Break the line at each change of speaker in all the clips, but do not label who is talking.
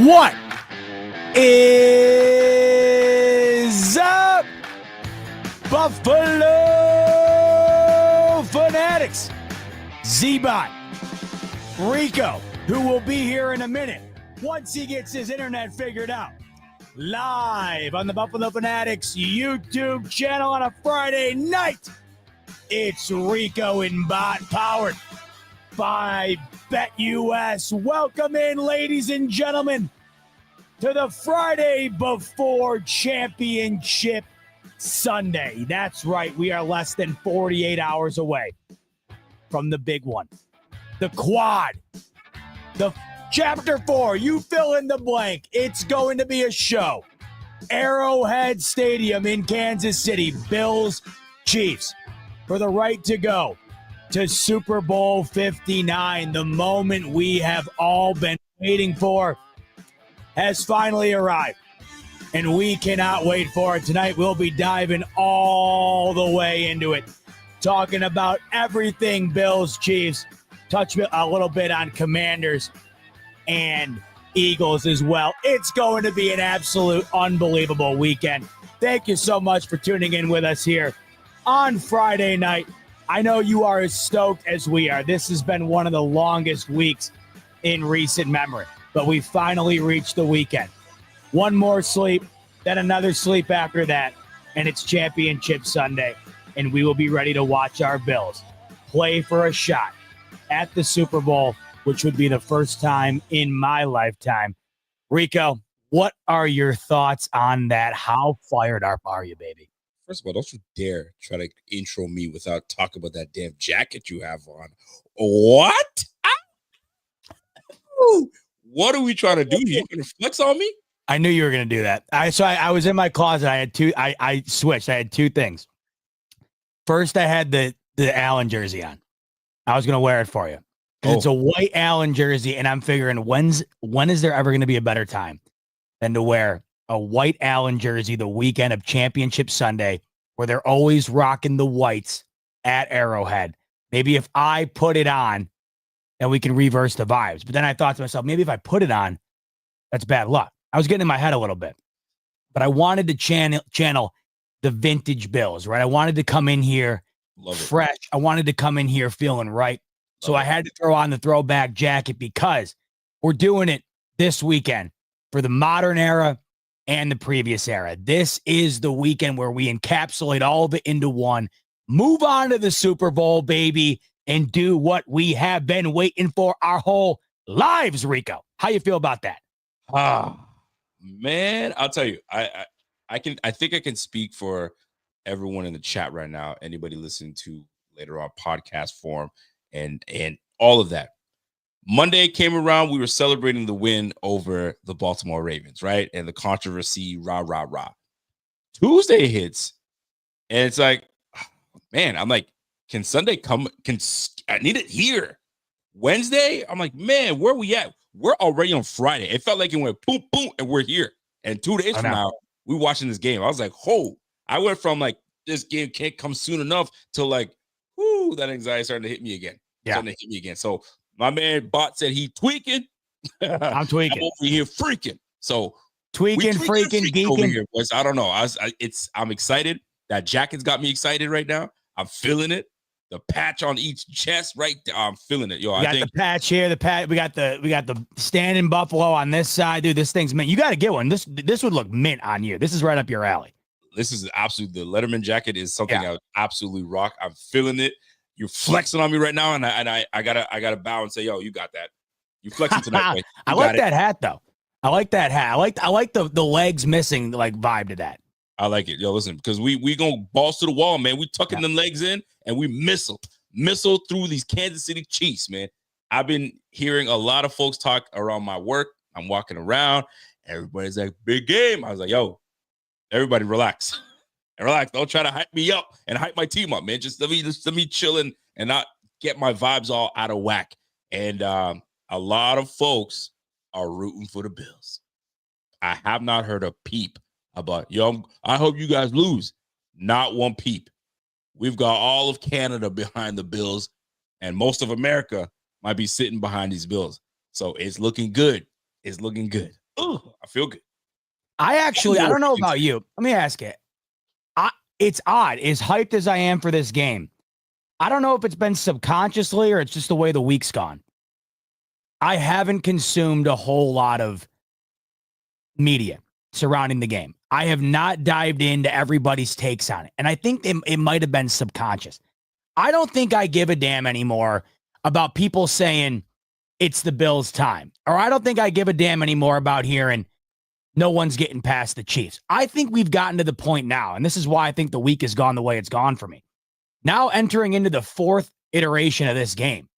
What is up, Buffalo Fanatics? Z-Bot Rico, who will be here in a minute once he gets his internet figured out. Live on the Buffalo Fanatics YouTube channel on a Friday night. It's Rico and Bot, powered by BetUS. Welcome in, ladies and gentlemen, to the Friday before Championship Sunday. That's right, we are less than 48 hours away from the big one, the quad, the Chapter 4. You fill in the blank. It's going to be a show. Arrowhead Stadium in Kansas City. Bills, Chiefs, for the right to go to Super Bowl 59. The moment we have all been waiting for has finally arrived, and we cannot wait for it. Tonight we'll be diving all the way into it, talking about everything Bills, Chiefs, touch a little bit on Commanders and Eagles as well. It's going to be an absolute unbelievable weekend. Thank you so much for tuning in with us here on Friday night. I know you are as stoked as we are. This has been one of the longest weeks in recent memory, but we finally reached the weekend. One more sleep, then another sleep after that, and it's Championship Sunday, and we will be ready to watch our Bills play for a shot at the Super Bowl, which would be the first time in my lifetime. Rico, what are your thoughts on that? How fired up are you, baby?
First of all, don't you dare try to intro me without talking about that damn jacket you have on. What? What are we trying to do? You going to flex on me?
I knew you were going to do that. I was in my closet. I had two. I switched. I had two things. First, I had the Allen jersey on. I was going to wear it for you. It's a white Allen jersey, and I'm figuring when is there ever going to be a better time than to wear a white Allen jersey the weekend of Championship Sunday, where they're always rocking the whites at Arrowhead. Maybe if I put it on, then we can reverse the vibes. But then I thought to myself, maybe if I put it on, that's bad luck. I was getting in my head a little bit, but I wanted to channel the vintage Bills, right? I wanted to come in here fresh. I wanted to come in here feeling right. So I had to throw on the throwback jacket because we're doing it this weekend for the modern era and the previous era. This is the weekend where we encapsulate all of it into one, move on to the Super Bowl, baby, and do what we have been waiting for our whole lives, Rico. How you feel about that?
Man, I'll tell you, I think I can speak for everyone in the chat right now, anybody listening to later on podcast form, and all of that. Monday came around, we were celebrating the win over the Baltimore Ravens, right? And the controversy, rah, rah, rah. Tuesday hits, and it's like, man, I'm like, can Sunday come? I need it here. Wednesday, I'm like, man, where we at? We're already on Friday. It felt like it went boom, boom, and we're here. And 2 days from now, we're watching this game. I was like, I went from like, this game can't come soon enough to like, that anxiety starting to hit me again. So my man Bot said he tweaking.
I'm tweaking.
I'm over here freaking. So
tweaking, freaking, geeking
over here, boys. I don't know. I'm excited. That jacket's got me excited right now. I'm feeling it. The patch on each chest, right there. I'm feeling it. Yo,
we got the patch here. The patch. We got the standing buffalo on this side, dude. This thing's mint. You got to get one. This would look mint on you. This is right up your alley.
This is absolutely, the Letterman jacket is something I would absolutely rock. I'm feeling it. You're flexing on me right now, and I gotta bow and say, yo, you got that. You flexing tonight.
I like that hat though. I like that hat. I like the legs missing like vibe to that.
I like it. Yo, listen, because we gonna balls to the wall, man. We tucking them legs in and we missile through these Kansas City Chiefs, man. I've been hearing a lot of folks talk around my work. I'm walking around, everybody's like, big game. I was like, yo, everybody relax. And relax. Don't try to hype me up and hype my team up, man. Just let me chill and not get my vibes all out of whack. And a lot of folks are rooting for the Bills. I have not heard a peep about, I hope you guys lose. Not one peep. We've got all of Canada behind the Bills, and most of America might be sitting behind these Bills. So it's looking good. It's looking good. I feel good.
I don't know about you. Let me ask it. It's odd. As hyped as I am for this game, I don't know if it's been subconsciously or it's just the way the week's gone. I haven't consumed a whole lot of media surrounding the game. I have not dived into everybody's takes on it. And I think it might have been subconscious. I don't think I give a damn anymore about people saying it's the Bills' time. Or I don't think I give a damn anymore about hearing no one's getting past the Chiefs. I think we've gotten to the point now, and this is why I think the week has gone the way it's gone for me. Now entering into the fourth iteration of this game,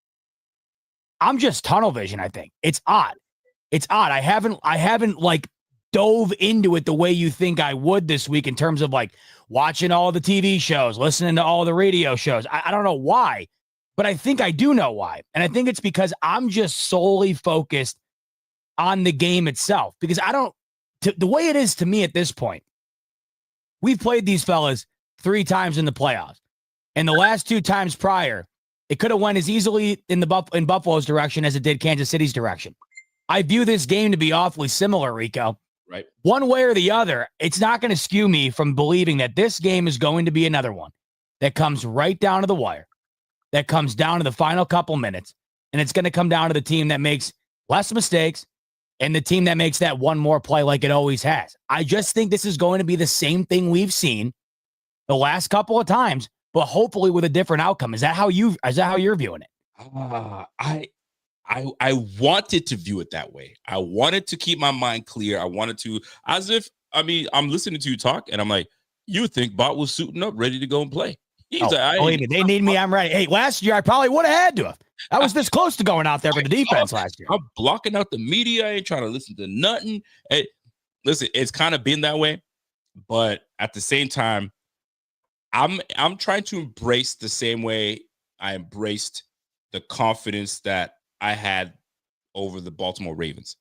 I'm just tunnel vision, I think. It's odd. It's odd. I haven't like dove into it the way you think I would this week in terms of like watching all the TV shows, listening to all the radio shows. I don't know why, but I think I do know why. And I think it's because I'm just solely focused on the game itself because the way it is to me at this point, we've played these fellas 3 times in the playoffs. And the last 2 times prior, it could have went as easily in Buffalo's direction as it did Kansas City's direction. I view this game to be awfully similar, Rico.
Right.
One way or the other, it's not going to skew me from believing that this game is going to be another one that comes right down to the wire, that comes down to the final couple minutes, and it's going to come down to the team that makes less mistakes and the team that makes that one more play like it always has. I just think this is going to be the same thing we've seen the last couple of times, but hopefully with a different outcome. Is that how you're viewing it?
I wanted to view it that way. I wanted to keep my mind clear. I wanted to, I'm listening to you talk and I'm like, you think Bot was suiting up, ready to go and play. He's like,
believe me, they need me. I'm ready. Hey, last year I probably would have had to have. I was this close to going out there for the defense last year.
I'm blocking out the media. I ain't trying to listen to nothing. Hey, listen, it's kind of been that way, but at the same time, I'm trying to embrace the same way I embraced the confidence that I had over the Baltimore Ravens.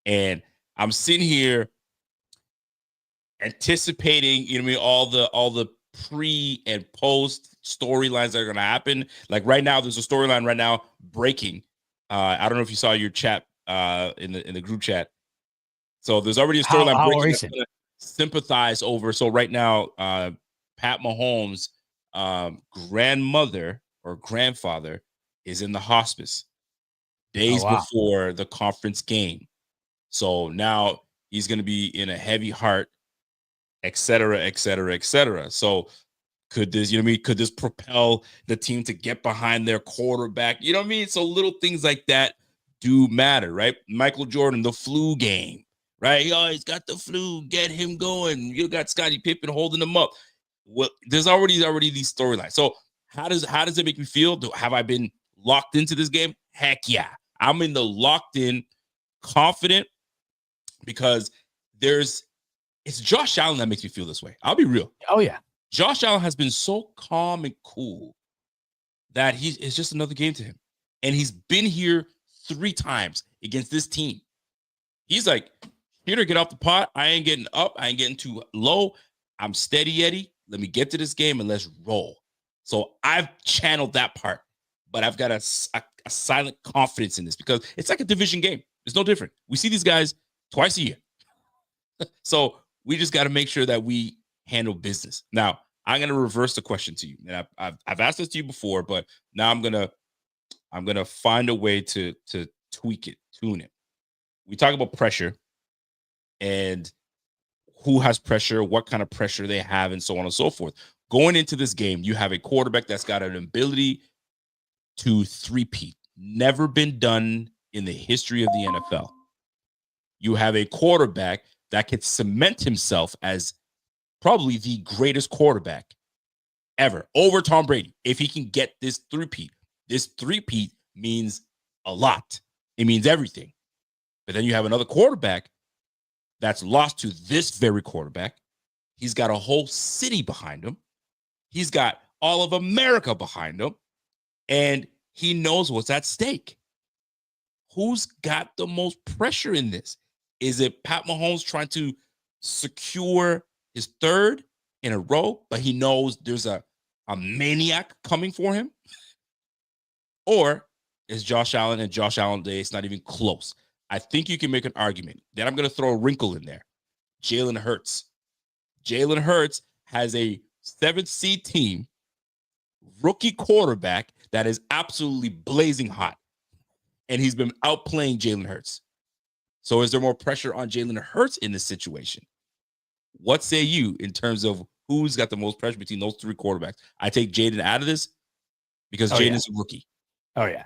And I'm sitting here anticipating, all the pre and post storylines that are going to happen. Like right now, there's a storyline right now breaking. I don't know if you saw your chat in the group chat. So there's already a storyline breaking. That's gonna sympathize over. So right now, Pat Mahomes' grandmother or grandfather is in the hospice days before the conference game. So now he's going to be in a heavy heart, et cetera, et cetera, et cetera. So could this, could this propel the team to get behind their quarterback? You know what I mean? So little things like that do matter, right? Michael Jordan, the flu game, right? Oh, he's got the flu. Get him going. You got Scottie Pippen holding him up. Well, there's already these storylines. So how does it make me feel? Have I been locked into this game? Heck yeah. I'm in the locked in, confident, because it's Josh Allen that makes me feel this way. I'll be real.
Oh, yeah.
Josh Allen has been so calm and cool that it's just another game to him. And he's been here 3 times against this team. He's like, here to get off the pot. I ain't getting up. I ain't getting too low. I'm steady Eddie. Let me get to this game and let's roll. So I've channeled that part, but I've got a silent confidence in this because it's like a division game. It's no different. We see these guys twice a year. So we just got to make sure that we handle business. Now, I'm going to reverse the question to you. And I've asked this to you before, but now I'm going to find a way to tweak it, tune it. We talk about pressure and who has pressure, what kind of pressure they have, and so on and so forth. Going into this game, you have a quarterback that's got an ability to three-peat. Never been done in the history of the NFL. You have a quarterback that could cement himself as probably the greatest quarterback ever over Tom Brady. If he can get this three-peat means a lot. It means everything. But then you have another quarterback that's lost to this very quarterback. He's got a whole city behind him. He's got all of America behind him. And he knows what's at stake. Who's got the most pressure in this? Is it Pat Mahomes trying to secure his 3rd in a row, but he knows there's a maniac coming for him? Or is Josh Allen and Josh Allen Day? It's not even close. I think you can make an argument. Then I'm going to throw a wrinkle in there. Jalen Hurts. Jalen Hurts has a 7th seed team, rookie quarterback that is absolutely blazing hot. And he's been outplaying Jalen Hurts. So is there more pressure on Jalen Hurts in this situation? What say you in terms of who's got the most pressure between those 3 quarterbacks? I take Jaden out of this because Jaden's a rookie.
Oh, yeah.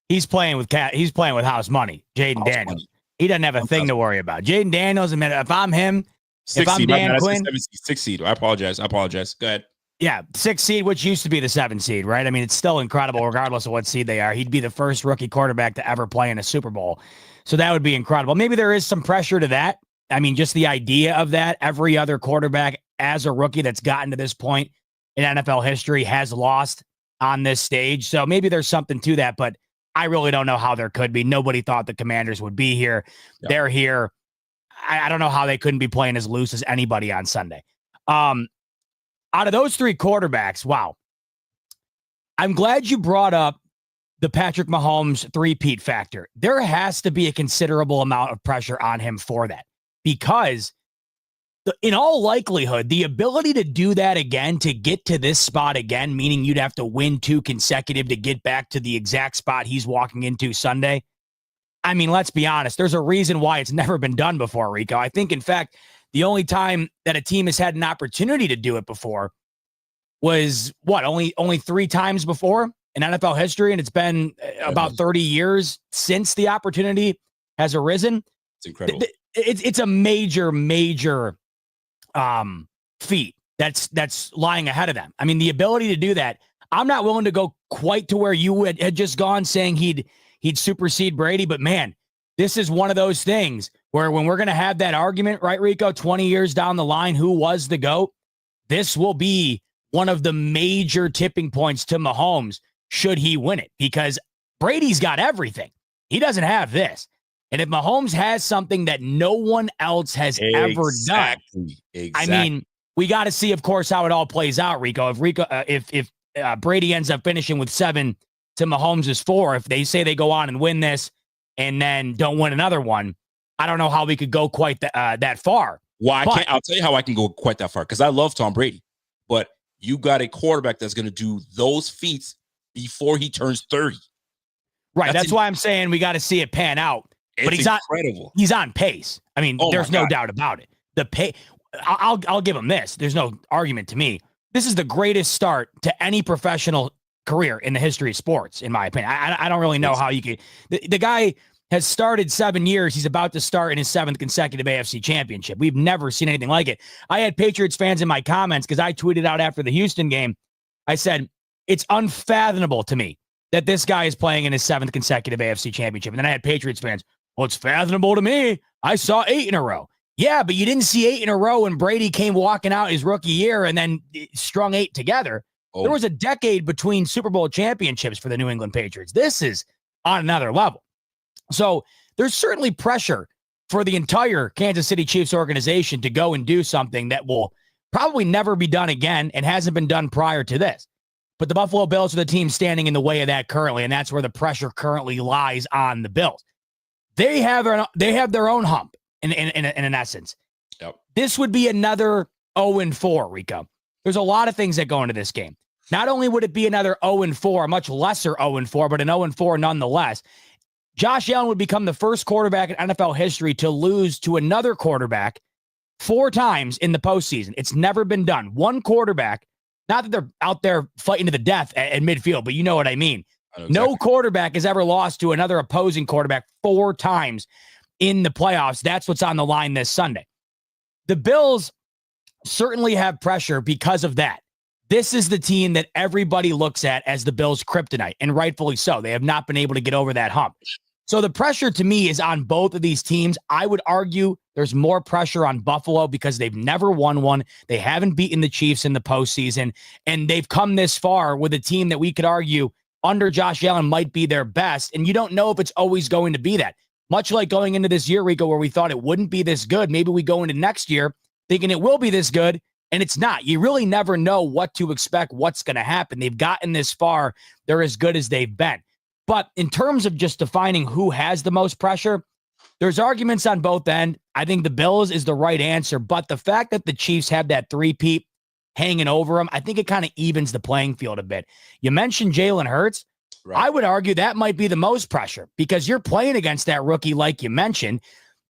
He's playing with house money. Jaden Daniels. Money. He doesn't have a thing to worry about. Jaden Daniels, I mean, if I'm him, if I'm Dan Quinn.
6 seed. I apologize. Go ahead.
Yeah, 6 seed, which used to be the 7 seed, right? I mean, it's still incredible regardless of what seed they are. He'd be the first rookie quarterback to ever play in a Super Bowl. So that would be incredible. Maybe there is some pressure to that. I mean, just the idea of that. Every other quarterback as a rookie that's gotten to this point in NFL history has lost on this stage. So maybe there's something to that, but I really don't know how there could be. Nobody thought the Commanders would be here. Yep. They're here. I don't know how they couldn't be playing as loose as anybody on Sunday. Out of those 3 quarterbacks, wow. I'm glad you brought up the Patrick Mahomes 3-peat factor. There has to be a considerable amount of pressure on him for that, because in all likelihood, the ability to do that again, to get to this spot again, meaning you'd have to win 2 consecutive to get back to the exact spot he's walking into Sunday. I mean, let's be honest. There's a reason why it's never been done before, Rico. I think, in fact, the only time that a team has had an opportunity to do it before was only 3 times before in NFL history, and it's been about 30 years since the opportunity has arisen.
It's incredible.
It's a major feat that's lying ahead of them. I mean, the ability to do that. I'm not willing to go quite to where you had just gone, saying he'd supersede Brady, but man, this is one of those things where when we're going to have that argument, right, Rico, 20 years down the line, who was the GOAT, this will be one of the major tipping points to Mahomes should he win it, because Brady's got everything. He doesn't have this. And if Mahomes has something that no one else has ever done, I mean, we got to see, of course, how it all plays out, Rico. If Brady ends up finishing with 7 to Mahomes' 4, if they say they go on and win this and then don't win another one, I don't know how we could go quite that far.
Well, I'll tell you how I can go quite that far, because I love Tom Brady, but you got a quarterback that's going to do those feats before he turns 30.
Right. That's why I'm saying we got to see it pan out. But he's incredible. He's on pace. I mean, there's no doubt about it. The pay. I'll give him this. There's no argument to me. This is the greatest start to any professional career in the history of sports, in my opinion. I don't really know how you could. The guy has started 7 years. He's about to start in his 7th consecutive AFC Championship. We've never seen anything like it. I had Patriots fans in my comments because I tweeted out after the Houston game. I said, it's unfathomable to me that this guy is playing in his 7th consecutive AFC Championship. And then I had Patriots fans, well, it's fathomable to me. I saw 8 in a row. Yeah, but you didn't see 8 in a row when Brady came walking out his rookie year and then strung 8 together. Oh. There was a decade between Super Bowl championships for the New England Patriots. This is on another level. So there's certainly pressure for the entire Kansas City Chiefs organization to go and do something that will probably never be done again and hasn't been done prior to this. But the Buffalo Bills are the team standing in the way of that currently, and that's where the pressure currently lies on the Bills. They have their own hump in an essence.
Yep.
This would be another 0-4, Rico. There's a lot of things that go into this game. Not only would it be another 0-4, a much lesser 0-4, but an 0-4 nonetheless. Josh Allen would become the first quarterback in NFL history to lose to another quarterback 4 times in the postseason. It's never been done. One quarterback, not that they're out there fighting to the death at midfield, but you know what I mean. No quarterback has ever lost to another opposing quarterback 4 times in the playoffs. That's what's on the line this Sunday. The Bills certainly have pressure because of that. This is the team that everybody looks at as the Bills' kryptonite, and rightfully so. They have not been able to get over that hump. So the pressure to me is on both of these teams. I would argue there's more pressure on Buffalo because they've never won one. They haven't beaten the Chiefs in the postseason, and they've come this far with a team that we could argue under Josh Allen might be their best, and you don't know if it's always going to be that. Much like going into this year, Rico, where we thought it wouldn't be this good. Maybe we go into next year thinking it will be this good, and it's not. You really never know what to expect, what's going to happen. They've gotten this far. They're as good as they've been. But in terms of just defining who has the most pressure, there's arguments on both ends. I think the Bills is the right answer, but the fact that the Chiefs have that three-peat hanging over them, I think it kind of evens the playing field a bit. You mentioned Jalen Hurts.
Right.
I would argue that might be the most pressure because you're playing against that rookie, like you mentioned.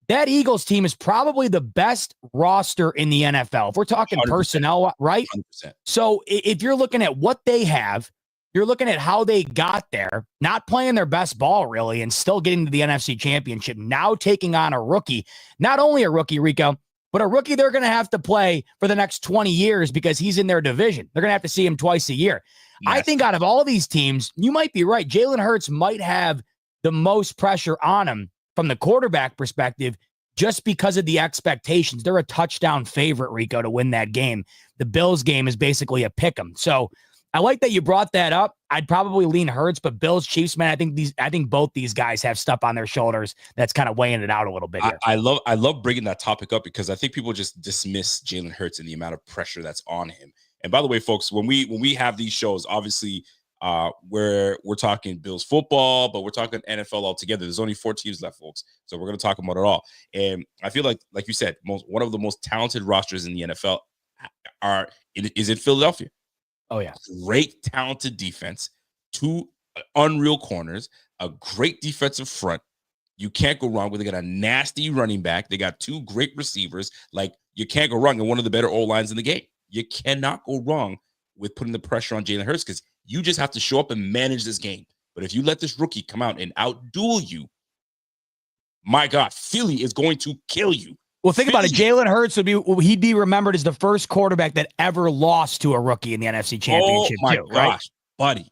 That Eagles team is probably the best roster in the NFL. If we're talking
100%.
personnel, right?
100%.
So if you're looking at what they have, you're looking at how they got there, not playing their best ball really, and still getting to the NFC Championship, now taking on a rookie, not only a rookie, Rico, but a rookie they're going to have to play for the next 20 years because he's in their division. They're going to have to see him twice a year. Yes. I think out of all these teams, you might be right. Jalen Hurts might have the most pressure on him from the quarterback perspective, just because of the expectations. They're a touchdown favorite, Rico, to win that game. The Bills game is basically a pick 'em. So I like that you brought that up. I'd probably lean Hurts, but Bills, Chiefs, man, I think both these guys have stuff on their shoulders that's kind of weighing it out a little bit here.
I love bringing that topic up because I think people just dismiss Jalen Hurts and the amount of pressure that's on him. And by the way, folks, when we have these shows, obviously where we're talking Bills football, but we're talking NFL altogether. There's only 4 teams left, folks. So we're going to talk about it all. And I feel like you said, one of the most talented rosters in the NFL is in Philadelphia.
Oh, yeah.
Great, talented defense, 2 unreal corners, a great defensive front. You can't go wrong with it. They got a nasty running back. They got 2 great receivers. Like, you can't go wrong in one of the better O-lines in the game. You cannot go wrong with putting the pressure on Jalen Hurts because you just have to show up and manage this game. But if you let this rookie come out and outduel you, my God, Philly is going to kill you.
Well, think about it. Jalen Hurts he'd be remembered as the first quarterback that ever lost to a rookie in the NFC Championship.
Oh my
gosh,
right? Buddy.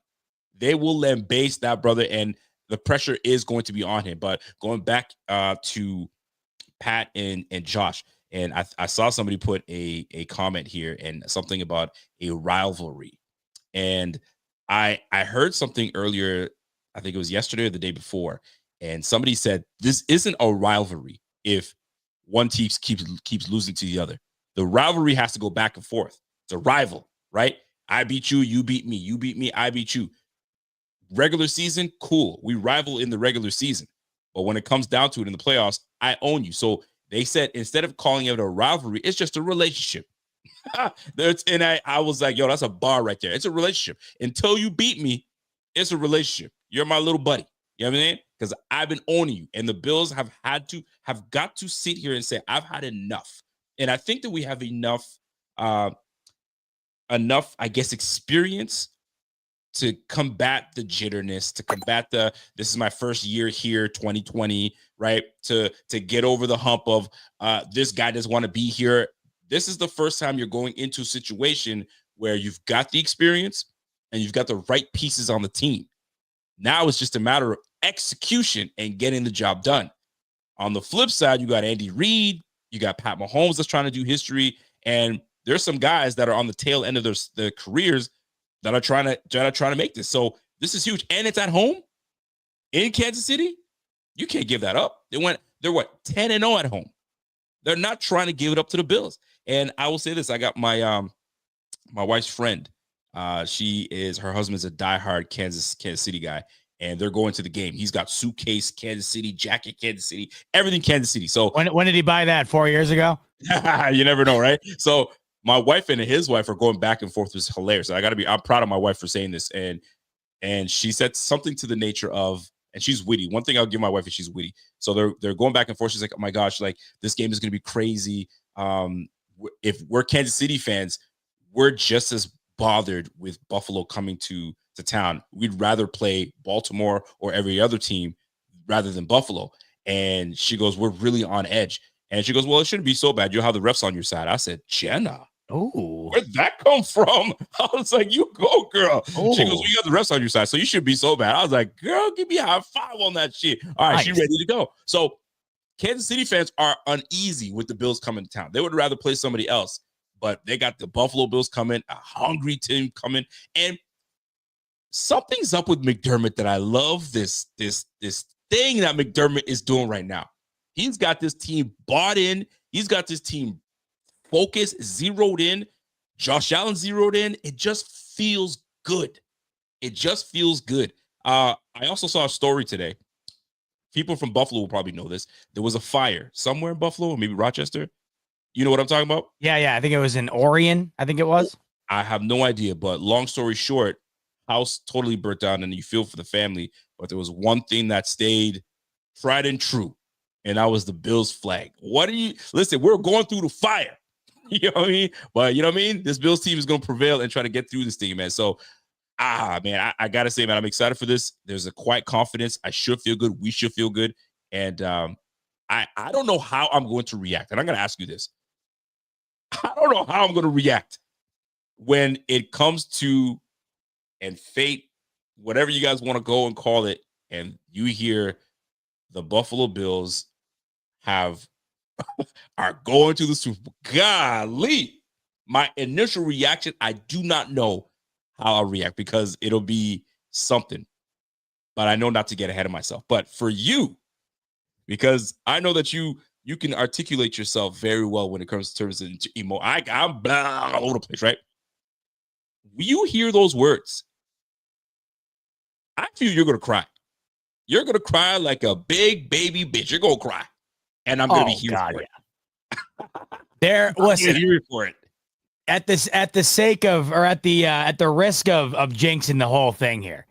They will base that, brother, and the pressure is going to be on him. But going back to Pat and Josh, and I saw somebody put a comment here and something about a rivalry. And I heard something earlier, I think it was yesterday or the day before, and somebody said this isn't a rivalry if one team keeps losing to the other. The rivalry has to go back and forth. It's a rival, right? I beat you, you beat me. You beat me, I beat you. Regular season, cool. We rival in the regular season. But when it comes down to it in the playoffs, I own you. So they said instead of calling it a rivalry, it's just a relationship. And I was like, yo, that's a bar right there. It's a relationship. Until you beat me, it's a relationship. You're my little buddy. You know what I mean? Because I've been owning you. And the Bills have got to sit here and say, I've had enough. And I think that we have enough, I guess, experience to combat the jitterness, to combat this is my first year here, 2020, right? To get over the hump of this guy doesn't want to be here. This is the first time you're going into a situation where you've got the experience and you've got the right pieces on the team. Now it's just a matter of execution and getting the job done. On the flip side, you got Andy Reid, you got Pat Mahomes that's trying to do history, and there's some guys that are on the tail end of their careers that are trying to make this. So this is huge, and it's at home in Kansas City. You can't give that up. They're 10-0 at home. They're not trying to give it up to the Bills. And I will say this: I got my wife's friend. Her husband's a diehard Kansas City guy, and they're going to the game. He's got suitcase Kansas City, jacket Kansas City, everything Kansas City. So
when did he buy that? 4 years ago?
You never know, right? So my wife and his wife are going back and forth. It was hilarious. I'm proud of my wife for saying this. And she said something to the nature of, and she's witty. One thing I'll give my wife is she's witty. So they're going back and forth. She's like, oh my gosh, like this game is going to be crazy. If we're Kansas City fans, we're just as bothered with Buffalo coming to town. We'd rather play Baltimore or every other team rather than Buffalo. And she goes, we're really on edge. And she goes, well, it shouldn't be so bad. You'll have the refs on your side. I said, Jenna.
Oh,
where'd that come from? I was like, you go, girl. Ooh. She goes, well, you got the refs on your side, so you should be so bad. I was like, girl, give me a high five on that shit. All right, nice. She's ready to go. So Kansas City fans are uneasy with the Bills coming to town. They would rather play somebody else, but they got the Buffalo Bills coming, a hungry team coming, and something's up with McDermott that I love this thing that McDermott is doing right now. He's got this team bought in. He's got this team focused, zeroed in. Josh Allen zeroed in. It just feels good. It just feels good. I also saw a story today people from Buffalo will probably know this. There was a fire somewhere in Buffalo, or maybe Rochester. You know what I'm talking about?
Yeah. I think it was in Orion. I think it was.
I have no idea, but long story short, house totally burnt down, and you feel for the family. But there was one thing that stayed tried and true, and that was the Bills flag. Listen, we're going through the fire. You know what I mean? But you know what I mean? This Bills team is going to prevail and try to get through this thing, man. So, man, I got to say, man, I'm excited for this. There's a quiet confidence. I should feel good. We should feel good. And I don't know how I'm going to react. And I'm going to ask you this. I don't know how I'm going to react when it comes to and fate, whatever you guys want to go and call it, and you hear the Buffalo Bills are going to the Super Bowl. Golly, my initial reaction, I do not know how I'll react because it'll be something, but I know not to get ahead of myself. But for you, because I know that you can articulate yourself very well when it comes to terms of emo. I'm blah, all over the place, right? When you hear those words, I feel you're going to cry. You're going to cry like a big baby bitch. You're going to cry. And I'm going to be here for it.
Listen,
here for it.
At the sake of, or at the risk of jinxing the whole thing here.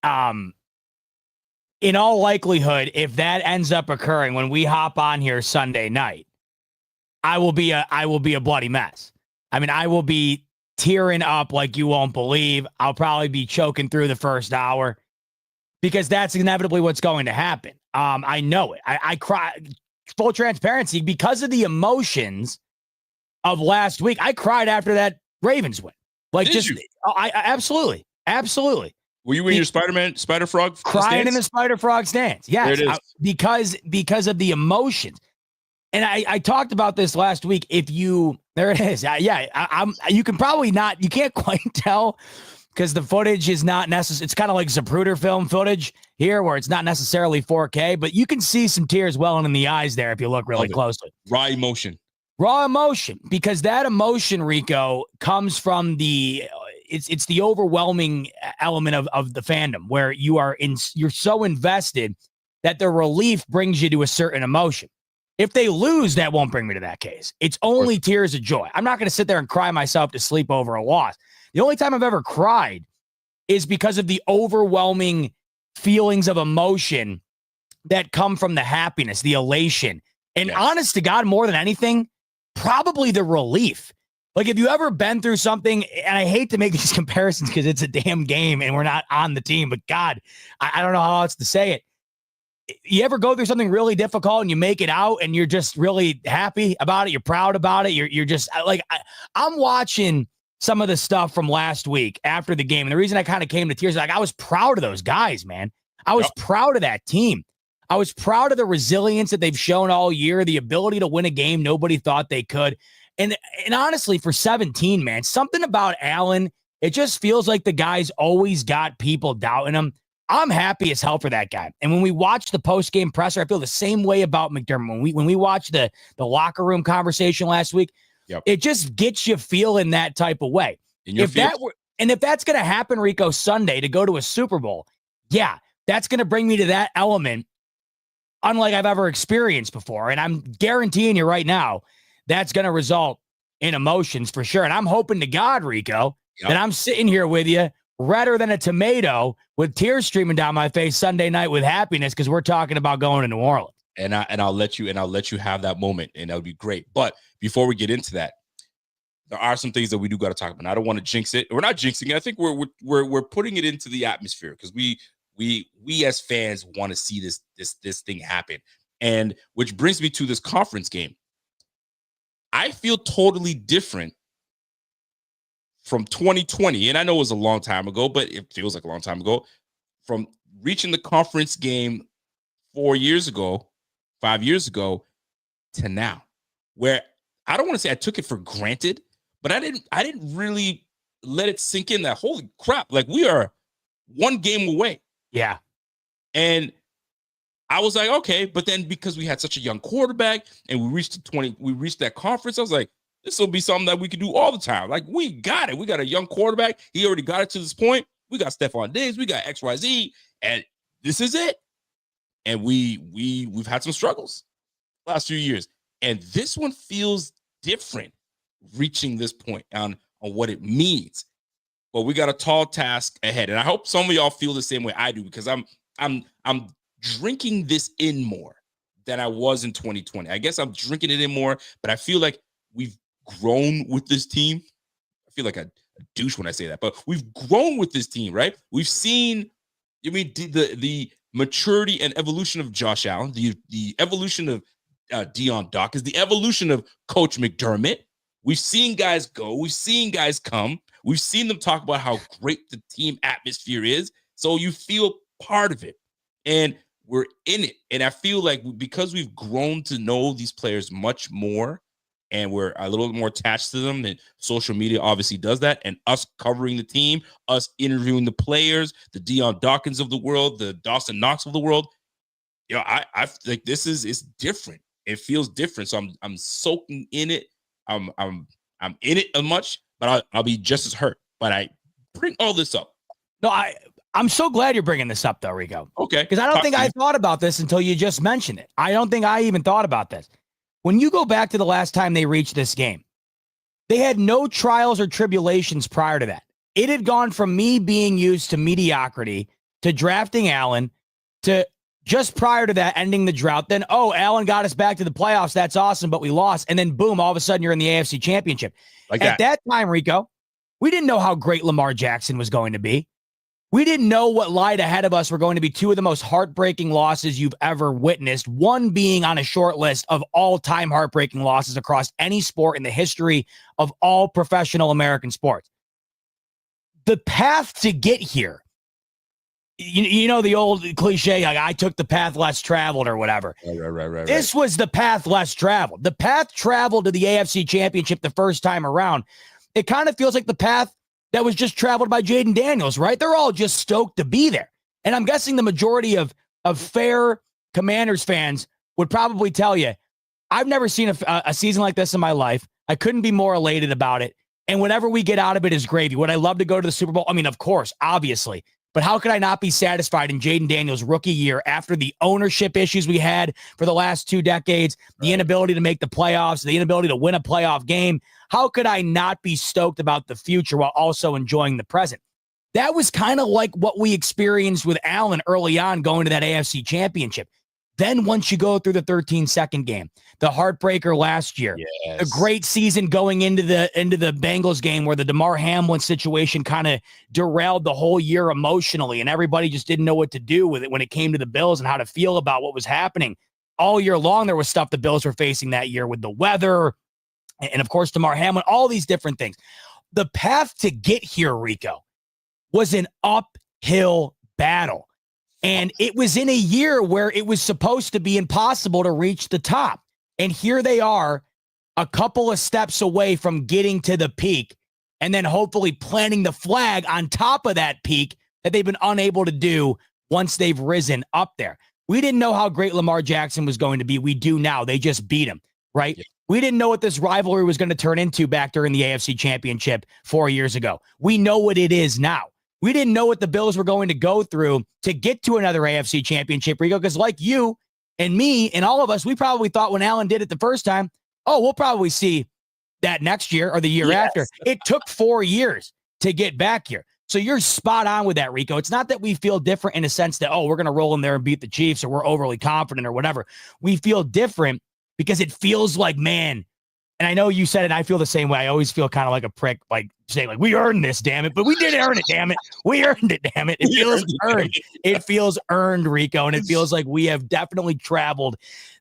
In all likelihood, if that ends up occurring when we hop on here Sunday night, I will be a bloody mess. I mean, I will be tearing up like you won't believe. I'll probably be choking through the first hour because that's inevitably what's going to happen. I know it. I cry. Full transparency, because of the emotions of last week, I cried after that Ravens win. Like,
Did you?
I absolutely.
Were you in your Spider Frog
crying
stance?
in the Spider Frog stance? Yes,
there it is.
Because of the emotions. And I talked about this last week. There it is. You can probably not. You can't quite tell because the footage is not necessary. It's kind of like Zapruder film footage here, where it's not necessarily 4K, but you can see some tears welling in the eyes there if you look really closely.
Raw emotion,
because that emotion, Rico, comes from it's the overwhelming element of the fandom where you're so invested that the relief brings you to a certain emotion. If they lose, that won't bring me to that case. It's only tears of joy. I'm not going to sit there and cry myself to sleep over a loss. The only time I've ever cried is because of the overwhelming feelings of emotion that come from the happiness, the elation. And honest to God, more than anything, probably the relief. Like, if you ever been through something, and I hate to make these comparisons because it's a damn game and we're not on the team, but God, I don't know how else to say it. You ever go through something really difficult and you make it out and you're just really happy about it? You're proud about it. You're just like, I'm watching some of the stuff from last week after the game. And the reason I kind of came to tears, like, I was proud of those guys, man. I was proud of that team. I was proud of the resilience that they've shown all year, the ability to win a game nobody thought they could. And honestly, for 17, man, something about Allen, it just feels like the guy's always got people doubting him. I'm happy as hell for that guy. And when we watch the post-game presser, I feel the same way about McDermott. When we watch the locker room conversation last week, it just gets you feeling that type of way. If that's going to happen, Rico, Sunday to go to a Super Bowl, that's going to bring me to that element unlike I've ever experienced before. And I'm guaranteeing you right now, that's going to result in emotions for sure. And I'm hoping to God, Rico, that I'm sitting here with you redder than a tomato with tears streaming down my face Sunday night with happiness because we're talking about going to New Orleans.
And I'll let you have that moment, and that would be great. But before we get into that, there are some things that we do got to talk about. And I don't want to jinx it. We're not jinxing it. I think we're putting it into the atmosphere because we as fans want to see this thing happen. And which brings me to this conference game. I feel totally different from 2020, and I know it was a long time ago, but it feels like a long time ago, from reaching the conference game 5 years ago to now, where I don't want to say I took it for granted, but I didn't really let it sink in that holy crap, like we are one game away.
Yeah.
And I was like, okay, but then because we had such a young quarterback and we reached that conference, I was like, this will be something that we can do all the time. Like, we got it. We got a young quarterback. He already got it to this point. We got Stephon Diggs. We got XYZ. And this is it. and we've had some struggles last few years, and this one feels different. Reaching this point on what it means, but we got a tall task ahead, and I hope some of y'all feel the same way I do, because I'm drinking this in more than I was in 2020. I guess I'm drinking it in more, but I feel like we've grown with this team. I feel like a douche when I say that, but we've grown with this team, right? We've seen, the maturity and evolution of Josh Allen, the evolution of Dion Dawkins, the evolution of Coach McDermott. We've seen guys go. We've seen guys come. We've seen them talk about how great the team atmosphere is. So you feel part of it. And we're in it. And I feel like because we've grown to know these players much more, and we're a little more attached to them, and social media obviously does that, and us covering the team, us interviewing the players, the Dion Dawkins of the world, the Dawson Knox of the world, I like this is different. It feels different. So I'm soaking in it. I'm in it a much, but I'll be just as hurt. But I bring all this up.
No, I'm so glad you're bringing this up, though, Rico.
Okay.
Because I don't think I thought about this until you just mentioned it. I don't think I even thought about this. When you go back to the last time they reached this game, they had no trials or tribulations prior to that. It had gone from me being used to mediocrity to drafting Allen to just prior to that ending the drought. Then, Allen got us back to the playoffs. That's awesome, but we lost. And then, boom, all of a sudden you're in the AFC Championship. At that time, Rico, we didn't know how great Lamar Jackson was going to be. We didn't know what lied ahead of us were going to be two of the most heartbreaking losses you've ever witnessed, one being on a short list of all-time heartbreaking losses across any sport in the history of all professional American sports. The path to get here, you know the old cliche, like, I took the path less traveled or whatever.
Right.
This was the path less traveled. The path traveled to the AFC Championship the first time around. It kind of feels like the path that was just traveled by Jaden Daniels, right? They're all just stoked to be there. And I'm guessing the majority of fair Commanders fans would probably tell you, I've never seen a season like this in my life. I couldn't be more elated about it. And whatever we get out of it is gravy. Would I love to go to the Super Bowl? I mean, of course, obviously. But how could I not be satisfied in Jaden Daniels' rookie year after the ownership issues we had for the last 2 decades, the inability to make the playoffs, the inability to win a playoff game? How could I not be stoked about the future while also enjoying the present? That was kind of like what we experienced with Allen early on going to that AFC Championship. Then once you go through the 13-second game, the heartbreaker last year, a great season going into the Bengals game where the Damar Hamlin situation kind of derailed the whole year emotionally, and everybody just didn't know what to do with it when it came to the Bills and how to feel about what was happening. All year long, there was stuff the Bills were facing that year with the weather, and of course, Damar Hamlin, all these different things. The path to get here, Rico, was an uphill battle. And it was in a year where it was supposed to be impossible to reach the top. And here they are, a couple of steps away from getting to the peak and then hopefully planting the flag on top of that peak that they've been unable to do once they've risen up there. We didn't know how great Lamar Jackson was going to be. We do now. They just beat him, right? Yeah. We didn't know what this rivalry was going to turn into back during the AFC Championship 4 years ago. We know what it is now. We didn't know what the Bills were going to go through to get to another AFC Championship, Rico, because like you and me and all of us, we probably thought when Allen did it the first time, we'll probably see that next year or the year after. It took 4 years to get back here. So you're spot on with that, Rico. It's not that we feel different in a sense that, we're going to roll in there and beat the Chiefs or we're overly confident or whatever. We feel different because it feels like, man, and I know you said it, and I feel the same way. I always feel kind of like a prick, like saying, like, we earned this, damn it. But we did earn it, damn it. We earned it, damn it. It feels earned. It feels earned, Rico. And it feels like we have definitely traveled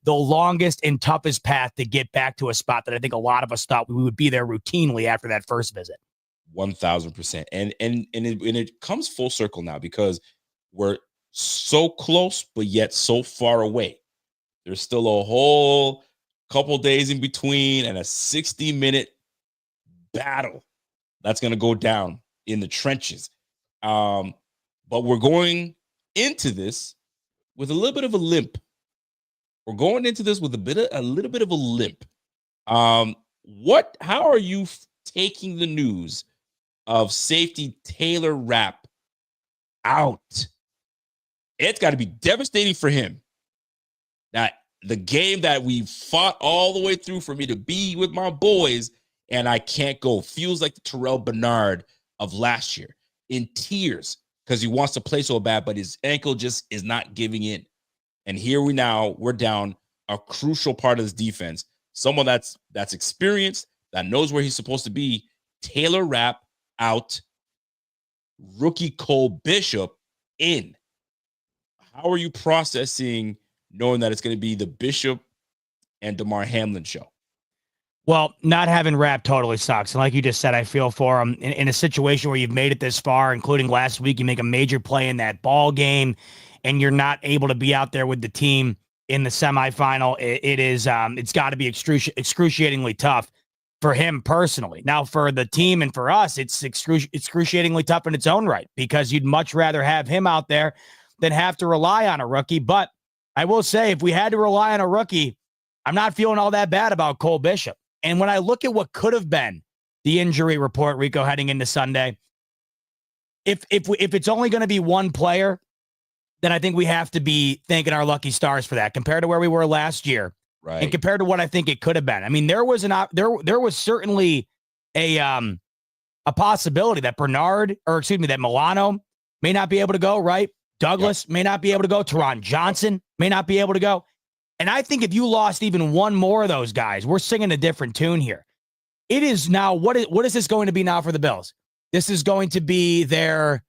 the longest and toughest path to get back to a spot that I think a lot of us thought we would be there routinely after that first visit.
1,000%. And it comes full circle now because we're so close, but yet so far away. There's still a whole couple days in between and a 60-minute battle that's going to go down in the trenches. But we're going into this with a little bit of a limp. We're going into this with a little bit of a limp. How are you taking the news of safety Taylor Rapp out? It's got to be devastating for him. That the game that we fought all the way through for me to be with my boys, and I can't go. Feels like the Terrell Bernard of last year, in tears because he wants to play so bad, but his ankle just is not giving in. And here we're down a crucial part of this defense. Someone that's experienced, that knows where he's supposed to be. Taylor Rapp out, rookie Cole Bishop in. How are you processing knowing that it's going to be the Bishop and DeMar Hamlin show?
Well, not having Rapp totally sucks. And like you just said, I feel for him in a situation where you've made it this far, including last week, you make a major play in that ball game and you're not able to be out there with the team in the semifinal. It's got to be excruciatingly tough for him personally. Now, for the team and for us, it's excruciatingly tough in its own right, because you'd much rather have him out there than have to rely on a rookie. But I will say, if we had to rely on a rookie, I'm not feeling all that bad about Cole Bishop. And when I look at what could have been the injury report, Rico, heading into Sunday, if it's only going to be one player, then I think we have to be thanking our lucky stars for that, compared to where we were last year,
right?
And compared to what I think it could have been. I mean, there was certainly a possibility that that Milano may not be able to go, right? Douglas may not be able to go. Teron Johnson may not be able to go. And I think if you lost even one more of those guys, we're singing a different tune here. It is now, what is this going to be now for the Bills? This is going to be their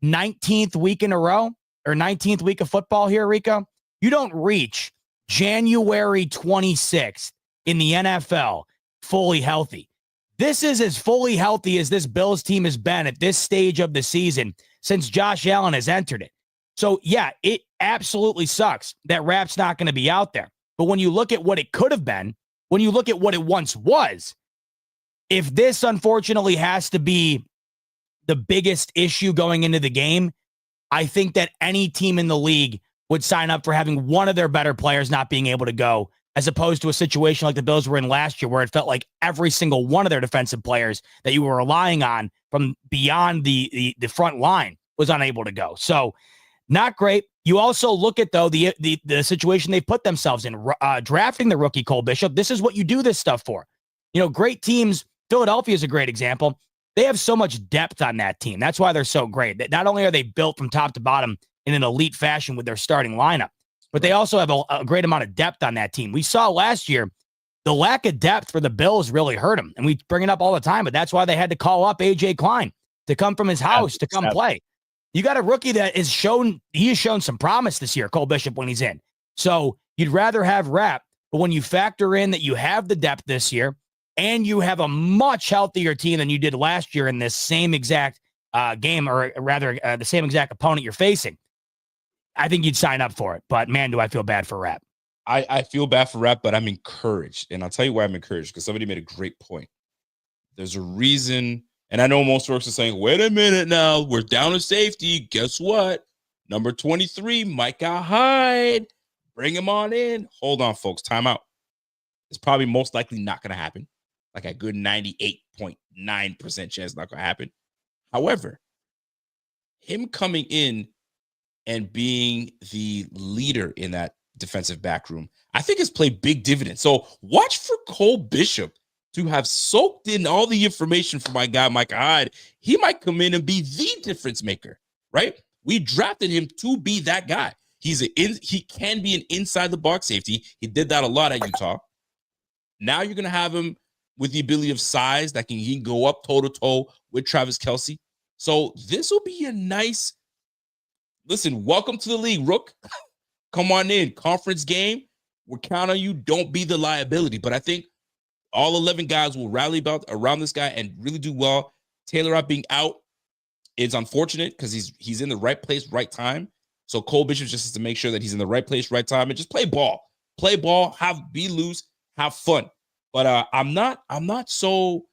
19th week in a row, or 19th week of football here, Rico. You don't reach January 26th in the NFL fully healthy. This is as fully healthy as this Bills team has been at this stage of the season since Josh Allen has entered it. So, yeah, it absolutely sucks that Rapp's not going to be out there. But when you look at what it could have been, when you look at what it once was, if this unfortunately has to be the biggest issue going into the game, I think that any team in the league would sign up for having one of their better players not being able to go, as opposed to a situation like the Bills were in last year, where it felt like every single one of their defensive players that you were relying on from beyond the front line was unable to go. So, not great. You also look at, though, the situation they put themselves in, drafting the rookie Cole Bishop. This is what you do this stuff for. You know, great teams. Philadelphia is a great example. They have so much depth on that team. That's why they're so great. That not only are they built from top to bottom in an elite fashion with their starting lineup, but they also have a great amount of depth on that team. We saw last year the lack of depth for the Bills really hurt them, and we bring it up all the time. But that's why they had to call up A.J. Klein to come from his house to come play. You got a rookie that has shown some promise this year, Cole Bishop, when he's in. So you'd rather have Rapp, but when you factor in that you have the depth this year and you have a much healthier team than you did last year in this same exact game, or rather the same exact opponent you're facing, I think you'd sign up for it. But man, do I feel bad for Rapp.
I feel bad for Rapp, but I'm encouraged. And I'll tell you why I'm encouraged, because somebody made a great point. There's a reason. And I know most folks are saying, wait a minute now, we're down to safety. Guess what? Number 23, Micah Hyde. Bring him on in. Hold on, folks. Time out. It's probably most likely not going to happen. Like a good 98.9% chance not going to happen. However, him coming in and being the leader in that defensive back room, I think has played big dividends. So watch for Cole Bishop to have soaked in all the information from my guy, Micah Hyde. He might come in and be the difference maker, right? We drafted him to be that guy. He can be an inside the box safety. He did that a lot at Utah. Now you're going to have him with the ability of size that he can go up toe to toe with Travis Kelce. So this will be a nice, listen, welcome to the league, Rook. Come on in. Conference game. We're counting on you. Don't be the liability. But I think all 11 guys will rally around this guy and really do well. Taylor Rapp being out is unfortunate because he's in the right place, right time. So Cole Bishop just has to make sure that he's in the right place, right time, and just play ball. Play ball, be loose, have fun. But I'm not so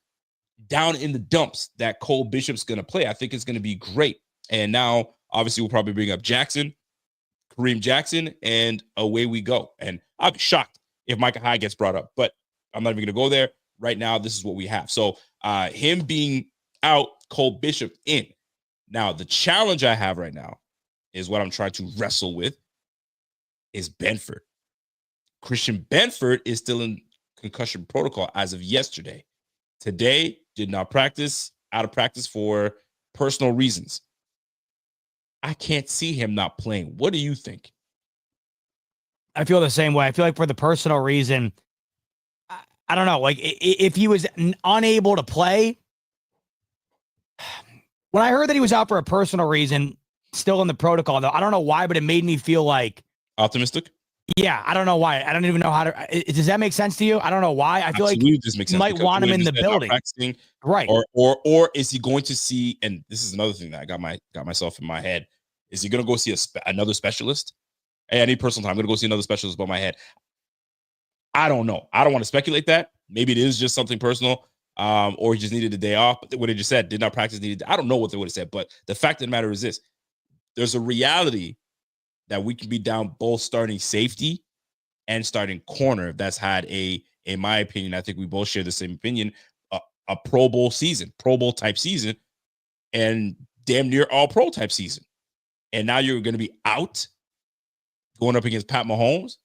down in the dumps that Cole Bishop's going to play. I think it's going to be great. And now, obviously, we'll probably bring up Kareem Jackson, and away we go. And I'll be shocked if Micah Hyde gets brought up, but I'm not even going to go there. Right now, this is what we have. So him being out, Cole Bishop in. Now, the challenge I have right now is what I'm trying to wrestle with is Benford. Christian Benford is still in concussion protocol as of yesterday. Today, did not practice, out of practice for personal reasons. I can't see him not playing. What do you think?
I feel the same way. I feel like for the personal reason, I don't know. Like if he was unable to play, when I heard that he was out for a personal reason, still in the protocol, though, I don't know why, but it made me feel like
optimistic.
Yeah, I don't know why. I don't even know how to. Does that make sense to you? I don't know why. I feel
Absolutely
like
does make
you
sense
might
because
want him in the building, right?
Or is he going to see? And this is another thing that I got myself in my head. Is he going to go see another specialist? Hey, I need personal time. I'm going to go see another specialist above my head. I don't know. I don't want to speculate that. Maybe it is just something personal, or he just needed a day off. But what they just said, did not practice, needed. I don't know what they would have said. But the fact of the matter is this: there's a reality that we can be down both starting safety and starting corner. That's had in my opinion, I think we both share the same opinion, a Pro Bowl season, Pro Bowl type season, and damn near all pro type season. And now you're going to be out going up against Pat Mahomes.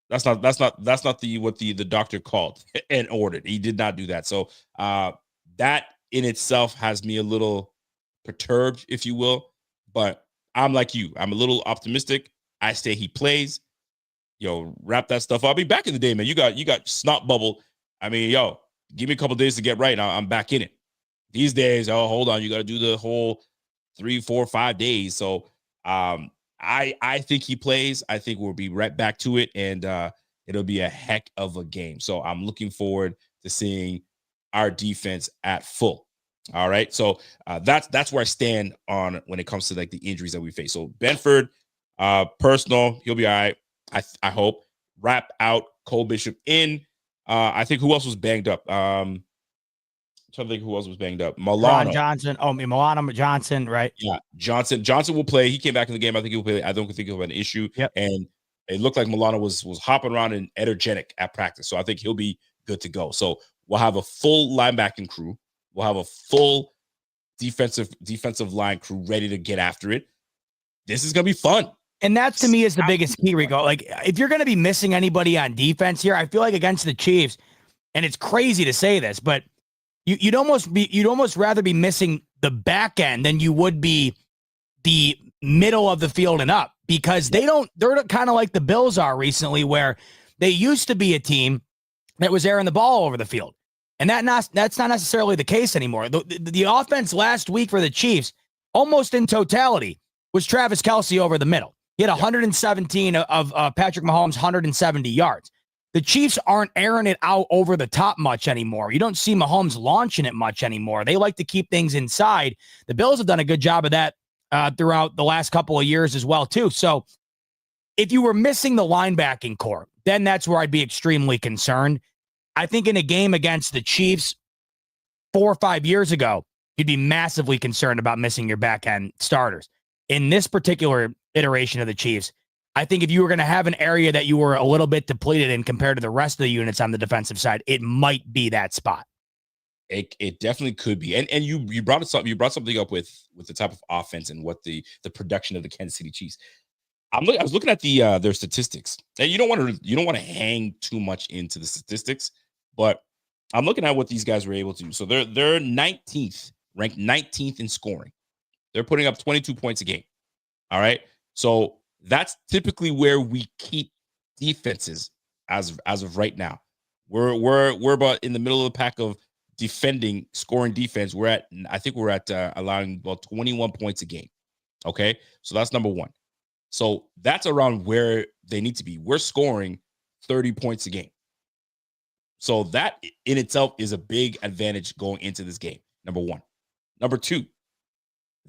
That's not what the doctor called and ordered. He did not do that. So that in itself has me a little perturbed, if you will. But I'm like you. I'm a little optimistic. I say he plays. Wrap that stuff up. I mean, back in the day, man, you got snot bubble. I mean, give me a couple days to get right. I'm back in it. These days, hold on, you got to do the whole 3, 4, 5 days. So, I think he plays. I think we'll be right back to it, and it'll be a heck of a game. So I'm looking forward to seeing our defense at full. All right. So that's where I stand on when it comes to like the injuries that we face. So Benford, personal, he'll be all right. I hope. Wrap out, Cole Bishop in. I think who else was banged up? I'm trying to think who else was banged up. Milano
Johnson. Milano Johnson, right?
Yeah, Johnson will play. He came back in the game. I think he'll play. I don't think he'll have an issue.
Yep.
And it looked like Milano was hopping around and energetic at practice. So I think he'll be good to go. So we'll have a full linebacking crew. We'll have a full defensive line crew ready to get after it. This is gonna be fun.
And that to me is the biggest key, Rico. Like if you're gonna be missing anybody on defense here, I feel like against the Chiefs, and it's crazy to say this, but you'd almost rather be missing the back end than you would be the middle of the field and up, because they're kind of like the Bills are recently, where they used to be a team that was airing the ball over the field. And that's not necessarily the case anymore. The offense last week for the Chiefs, almost in totality, was Travis Kelce over the middle. He had 117 of Patrick Mahomes' 170 yards. The Chiefs aren't airing it out over the top much anymore. You don't see Mahomes launching it much anymore. They like to keep things inside. The Bills have done a good job of that throughout the last couple of years as well, too. So if you were missing the linebacking core, then that's where I'd be extremely concerned. I think in a game against the Chiefs 4 or 5 years ago, you'd be massively concerned about missing your back end starters. In this particular iteration of the Chiefs, I think if you were going to have an area that you were a little bit depleted in compared to the rest of the units on the defensive side, it might be that spot.
It definitely could be. And you brought something up with the type of offense and what the production of the Kansas City Chiefs. I was looking at their statistics, and you don't want to hang too much into the statistics, but I'm looking at what these guys were able to do. So they're 19th, ranked 19th in scoring. They're putting up 22 points a game. All right. So that's typically where we keep defenses as of right now. We're about in the middle of the pack of defending, scoring defense. I think we're at allowing about 21 points a game. Okay. So that's number one. So that's around where they need to be. We're scoring 30 points a game. So that in itself is a big advantage going into this game. Number one. Number two,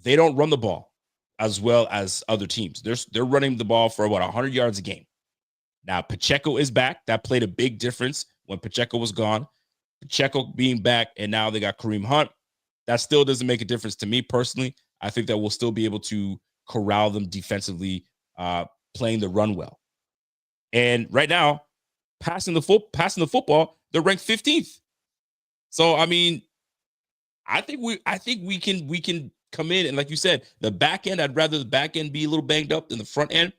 they don't run the ball as well as other teams. They're running the ball for about 100 yards a game. Now, Pacheco is back. That played a big difference when Pacheco was gone. Pacheco being back, and now they got Kareem Hunt. That still doesn't make a difference to me personally. I think that we'll still be able to corral them defensively, playing the run well. And right now, passing the football, they're ranked 15th. So I mean, I think we can come in, and like you said, the back end, I'd rather the back end be a little banged up than the front end.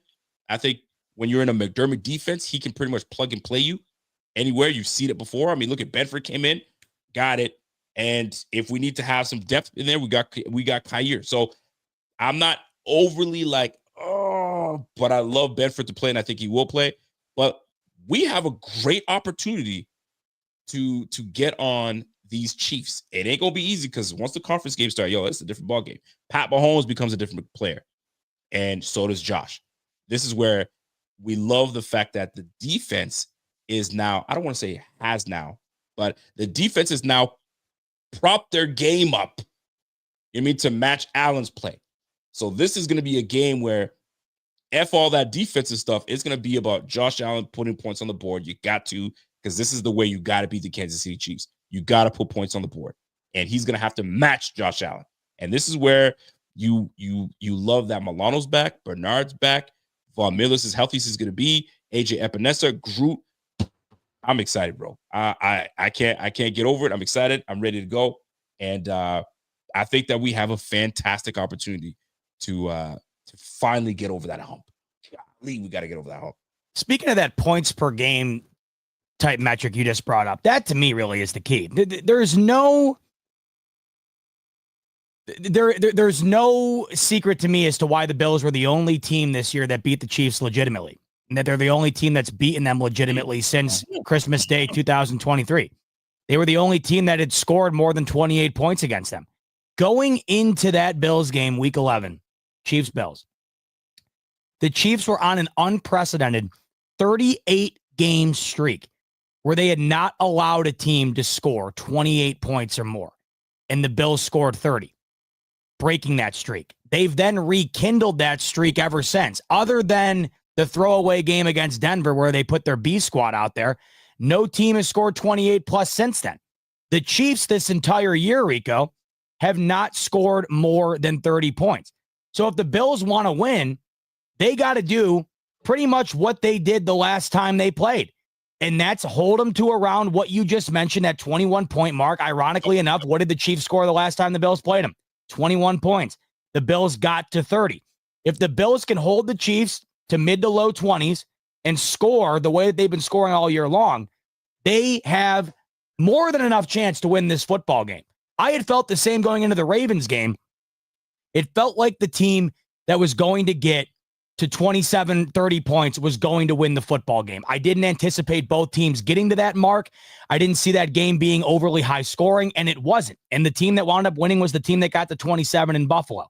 I think when you're in a McDermott defense, he can pretty much plug and play you anywhere. You've seen it before. I mean, look at Bedford came in, got it. And if we need to have some depth in there, we got Kyer. So I'm not overly like, oh, but I love Bedford to play, and I think he will play. But we have a great opportunity to get on these Chiefs. It ain't gonna be easy because once the conference games start, it's a different ball game. Pat Mahomes becomes a different player, and so does Josh. This is where we love the fact that the defense is now, I don't want to say has now, but the defense is now propped their game up, to match Allen's play. So this is going to be a game where F all that defensive stuff. It's going to be about Josh Allen putting points on the board. You got to, because this is the way you got to beat the Kansas City Chiefs. You got to put points on the board, and he's going to have to match Josh Allen. And this is where you love that Milano's back, Bernard's back, Von Miller's as healthy as he's going to be, AJ Epinesa, Groot. I'm excited, bro. I can't get over it. I'm excited. I'm ready to go, and I think that we have a fantastic opportunity to finally get over that hump. Golly, we got to get over that hump.
Speaking of that points per game type metric you just brought up, that to me really is the key. There's no secret to me as to why the Bills were the only team this year that beat the Chiefs legitimately, and that they're the only team that's beaten them legitimately since Christmas Day 2023. They were the only team that had scored more than 28 points against them. Going into that Bills game, week 11, Chiefs-Bills, the Chiefs were on an unprecedented 38-game streak where they had not allowed a team to score 28 points or more, and the Bills scored 30, breaking that streak. They've then rekindled that streak ever since. Other than the throwaway game against Denver where they put their B squad out there, no team has scored 28 plus since then. The Chiefs this entire year, Rico, have not scored more than 30 points. So if the Bills want to win, they got to do pretty much what they did the last time they played. And that's hold them to around what you just mentioned, that 21-point mark. Ironically enough, what did the Chiefs score the last time the Bills played them? 21 points. The Bills got to 30. If the Bills can hold the Chiefs to mid to low 20s and score the way that they've been scoring all year long, they have more than enough chance to win this football game. I had felt the same going into the Ravens game. It felt like the team that was going to get to 27, 30 points was going to win the football game. I didn't anticipate both teams getting to that mark. I didn't see that game being overly high scoring, and it wasn't. And the team that wound up winning was the team that got to 27 in Buffalo.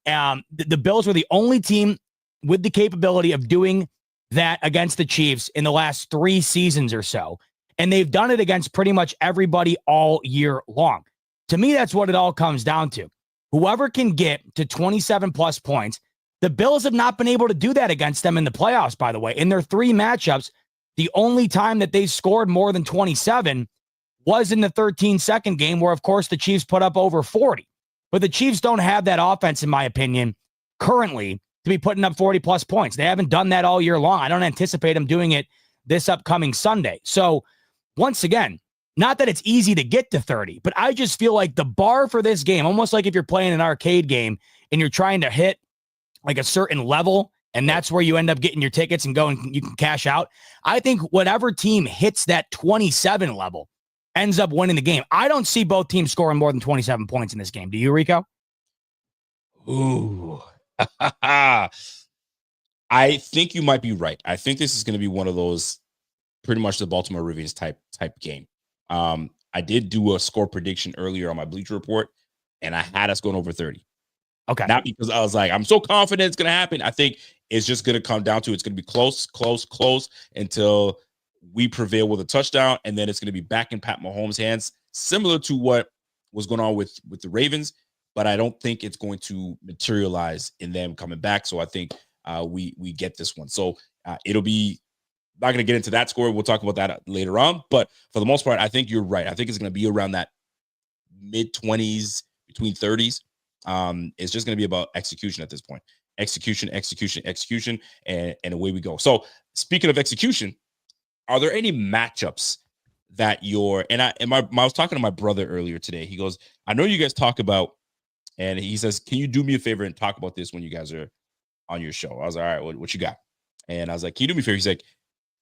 The Bills were the only team with the capability of doing that against the Chiefs in the last 3 seasons or so. And they've done it against pretty much everybody all year long. To me, that's what it all comes down to. Whoever can get to 27 plus points. The Bills have not been able to do that against them in the playoffs, by the way. In their 3 matchups, the only time that they scored more than 27 was in the 13-second game where, of course, the Chiefs put up over 40. But the Chiefs don't have that offense, in my opinion, currently to be putting up 40-plus points. They haven't done that all year long. I don't anticipate them doing it this upcoming Sunday. So, once again, not that it's easy to get to 30, but I just feel like the bar for this game, almost like if you're playing an arcade game and you're trying to hit like a certain level, and that's where you end up getting your tickets and go and you can cash out. I think whatever team hits that 27 level ends up winning the game. I don't see both teams scoring more than 27 points in this game. Do you, Rico?
Ooh. I think you might be right. I think this is going to be one of those pretty much the Baltimore Ravens type game. I did do a score prediction earlier on my Bleacher Report, and I had us going over 30.
Okay.
Not because I was like, I'm so confident it's going to happen. I think it's just going to come down to it's going to be close until we prevail with a touchdown, and then it's going to be back in Pat Mahomes' hands, similar to what was going on with the Ravens, but I don't think it's going to materialize in them coming back. So I think we get this one. So it'll be not going to get into that score. We'll talk about that later on, but for the most part, I think you're right. I think it's going to be around that mid-20s, between 30s. It's just going to be about execution at this point. Execution, and away we go. So speaking of execution, are there any matchups that I was talking to my brother earlier today. He goes, I know you guys talk about, and he says, can you do me a favor and talk about this when you guys are on your show? I was like, all right, what you got? And I was like, can you do me a favor? He's like,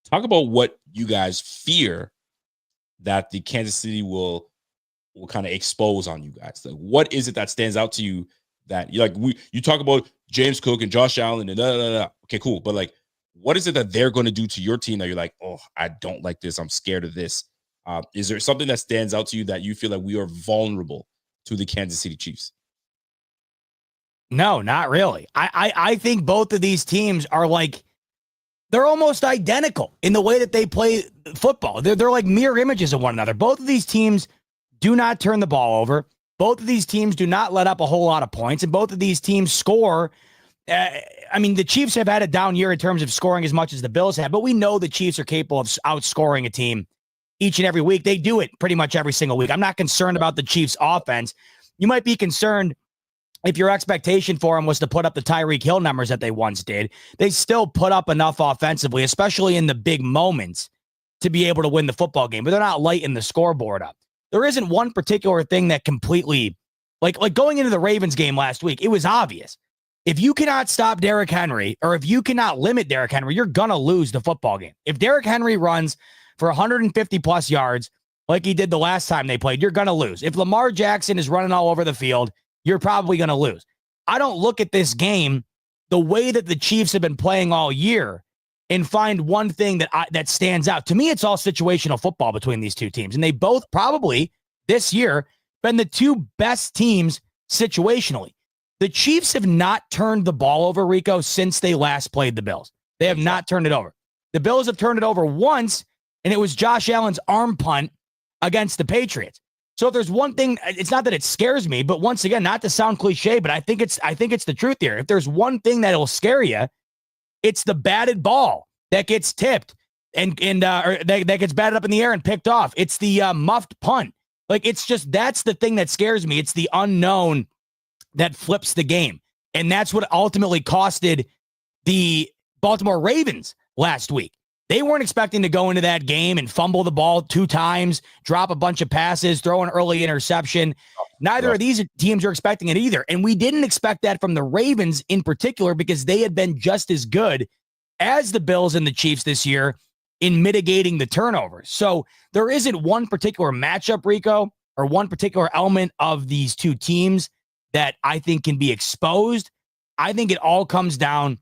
talk about what you guys fear that the Kansas City will kind of expose on you guys. Like, what is it that stands out to you that you talk about James Cook and Josh Allen and okay, cool. But like, what is it that they're going to do to your team that you're like, oh, I don't like this. I'm scared of this. Is there something that stands out to you that you feel like we are vulnerable to the Kansas City Chiefs?
No, not really. I think both of these teams are like, they're almost identical in the way that they play football. They're like mirror images of one another. Both of these teams do not turn the ball over. Both of these teams do not let up a whole lot of points, and both of these teams score. I mean, the Chiefs have had a down year in terms of scoring as much as the Bills have, but we know the Chiefs are capable of outscoring a team each and every week. They do it pretty much every single week. I'm not concerned about the Chiefs' offense. You might be concerned if your expectation for them was to put up the Tyreek Hill numbers that they once did. They still put up enough offensively, especially in the big moments, to be able to win the football game, but they're not lighting the scoreboard up. There isn't one particular thing that completely, like going into the Ravens game last week, it was obvious. If you cannot stop Derrick Henry, or if you cannot limit Derrick Henry, you're going to lose the football game. If Derrick Henry runs for 150 plus yards, like he did the last time they played, you're going to lose. If Lamar Jackson is running all over the field, you're probably going to lose. I don't look at this game the way that the Chiefs have been playing all year and find one thing that stands out. To me, it's all situational football between these two teams. And they both probably this year been the two best teams situationally. The Chiefs have not turned the ball over, Rico, since they last played the Bills. They have not turned it over. The Bills have turned it over once, and it was Josh Allen's arm punt against the Patriots. So if there's one thing, it's not that it scares me, but once again, not to sound cliche, but I think it's the truth here. If there's one thing that'll scare you, it's the batted ball that gets tipped or that gets batted up in the air and picked off. It's the muffed punt. Like, it's just, that's the thing that scares me. It's the unknown that flips the game. And that's what ultimately costed the Baltimore Ravens last week. They weren't expecting to go into that game and fumble the ball 2 times, drop a bunch of passes, throw an early interception. Neither of these teams are expecting it either. And we didn't expect that from the Ravens in particular, because they had been just as good as the Bills and the Chiefs this year in mitigating the turnovers. So there isn't one particular matchup, Rico, or one particular element of these two teams that I think can be exposed. I think it all comes down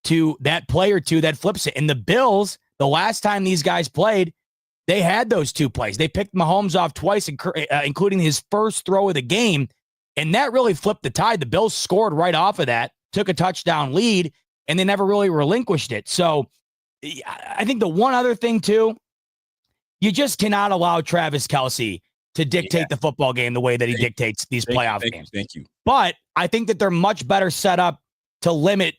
to that play or two that flips it. And the Bills, the last time these guys played, they had those 2 plays. They picked Mahomes off twice, including his first throw of the game, and that really flipped the tide. The Bills scored right off of that, took a touchdown lead, and they never really relinquished it. So I think the one other thing, too, you just cannot allow Travis Kelce to dictate the football game the way that he dictates these playoff games.
Thank you.
But I think that they're much better set up to limit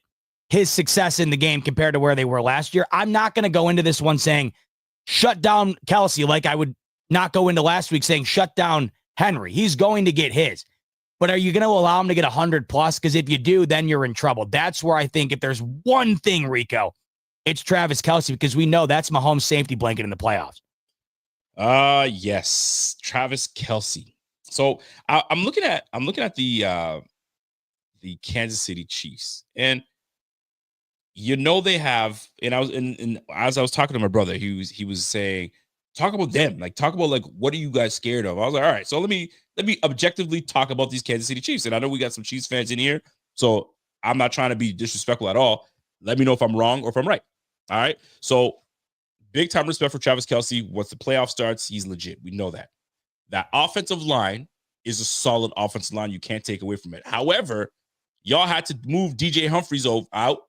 his success in the game compared to where they were last year. I'm not going to go into this one saying shut down Kelce like I would not go into last week saying shut down Henry. He's going to get his. But are you going to allow him to get 100 plus? Because if you do, then you're in trouble. That's where I think if there's one thing, Rico, it's Travis Kelce, because we know that's Mahomes' safety blanket in the playoffs.
Yes, Travis Kelce. So I'm looking at the Kansas City Chiefs, and they have. And I was as I was talking to my brother, he was saying, talk about them, talk about what are you guys scared of? I was like, all right, so let me objectively talk about these Kansas City Chiefs, and I know we got some Chiefs fans in here, so I'm not trying to be disrespectful at all. Let me know if I'm wrong or if I'm right. All right, so. Big time respect for Travis Kelce. Once the playoff starts, he's legit. We know that. That offensive line is a solid offensive line. You can't take away from it. However, y'all had to move DJ Humphries out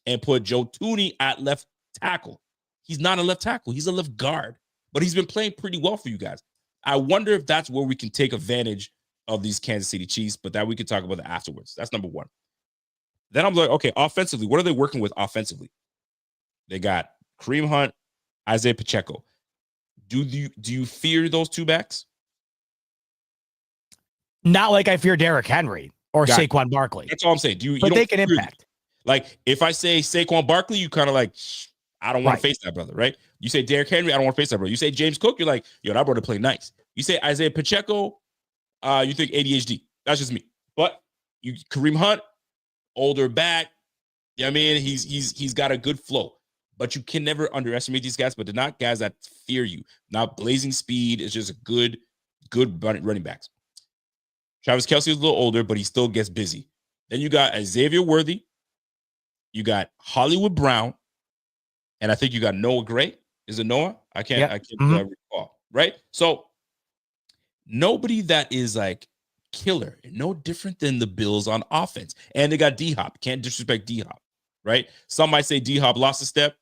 and put Joe Thuney at left tackle. He's not a left tackle. He's a left guard. But he's been playing pretty well for you guys. I wonder if that's where we can take advantage of these Kansas City Chiefs, but that we can talk about that afterwards. That's number one. Then I'm like, okay, offensively, what are they working with offensively? They got Kareem Hunt, Isaiah Pacheco. Do you fear those 2 backs?
Not like I fear Derrick Henry or Saquon Barkley.
That's all I'm saying.
But they can impact.
If I say Saquon Barkley, you kind of I don't want to face that brother, right? You say Derrick Henry, I don't want to face that brother. You say James Cook, you're like, yo, that brother play nice. You say Isaiah Pacheco, you think ADHD. That's just me. But Kareem Hunt, older back, Yeah, I mean, he's got a good flow, but you can never underestimate these guys. But they're not guys that fear you. Not blazing speed. It's just a good running backs. Travis Kelce is a little older, but he still gets busy. Then you got Xavier Worthy. You got Hollywood Brown, and I think you got Noah Gray. Is it Noah? I can't recall. Right. So nobody that is like killer, no different than the Bills on offense, and they got D-Hop. Can't disrespect D-Hop. Right. Some might say D-Hop lost a step.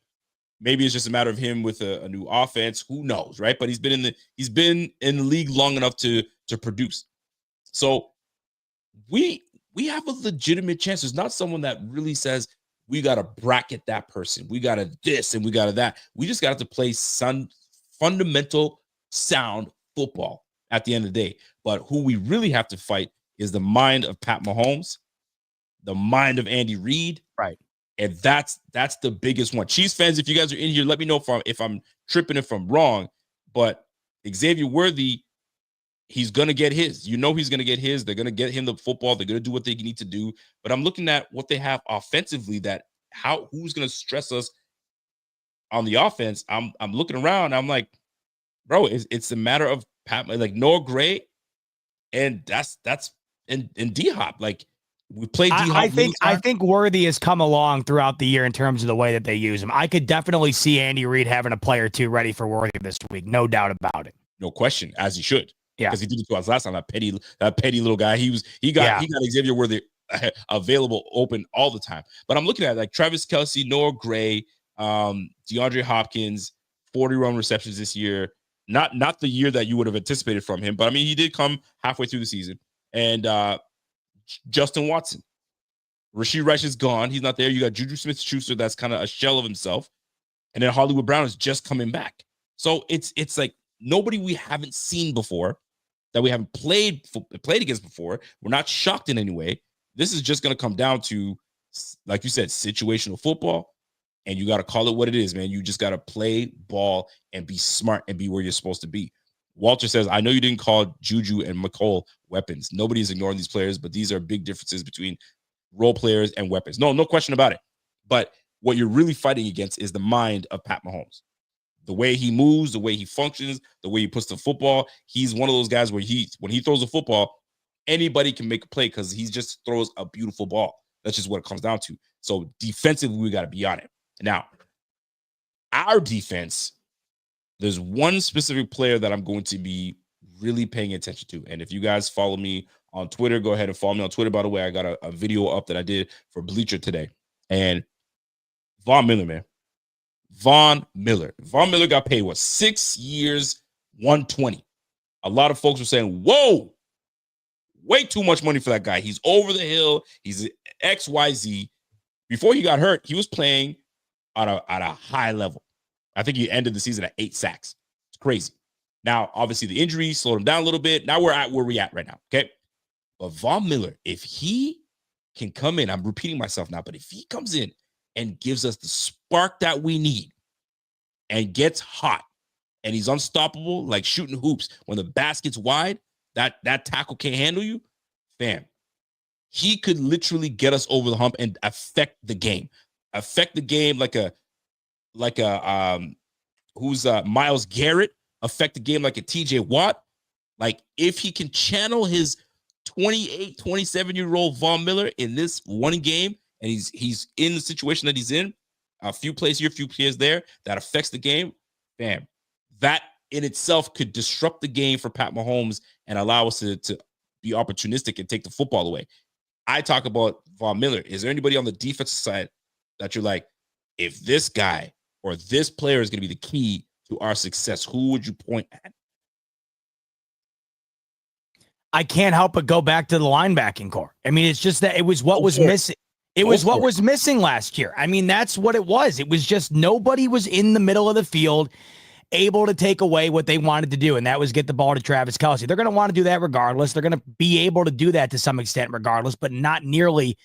Maybe it's just a matter of him with a new offense. Who knows, right? But he's been in the league long enough to produce. So we have a legitimate chance. There's not someone that really says we got to bracket that person. We got to this and we got to that. We just got to play fundamental sound football at the end of the day. But who we really have to fight is the mind of Pat Mahomes, the mind of Andy Reid.
Right.
And that's the biggest one. Chiefs fans, if you guys are in here, let me know if I'm tripping, if I'm wrong. But Xavier Worthy, he's going to get his. He's going to get his. They're going to get him the football. They're going to do what they need to do. But I'm looking at what they have offensively, who's going to stress us on the offense. I'm looking around. I'm like, bro, it's a matter of Pat, like Noah Gray, and that's and D-Hop. Like, we played D-Hop.
I think Worthy has come along throughout the year in terms of the way that they use him. I could definitely see Andy Reid having a player or two ready for Worthy this week. No doubt about it.
No question, as he should.
Yeah,
because he did it to us last time. That petty little guy. He got Xavier Worthy available, open all the time. But I'm looking at like Travis Kelce, Noah Gray, DeAndre Hopkins, 40-run receptions this year. Not the year that you would have anticipated from him, but I mean he did come halfway through the season. And Justin Watson, Rashee Rice is gone. He's not there. You got Juju Smith-Schuster, that's kind of a shell of himself, and then Hollywood Brown is just coming back. So it's like nobody we haven't seen before, that we haven't played against before. We're not shocked in any way. This is just going to come down to, like you said, situational football, and you got to call it what it is, man. You just got to play ball and be smart and be where you're supposed to be. Walter says, I know you didn't call Juju and McCall weapons. Nobody's ignoring these players, but these are big differences between role players and weapons. No question about it. But what you're really fighting against is the mind of Pat Mahomes. The way he moves, the way he functions, the way he puts the football. He's one of those guys where when he throws a football, anybody can make a play because he just throws a beautiful ball. That's just what it comes down to. So defensively, we got to be on it. Now, our defense, there's one specific player that I'm going to be really paying attention to. And if you guys follow me on Twitter, go ahead and follow me on Twitter. By the way, I got a video up that I did for Bleacher today. And Von Miller, man. Von Miller got paid, 6 years, $120. A lot of folks were saying, whoa, way too much money for that guy. He's over the hill. He's XYZ. Before he got hurt, he was playing at a high level. I think he ended the season at 8 sacks. It's crazy. Now, obviously, the injury slowed him down a little bit. Now we're at where we're at right now, okay? But Von Miller, if he can come in, I'm repeating myself now, but if he comes in and gives us the spark that we need and gets hot and he's unstoppable, like shooting hoops when the basket's wide, that tackle can't handle you, fam, he could literally get us over the hump and affect the game. Affect the game like a Myles Garrett, affect the game like a TJ Watt. Like if he can channel his 28, 27-year-old Von Miller in this one game, and he's in the situation that he's in, a few plays here, a few plays there, that affects the game, bam, that in itself could disrupt the game for Pat Mahomes and allow us to be opportunistic and take the football away. I talk about Von Miller. Is there anybody on the defensive side that you're like, if this guy or this player is going to be the key to our success, who would you point at?
I can't help but go back to the linebacking core. I mean, it's just that it was what was missing. It was what was missing last year. I mean, that's what it was. It was just nobody was in the middle of the field able to take away what they wanted to do, and that was get the ball to Travis Kelce. They're going to want to do that regardless. They're going to be able to do that to some extent regardless, but not nearly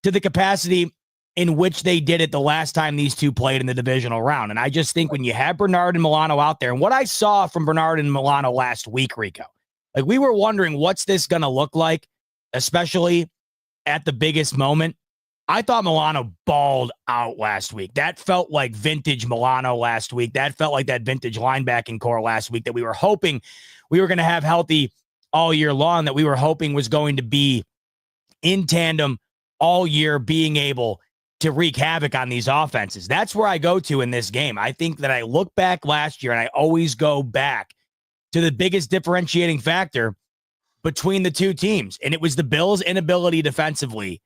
to the capacity in which they did it the last time these two played in the divisional round. And I just think when you have Bernard and Milano out there, and what I saw from Bernard and Milano last week, Rico, like we were wondering what's this going to look like, especially at the biggest moment. I thought Milano balled out last week. That felt like vintage Milano last week. That felt like that vintage linebacking core last week that we were hoping we were going to have healthy all year long, that we were hoping was going to be in tandem all year, being able to wreak havoc on these offenses. That's where I go to in this game. I think that I look back last year and I always go back to the biggest differentiating factor between the two teams. And it was the Bills' inability defensively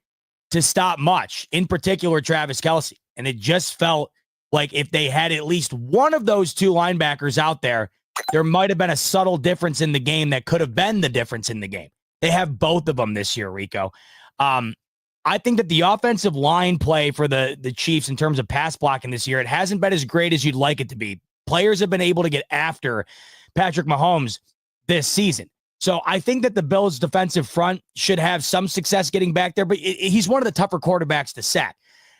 to stop much, in particular, Travis Kelce. And it just felt like if they had at least one of those two linebackers out there, there might have been a subtle difference in the game that could have been the difference in the game. They have both of them this year, Rico. I think that the offensive line play for the Chiefs in terms of pass blocking this year, it hasn't been as great as you'd like it to be. Players have been able to get after Patrick Mahomes this season. So I think that the Bills' defensive front should have some success getting back there, but he's one of the tougher quarterbacks to sack.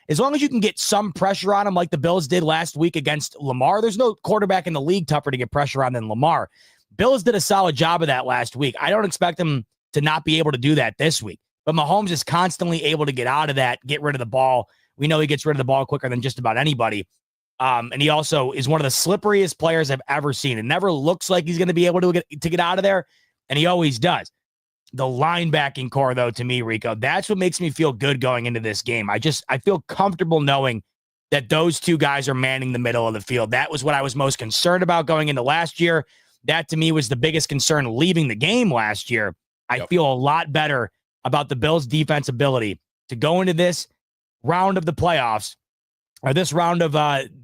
As long as you can get some pressure on him like the Bills did last week against Lamar, there's no quarterback in the league tougher to get pressure on than Lamar. Bills did a solid job of that last week. I don't expect him to not be able to do that this week. But Mahomes is constantly able to get out of that, get rid of the ball. We know he gets rid of the ball quicker than just about anybody. And he also is one of the slipperiest players I've ever seen. It never looks like he's going to be able to get out of there, and he always does. The linebacking core, though, to me, Rico, that's what makes me feel good going into this game. I feel comfortable knowing that those two guys are manning the middle of the field. That was what I was most concerned about going into last year. That, to me, was the biggest concern leaving the game last year. I feel a lot better about the Bills' defense ability to go into this round of the playoffs, or this round of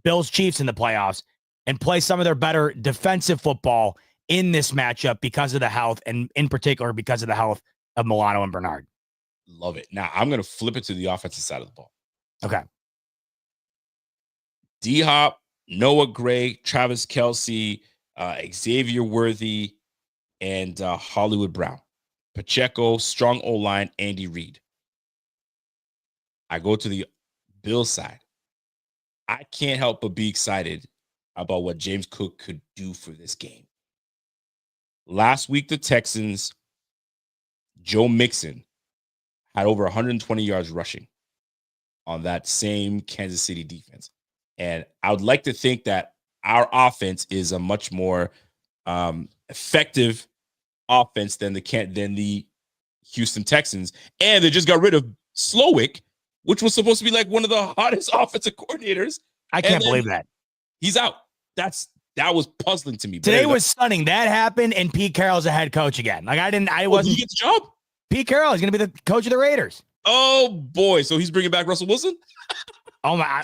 Bills Chiefs in the playoffs, and play some of their better defensive football in this matchup because of the health, and in particular because of the health of Milano and Bernard.
Love it. Now I'm going to flip it to the offensive side of the ball.
Okay.
D-Hop, Noah Gray, Travis Kelce, Xavier Worthy, and Hollywood Brown. Pacheco, strong O-line, Andy Reid. I go to the Bills side. I can't help but be excited about what James Cook could do for this game. Last week, the Texans, Joe Mixon had over 120 yards rushing on that same Kansas City defense. And I would like to think that our offense is a much more effective offense than the Houston Texans. And they just got rid of Slowick, which was supposed to be like one of the hottest offensive coordinators.
I can't believe that.
He's out. That was puzzling to me.
Today was stunning. That happened, and Pete Carroll's a head coach again. Like I wasn't.
He gets the job.
Pete Carroll is going to be the coach of the Raiders.
Oh boy! So he's bringing back Russell Wilson.
Oh my!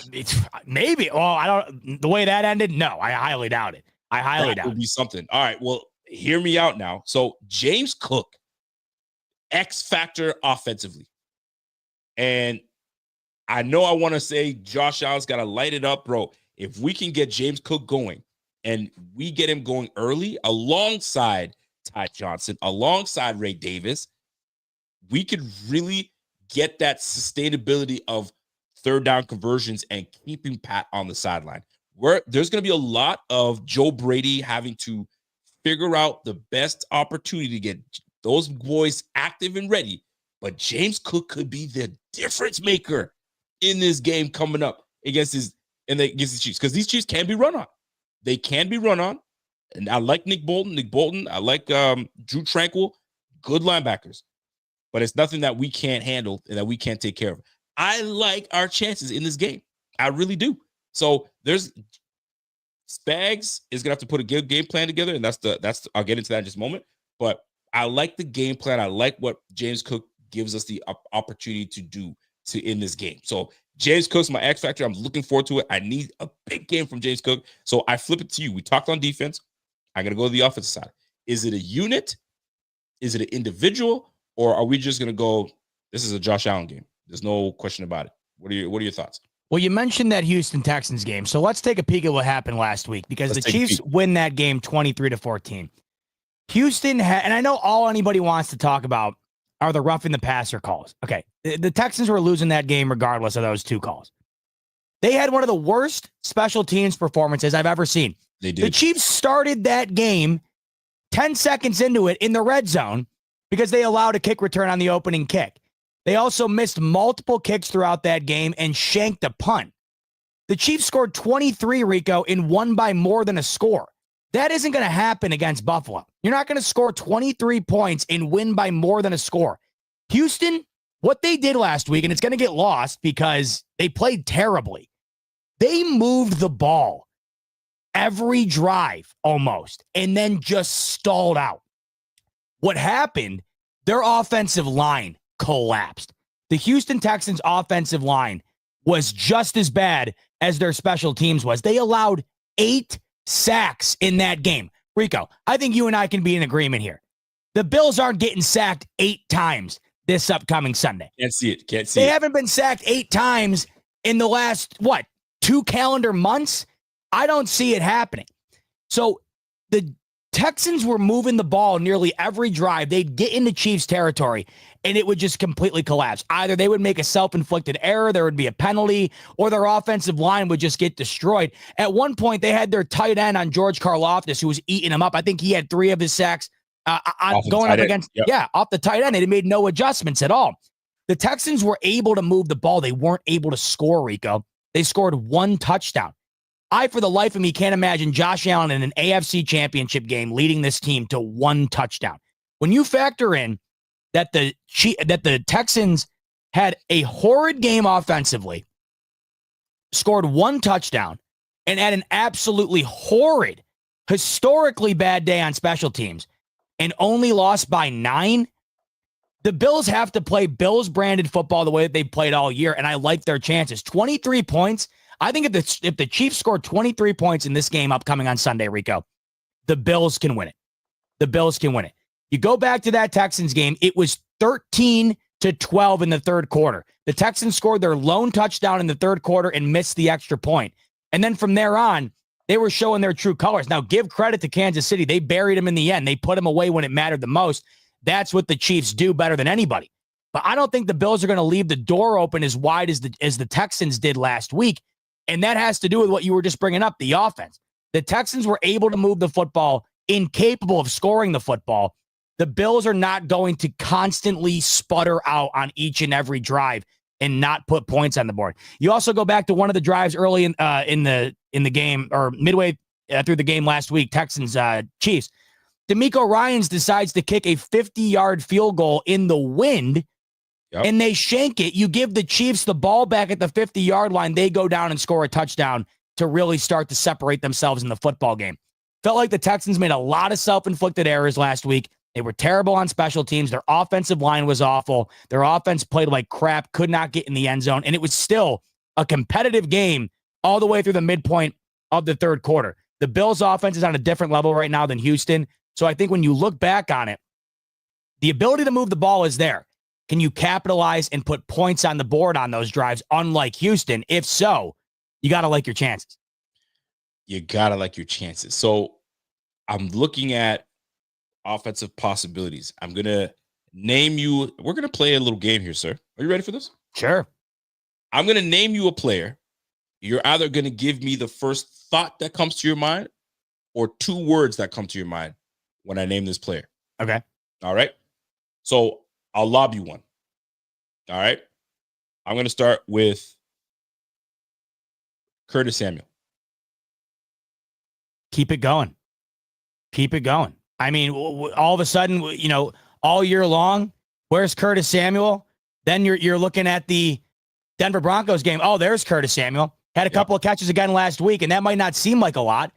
Maybe. Well, I don't. The way that ended, no. I highly doubt it. That
would be something. All right. Well, hear me out now. So James Cook, X factor offensively, and I know I want to say Josh Allen's got to light it up, bro. If we can get James Cook going, and we get him going early alongside Ty Johnson, alongside Ray Davis, we could really get that sustainability of third down conversions and keeping Pat on the sideline. There's going to be a lot of Joe Brady having to figure out the best opportunity to get those boys active and ready. But James Cook could be the difference maker in this game coming up against the Chiefs, because these Chiefs can be run on. They can be run on. And I like Nick Bolton. I like Drew Tranquil. Good linebackers. But it's nothing that we can't handle and that we can't take care of. I like our chances in this game. I really do. So Spags is gonna have to put a good game plan together, and that's I'll get into that in just a moment. But I like the game plan. I like what James Cook gives us the opportunity to do in this game. So James Cook's my X factor. I'm looking forward to it. I need a big game from James Cook. So I flip it to you. We talked on defense. I'm gonna go to the offensive side. Is it a unit? Is it an individual? Or are we just gonna go? This is a Josh Allen game. There's no question about it. What are your thoughts?
Well, you mentioned that Houston Texans game. So let's take a peek at what happened last week, because the Chiefs win that game 23-14. Houston and I know all anybody wants to talk about are the roughing the passer calls. Okay. The Texans were losing that game regardless of those two calls. They had one of the worst special teams performances I've ever seen.
They did.
The Chiefs started that game 10 seconds into it in the red zone because they allowed a kick return on the opening kick. They also missed multiple kicks throughout that game and shanked a punt. The Chiefs scored 23, Rico, and won by more than a score. That isn't going to happen against Buffalo. You're not going to score 23 points and win by more than a score. Houston, what they did last week, and it's going to get lost because they played terribly. They moved the ball every drive almost and then just stalled out. What happened, their offensive line collapsed. The Houston Texans offensive line was just as bad as their special teams was. They allowed 8 sacks in that game. Rico, I think you and I can be in agreement here. The Bills aren't getting sacked 8 times this upcoming Sunday.
Can't see it.
They haven't been sacked 8 times in the last, 2 calendar months? I don't see it happening. So the Texans were moving the ball nearly every drive. They'd get into Chiefs territory, and it would just completely collapse. Either they would make a self-inflicted error, there would be a penalty, or their offensive line would just get destroyed. At one point, they had their tight end on George Karlaftis, who was eating him up. I think he had 3 of his sacks going up against, off the tight end, and it made no adjustments at all. The Texans were able to move the ball. They weren't able to score, Rico. They scored 1 touchdown. I, for the life of me, can't imagine Josh Allen in an AFC Championship game leading this team to 1 touchdown. When you factor in that the Texans had a horrid game offensively, scored 1 touchdown, and had an absolutely horrid, historically bad day on special teams, and only lost by 9, the Bills have to play Bills-branded football the way that they've played all year, and I like their chances. 23 points. I think if the Chiefs score 23 points in this game upcoming on Sunday, Rico, the Bills can win it. The Bills can win it. You go back to that Texans game, it was 13-12 in the third quarter. The Texans scored their lone touchdown in the third quarter and missed the extra point. And then from there on, they were showing their true colors. Now, give credit to Kansas City. They buried them in the end. They put them away when it mattered the most. That's what the Chiefs do better than anybody. But I don't think the Bills are going to leave the door open as wide as the Texans did last week. And that has to do with what you were just bringing up, the offense. The Texans were able to move the football, incapable of scoring the football. The Bills are not going to constantly sputter out on each and every drive and not put points on the board. You also go back to one of the drives early in the game, or midway through the game last week, Texans Chiefs. D'Amico Ryans decides to kick a 50-yard field goal in the wind. Yep. And they shank it. You give the Chiefs the ball back at the 50-yard line. They go down and score a touchdown to really start to separate themselves in the football game. Felt like the Texans made a lot of self-inflicted errors last week. They were terrible on special teams. Their offensive line was awful. Their offense played like crap, could not get in the end zone. And it was still a competitive game all the way through the midpoint of the third quarter. The Bills' offense is on a different level right now than Houston. So I think when you look back on it, the ability to move the ball is there. Can you capitalize and put points on the board on those drives, unlike Houston? If so, you got to like your chances.
You got to like your chances. So I'm looking at offensive possibilities. I'm going to name you. We're going to play a little game here, sir. Are you ready for this?
Sure.
I'm going to name you a player. You're either going to give me the first thought that comes to your mind or 2 words that come to your mind when I name this player.
Okay.
All right. So I'll lob you one. All right. I'm going to start with Curtis Samuel.
Keep it going. Keep it going. I mean, all of a sudden, all year long, where's Curtis Samuel? Then you're looking at the Denver Broncos game. Oh, there's Curtis Samuel. Had a couple of catches again last week, and that might not seem like a lot,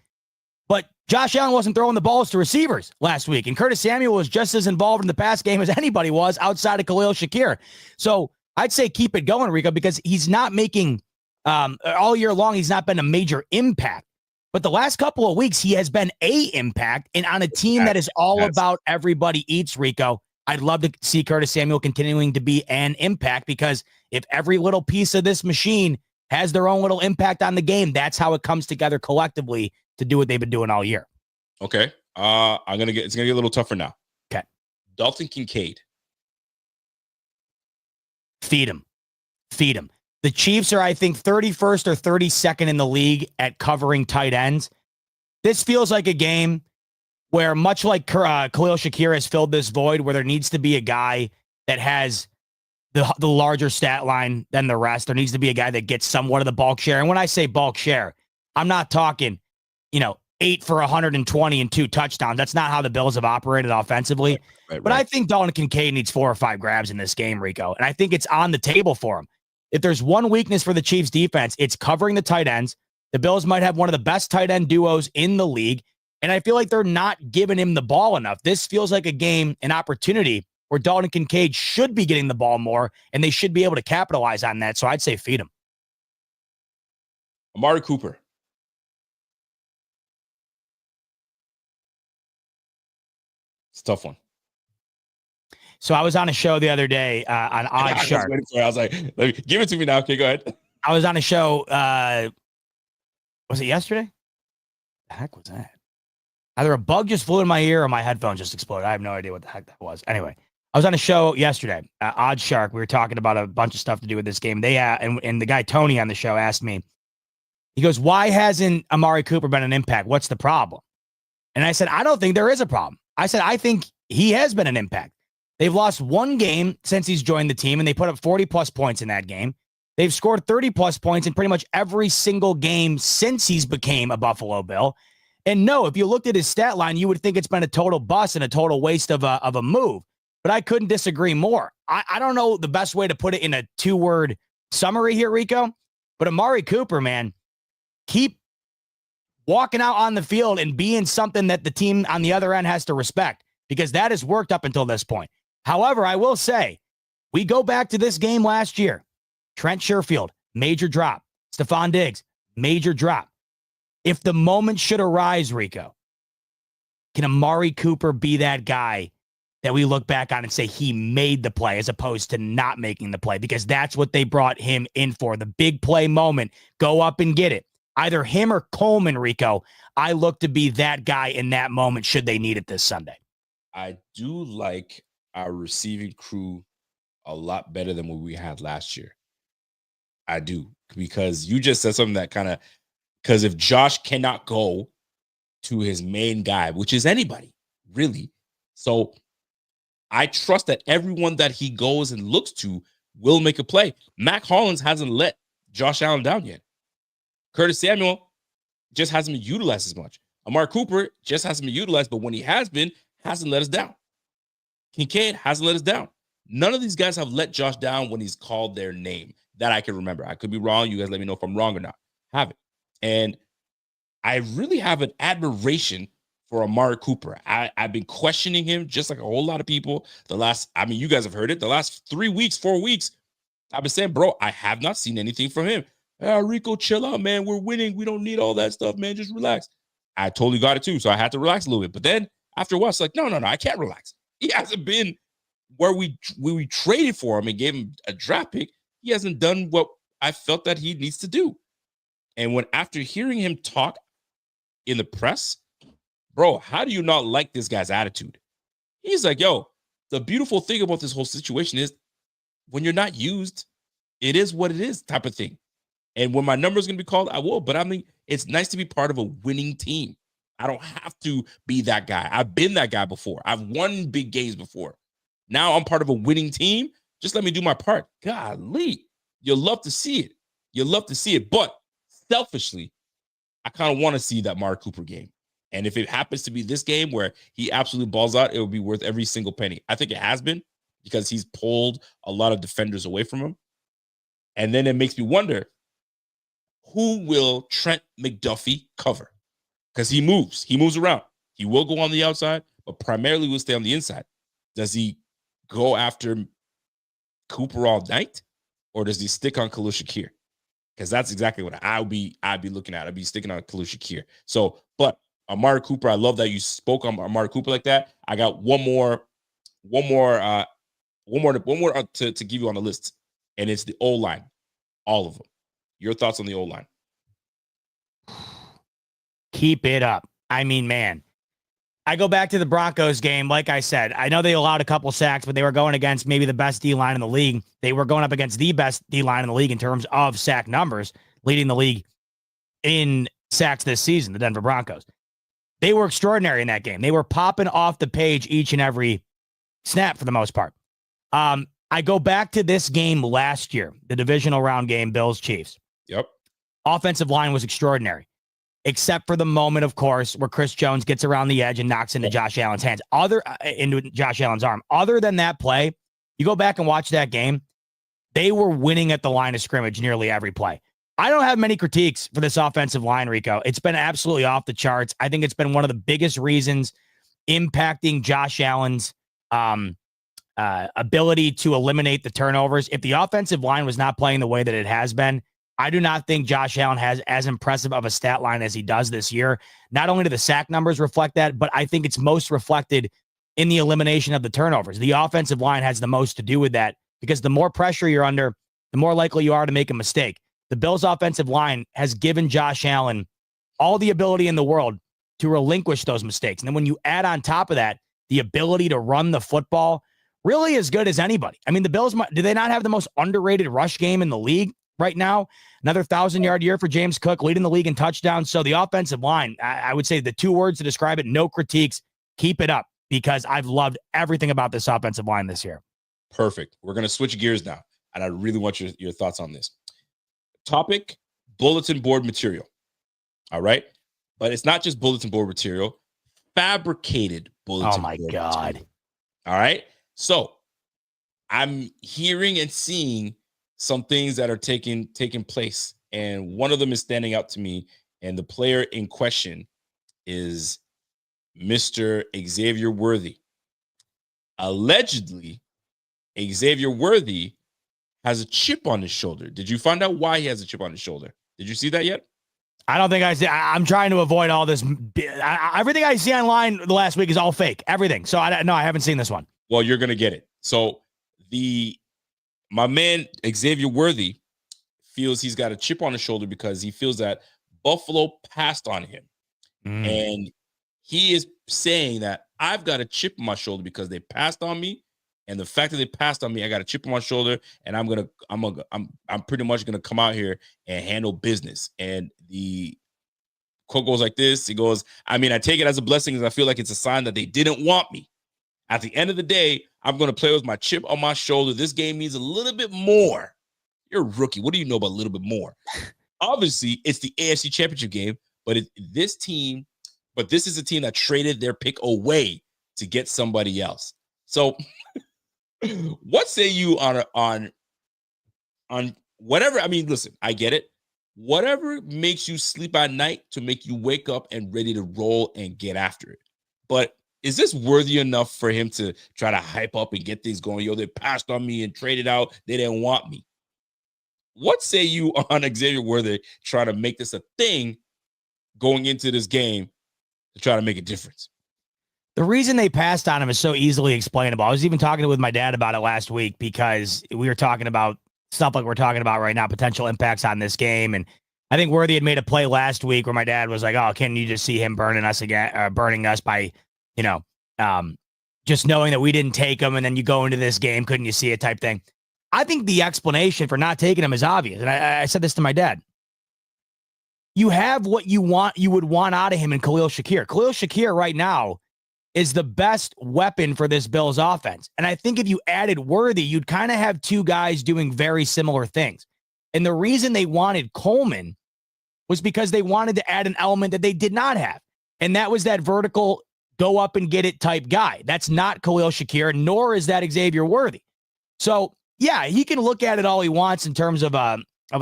but Josh Allen wasn't throwing the balls to receivers last week, and Curtis Samuel was just as involved in the pass game as anybody was outside of Khalil Shakir. So I'd say keep it going, Rico, because he's not making all year long. He's not been a major impact, but the last couple of weeks he has been a impact, and on a team that is all about everybody eats, Rico. I'd love to see Curtis Samuel continuing to be an impact, because if every little piece of this machine has their own little impact on the game, that's how it comes together collectively to do what they've been doing all year.
Okay. It's gonna get a little tougher now.
Okay.
Dalton Kincaid.
Feed him. The Chiefs are, I think, 31st or 32nd in the league at covering tight ends. This feels like a game where, much like Khalil Shakir has filled this void, where there needs to be a guy that has the larger stat line than the rest. There needs to be a guy that gets somewhat of the bulk share. And when I say bulk share, I'm not talking, 8 for 120 and 2 touchdowns. That's not how the Bills have operated offensively.
Right.
But I think Dalton Kincaid needs 4 or 5 grabs in this game, Rico. And I think it's on the table for him. If there's one weakness for the Chiefs defense, it's covering the tight ends. The Bills might have one of the best tight end duos in the league. And I feel like they're not giving him the ball enough. This feels like a game, an opportunity where Dalton Kincaid should be getting the ball more, and they should be able to capitalize on that. So I'd say feed him.
Amari Cooper. It's a tough one.
So I was on a show the other day on Odd Shark.
I was like, give it to me now. Okay, go ahead.
I was on a show. Was it yesterday? The heck was that? Either a bug just flew in my ear or my headphones just exploded. I have no idea what the heck that was. Anyway, I was on a show yesterday, Odd Shark. We were talking about a bunch of stuff to do with this game. They and the guy Tony on the show asked me, he goes, "Why hasn't Amari Cooper been an impact? What's the problem?" And I said, "I don't think there is a problem." I said, "I think he has been an impact. They've lost one game since he's joined the team, and they put up 40-plus points in that game. They've scored 30-plus points in pretty much every single game since he's became a Buffalo Bill. And no, if you looked at his stat line, you would think it's been a total bust and a total waste of a move. But I couldn't disagree more. I don't know the best way to put it in a 2-word summary here, Rico, but Amari Cooper, man, keep walking out on the field and being something that the team on the other end has to respect, because that has worked up until this point. However, I will say, we go back to this game last year. Trent Sherfield, major drop. Stephon Diggs, major drop. If the moment should arise, Rico, can Amari Cooper be that guy that we look back on and say he made the play as opposed to not making the play? Because that's what they brought him in for. The big play moment. Go up and get it. Either him or Coleman, Rico. I look to be that guy in that moment should they need it this Sunday.
I do like our receiving crew a lot better than what we had last year. I do, because you just said something that kind of, because if Josh cannot go to his main guy, which is anybody, really, so I trust that everyone that he goes and looks to will make a play. Mac Hollins hasn't let Josh Allen down yet. Curtis Samuel just hasn't been utilized as much. Amari Cooper just hasn't been utilized, but when he has been, hasn't let us down. Kincaid hasn't let us down. None of these guys have let Josh down when he's called their name that I can remember. I could be wrong. You guys let me know if I'm wrong or not. Have it. And I really have an admiration for Amari Cooper. I've been questioning him just like a whole lot of people. You guys have heard it. The last 3 weeks, 4 weeks, I've been saying, bro, I have not seen anything from him. Rico, chill out, man. We're winning. We don't need all that stuff, man. Just relax. I totally got it too. So I had to relax a little bit. But then after a while, it's like, no, I can't relax. He hasn't been where we traded for him and gave him a draft pick. He hasn't done what I felt that he needs to do. And after hearing him talk in the press, bro, how do you not like this guy's attitude? He's like, yo, the beautiful thing about this whole situation is when you're not used, it is what it is type of thing. And when my number is going to be called, I will. But I mean, it's nice to be part of a winning team. I don't have to be that guy. I've been that guy before. I've won big games before. Now I'm part of a winning team. Just let me do my part. Golly, you'll love to see it. You'll love to see it. But selfishly, I kind of want to see that Amari Cooper game. And if it happens to be this game where he absolutely balls out, it will be worth every single penny. I think it has been, because he's pulled a lot of defenders away from him. And then it makes me wonder, who will Trent McDuffie cover? Because he moves around. He will go on the outside, but primarily will stay on the inside. Does he go after Cooper all night, or does he stick on Khalil Shakir? Because that's exactly what I'd be looking at. I'd be sticking on Khalil Shakir. So, but Amari Cooper, I love that you spoke on Amari Cooper like that. I got one more to give you on the list, and it's the O-line, all of them. Your thoughts on the O-line?
Keep it up. I mean, man, I go back to the Broncos game. Like I said, I know they allowed a couple sacks, but they were going against maybe the best D-line in the league. They were going up against the best D-line in the league in terms of sack numbers, leading the league in sacks this season, the Denver Broncos. They were extraordinary in that game. They were popping off the page each and every snap for the most part. I go back to this game last year, the divisional round game, Bills-Chiefs.
Yep.
Offensive line was extraordinary, except for the moment, of course, where Chris Jones gets around the edge and knocks into Josh Allen's hands, into Josh Allen's arm. Other than that play, you go back and watch that game, they were winning at the line of scrimmage nearly every play. I don't have many critiques for this offensive line, Rico. It's been absolutely off the charts. I think it's been one of the biggest reasons impacting Josh Allen's ability to eliminate the turnovers. If the offensive line was not playing the way that it has been, I do not think Josh Allen has as impressive of a stat line as he does this year. Not only do the sack numbers reflect that, but I think it's most reflected in the elimination of the turnovers. The offensive line has the most to do with that because the more pressure you're under, the more likely you are to make a mistake. The Bills' offensive line has given Josh Allen all the ability in the world to relinquish those mistakes. And then when you add on top of that, the ability to run the football, really as good as anybody. I mean, the Bills, do they not have the most underrated rush game in the league right now? Another 1,000-yard year for James Cook, leading the league in touchdowns. So the offensive line, I would say the two words to describe it, no critiques, keep it up, because I've loved everything about this offensive line this year.
Perfect. We're going to switch gears now, and I really want your thoughts on this. Topic, bulletin board material. All right? But it's not just bulletin board material, fabricated bulletin board material. Oh, my God. All right? So I'm hearing and seeing some things that are taking place, and one of them is standing out to me, and the player in question is Mr. Xavier Worthy. Allegedly, Xavier Worthy has a chip on his shoulder. Did you find out why he has a chip on his shoulder? Did you see that yet?
I don't think I see. I'm trying to avoid all this. Everything I see online the last week is all fake. Everything. So I haven't seen this one.
Well, you're going to get it. So my man, Xavier Worthy, feels he's got a chip on his shoulder because he feels that Buffalo passed on him. And he is saying that I've got a chip on my shoulder because they passed on me. And the fact that they passed on me, I got a chip on my shoulder, and I'm pretty much gonna come out here and handle business. And the quote goes like this: he goes, I mean, I take it as a blessing, because I feel like it's a sign that they didn't want me. At the end of the day, I'm gonna play with my chip on my shoulder. This game means a little bit more. You're a rookie. What do you know about a little bit more? Obviously, it's the AFC Championship game, but this is a team that traded their pick away to get somebody else. So. What say you on whatever? I mean, listen, I get it. Whatever makes you sleep at night to make you wake up and ready to roll and get after it. But is this worthy enough for him to try to hype up and get things going? Yo, they passed on me and traded out. They didn't want me. What say you on Xavier Worthy trying to make this a thing going into this game to try to make a difference?
The reason they passed on him is so easily explainable. I was even talking with my dad about it last week because we were talking about stuff like we're talking about right now, potential impacts on this game. And I think Worthy had made a play last week where my dad was like, oh, can you just see him burning us again, burning us by, just knowing that we didn't take him. And then you go into this game, couldn't you see it type thing. I think the explanation for not taking him is obvious. And I said this to my dad. You have what you would want out of him in Khalil Shakir. Khalil Shakir right now is the best weapon for this Bills offense. And I think if you added Worthy, you'd kind of have two guys doing very similar things. And the reason they wanted Coleman was because they wanted to add an element that they did not have. And that was that vertical go up and get it type guy. That's not Khalil Shakir, nor is that Xavier Worthy. So yeah, he can look at it all he wants in terms of a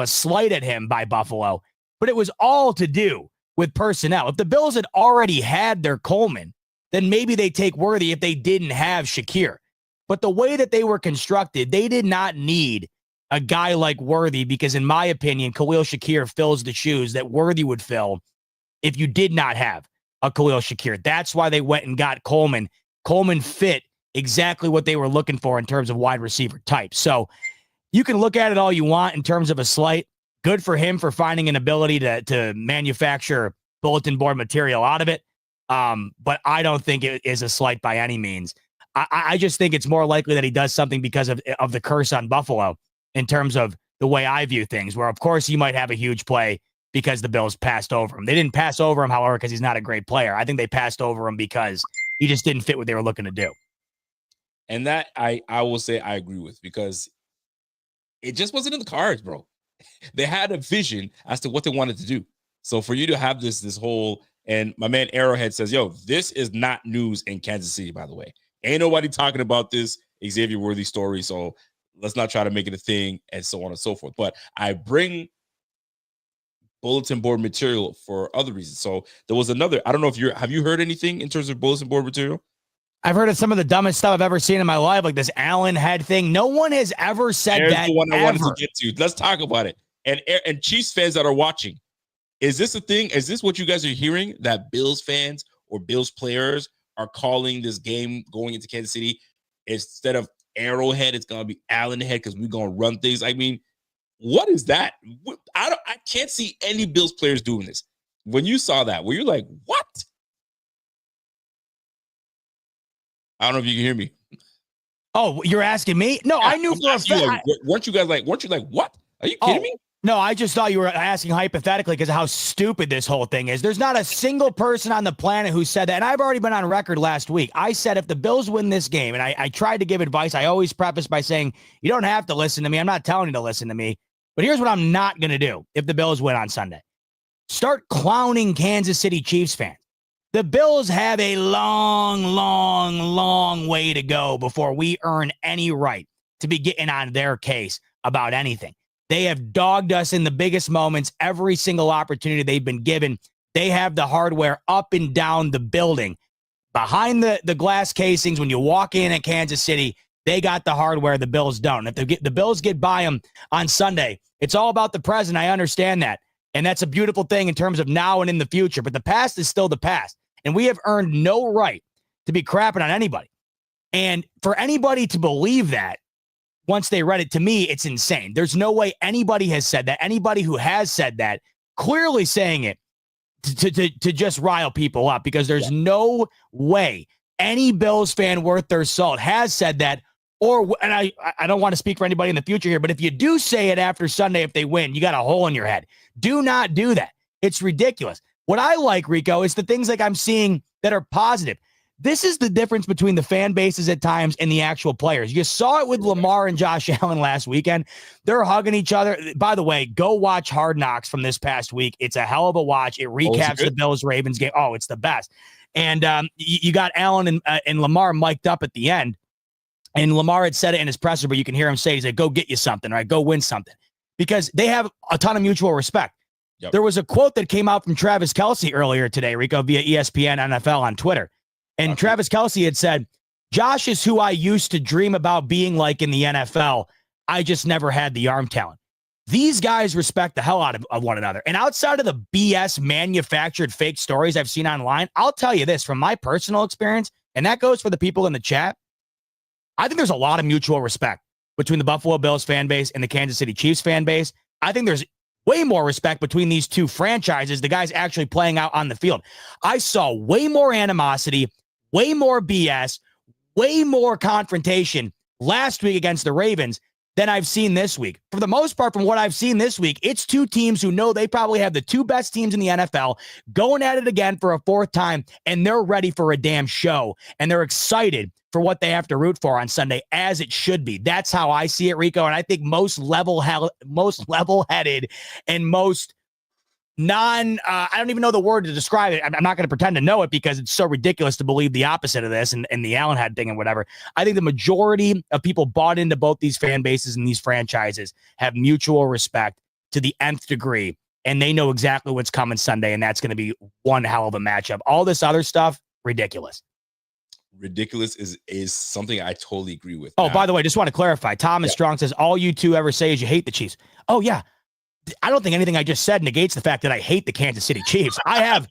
slight at him by Buffalo, but it was all to do with personnel. If the Bills had already had their Coleman, then maybe they take Worthy if they didn't have Shakir. But the way that they were constructed, they did not need a guy like Worthy because, in my opinion, Khalil Shakir fills the shoes that Worthy would fill if you did not have a Khalil Shakir. That's why they went and got Coleman. Coleman fit exactly what they were looking for in terms of wide receiver type. So you can look at it all you want in terms of a slight. Good for him for finding an ability to manufacture bulletin board material out of it. But I don't think it is a slight by any means. I just think it's more likely that he does something because of the curse on Buffalo in terms of the way I view things, where, of course, you might have a huge play because the Bills passed over him. They didn't pass over him, however, because he's not a great player. I think they passed over him because he just didn't fit what they were looking to do.
And that I will say I agree with, because it just wasn't in the cards, bro. They had a vision as to what they wanted to do. So for you to have this whole, and my man Arrowhead says, yo, this is not news in Kansas City, by the way. Ain't nobody talking about this Xavier Worthy story. So let's not try to make it a thing, and so on and so forth. But I bring bulletin board material for other reasons. So there was another, I don't know if have you heard anything in terms of bulletin board material?
I've heard of some of the dumbest stuff I've ever seen in my life, like this Allen head thing. No one has ever said
There's
that.
The one I
ever.
wanted to get to. Let's talk about it. And Chiefs fans that are watching, is this a thing? Is this what you guys are hearing, that Bills fans or Bills players are calling this game going into Kansas City? Instead of Arrowhead, it's going to be Allen head because we're going to run things. I mean, what is that? I can't see any Bills players doing this. When you saw that, were you like, what? I don't know if you can hear me.
Oh, you're asking me? No, I knew for a fact.
Like, weren't you like, what? Are you kidding me?
No, I just thought you were asking hypothetically because of how stupid this whole thing is. There's not a single person on the planet who said that. And I've already been on record last week. I said if the Bills win this game, and I tried to give advice, I always preface by saying, you don't have to listen to me. I'm not telling you to listen to me. But here's what I'm not going to do if the Bills win on Sunday. Start clowning Kansas City Chiefs fans. The Bills have a long way to go before we earn any right to be getting on their case about anything. They have dogged us in the biggest moments, every single opportunity they've been given. They have the hardware up and down the building. Behind the glass casings, when you walk in at Kansas City, they got the hardware the Bills don't. If the Bills get by them on Sunday, it's all about the present. I understand that. And that's a beautiful thing in terms of now and in the future. But the past is still the past. And we have earned no right to be crapping on anybody. And for anybody to believe that, once they read it, to me, it's insane. There's no way anybody has said that. Anybody who has said that, clearly saying it to just rile people up, because there's no way any Bills fan worth their salt has said that. And I don't want to speak for anybody in the future here, but if you do say it after Sunday, if they win, you got a hole in your head. Do not do that. It's ridiculous. What I like, Rico, is the things like I'm seeing that are positive. This is the difference between the fan bases at times and the actual players. You saw it with Lamar and Josh Allen last weekend. They're hugging each other. By the way, go watch Hard Knocks from this past week. It's a hell of a watch. It recaps the Bills-Ravens game. Oh, it's the best. And you got Allen and Lamar mic'd up at the end. And Lamar had said it in his presser, but you can hear him say, he said, go get you something, right? Go win something. Because they have a ton of mutual respect. Yep. There was a quote that came out from Travis Kelce earlier today, Rico, via ESPN NFL on Twitter. And Travis Kelce had said, Josh is who I used to dream about being like in the NFL. I just never had the arm talent. These guys respect the hell out of one another. And outside of the BS manufactured fake stories I've seen online, I'll tell you this from my personal experience, and that goes for the people in the chat. I think there's a lot of mutual respect between the Buffalo Bills fan base and the Kansas City Chiefs fan base. I think there's way more respect between these two franchises, the guys actually playing out on the field. I saw way more animosity, way more BS, way more confrontation last week against the Ravens than I've seen this week. For the most part, from what I've seen this week, it's two teams who know they probably have the two best teams in the NFL going at it again for a fourth time, and they're ready for a damn show, and they're excited for what they have to root for on Sunday, as it should be. That's how I see it, Rico, and I think most level-headed and most I don't even know the word to describe it. I'm not going to pretend to know it because it's so ridiculous to believe the opposite of this and the Allen head thing and whatever. I think the majority of people bought into both these fan bases and these franchises have mutual respect to the nth degree, and they know exactly what's coming Sunday, and that's going to be one hell of a matchup. All this other stuff, ridiculous.
Ridiculous is something I totally agree with.
Oh, by the way, just want to clarify. Thomas Strong says, all you two ever say is you hate the Chiefs. Oh, yeah. I don't think anything I just said negates the fact that I hate the Kansas City Chiefs. I have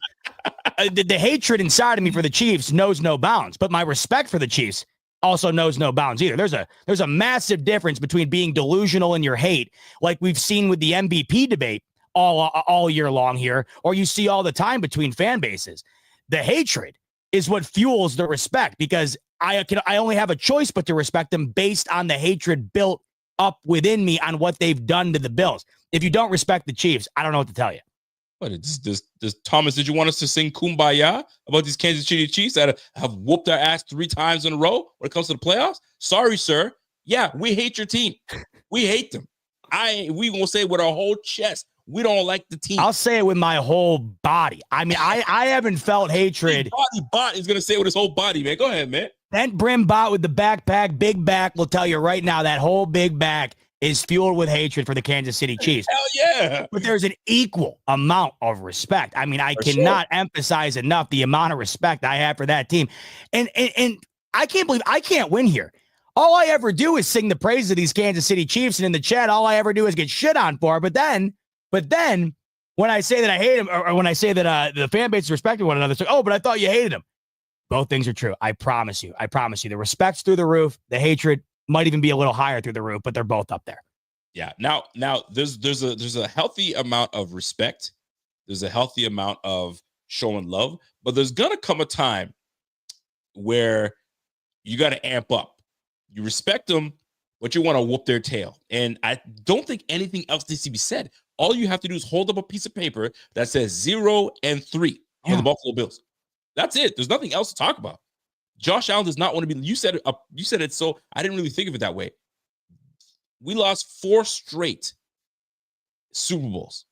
the hatred inside of me for the Chiefs knows no bounds, but my respect for the Chiefs also knows no bounds either. There's a massive difference between being delusional in your hate, like we've seen with the MVP debate all year long here, or you see all the time between fan bases. The hatred is what fuels the respect, because I only have a choice but to respect them based on the hatred built up within me on what they've done to the Bills. If you don't respect the Chiefs, I don't know what to tell you.
What is this? Thomas, did you want us to sing Kumbaya about these Kansas City Chiefs that have whooped our ass 3 times in a row when it comes to the playoffs? Sorry, sir. Yeah, we hate your team. We hate them. We gonna say with our whole chest, we don't like the team.
I'll say it with my whole body. I mean, I haven't felt hatred.
Bot is gonna say it with his whole body, man. Go ahead, man.
Bent brim bot with the backpack, big back, will tell you right now that whole big back is fueled with hatred for the Kansas City Chiefs.
Hell yeah.
But there's an equal amount of respect. I mean, I cannot emphasize enough the amount of respect I have for that team. And I can't believe I can't win here. All I ever do is sing the praises of these Kansas City Chiefs. And in the chat, all I ever do is get shit on for. But then when I say that I hate them, or when I say that the fan base is respecting one another, it's like, oh, but I thought you hated them. Both things are true. I promise you. The respect's through the roof. The hatred might even be a little higher through the roof, but they're both up there.
Yeah. Now there's a healthy amount of respect. There's a healthy amount of showing love, but there's gonna come a time where you got to amp up. You respect them, but you want to whoop their tail. And I don't think anything else needs to be said. All you have to do is hold up a piece of paper that says 0-3 for the Buffalo Bills. That's it. There's nothing else to talk about. Josh Allen does not want to be. You said it. So I didn't really think of it that way. We lost 4 straight Super Bowls.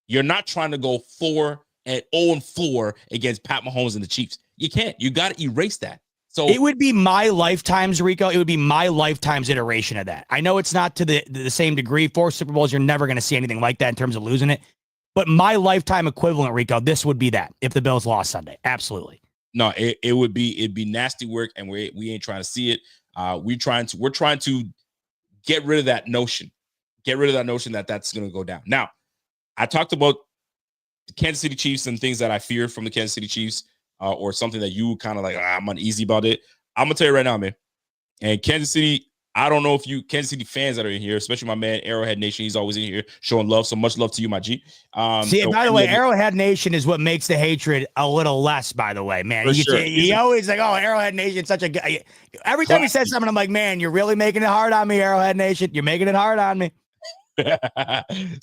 You're not trying to go 0-4 against Pat Mahomes and the Chiefs. You can't. You got to erase that. So
it would be my lifetime's, Rico. It would be my lifetime's iteration of that. I know it's not to the same degree. 4 Super Bowls, you're never going to see anything like that in terms of losing it. But my lifetime equivalent, Rico, this would be that if the Bills lost Sunday. Absolutely.
No, it'd be nasty work, and we ain't trying to see it. We're trying to get rid of that notion. Get rid of that notion that that's going to go down. Now, I talked about the Kansas City Chiefs and things that I fear from the Kansas City Chiefs, or something that you kind of like, I'm uneasy about it. I'm going to tell you right now, man. And Kansas City, I don't know if you Kansas City fans that are in here, especially my man Arrowhead Nation, he's always in here showing love. So much love to you, my G.
By the way, Arrowhead Nation is what makes the hatred a little less, by the way, man. He always like, oh, Arrowhead Nation, such a guy. Every time he says something, I'm like, man, you're really making it hard on me, Arrowhead Nation. You're making it hard on me.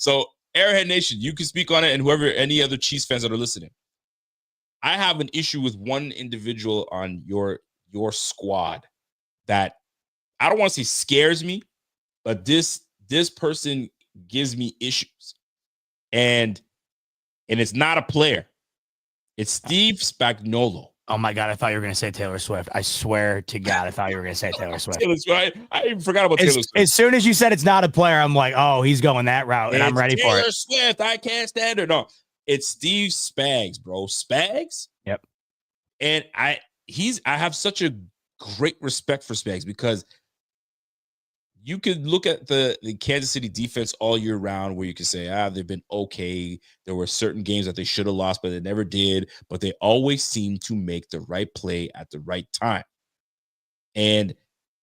So, Arrowhead Nation, you can speak on it, and any other Chiefs fans that are listening. I have an issue with one individual on your squad that I don't want to say scares me, but this person gives me issues. And it's not a player. It's Steve Spagnuolo.
Oh my God, I thought you were going to say Taylor Swift. I swear to God, I thought you were going to say Taylor Swift.
I even forgot about Taylor Swift.
As soon as you said it's not a player, I'm like, oh, he's going that route, and I'm ready for it.
Taylor Swift, I can't stand her. No, it's Steve Spags, bro. Spags?
Yep.
And I have such a great respect for Spags because you could look at the Kansas City defense all year round where you could say, they've been okay. There were certain games that they should have lost, but they never did. But they always seem to make the right play at the right time. And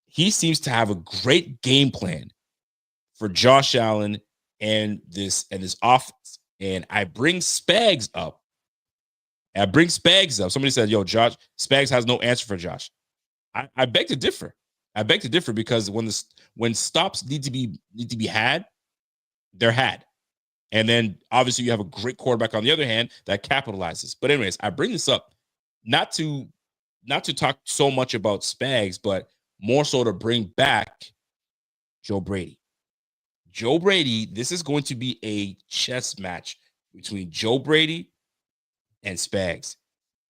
he seems to have a great game plan for Josh Allen and this offense. And I bring Spags up. Somebody said, yo, Josh, Spags has no answer for Josh. I beg to differ. Because when stops need to be had, they're had. And then obviously you have a great quarterback on the other hand that capitalizes. But anyways, I bring this up not to talk so much about Spags, but more so to bring back Joe Brady. Joe Brady, this is going to be a chess match between Joe Brady and Spags.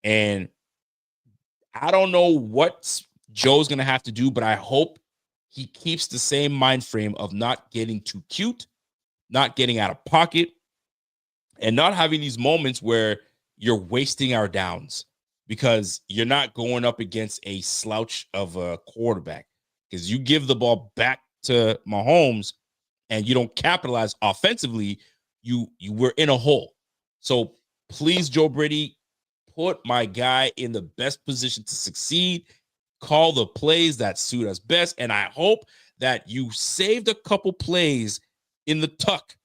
And I don't know what Joe's going to have to do, but I hope he keeps the same mind frame of not getting too cute, not getting out of pocket, and not having these moments where you're wasting our downs because you're not going up against a slouch of a quarterback. Because you give the ball back to Mahomes and you don't capitalize offensively, you were in a hole. So please, Joe Brady, put my guy in the best position to succeed. Call the plays that suit us best. And I hope that you saved a couple plays in the tuck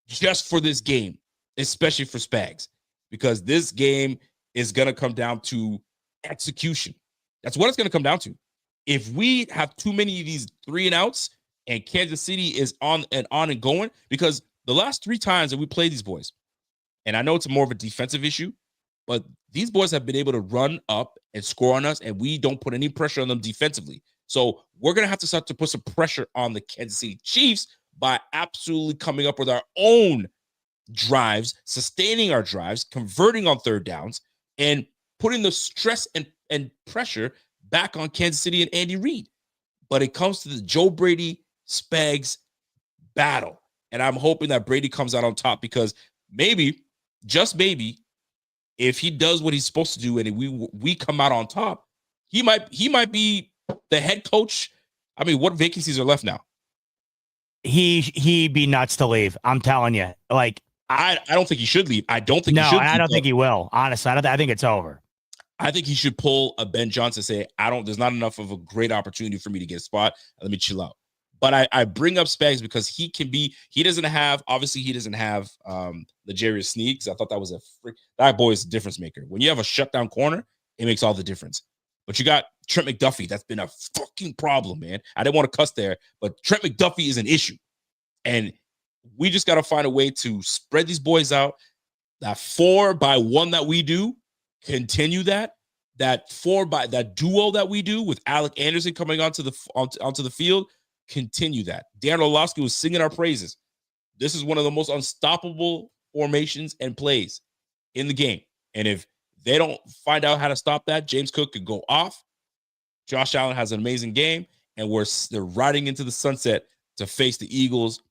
just for this game, especially for Spags, because this game is going to come down to execution. That's what it's going to come down to. If we have too many of these 3 and outs and Kansas City is on and going, because the last 3 times that we played these boys, And I know it's more of a defensive issue, but these boys have been able to run up and score on us, and we don't put any pressure on them defensively. So we're going to have to start to put some pressure on the Kansas City Chiefs by absolutely coming up with our own drives, sustaining our drives, converting on third downs, and putting the stress and pressure back on Kansas City and Andy Reid. But it comes to the Joe Brady Spags battle. And I'm hoping that Brady comes out on top, because maybe, just maybe, if he does what he's supposed to do and we come out on top, he might be the head coach. I mean, what vacancies are left now?
He'd be nuts to leave. I'm telling you. Like,
I don't think he should leave. I don't think
no,
he should.
I don't think he will. Honestly, I think it's over.
I think he should pull a Ben Johnson, say, there's not enough of a great opportunity for me to get a spot. Let me chill out. But I bring up Spags because he doesn't have L'Jarius Sneed. I thought that was that boy is a difference maker. When you have a shutdown corner, it makes all the difference. But you got Trent McDuffie. That's been a fucking problem, man. I didn't want to cuss there, but Trent McDuffie is an issue. And we just got to find a way to spread these boys out. That 4-by-1 that we do, continue that. That duo that we do with Alec Anderson coming onto the field, continue that. Dan Orlovsky was singing our praises. This is one of the most unstoppable formations and plays in the game. And if they don't find out how to stop that, James Cook could go off. Josh Allen has an amazing game, and they're riding into the sunset to face the Eagles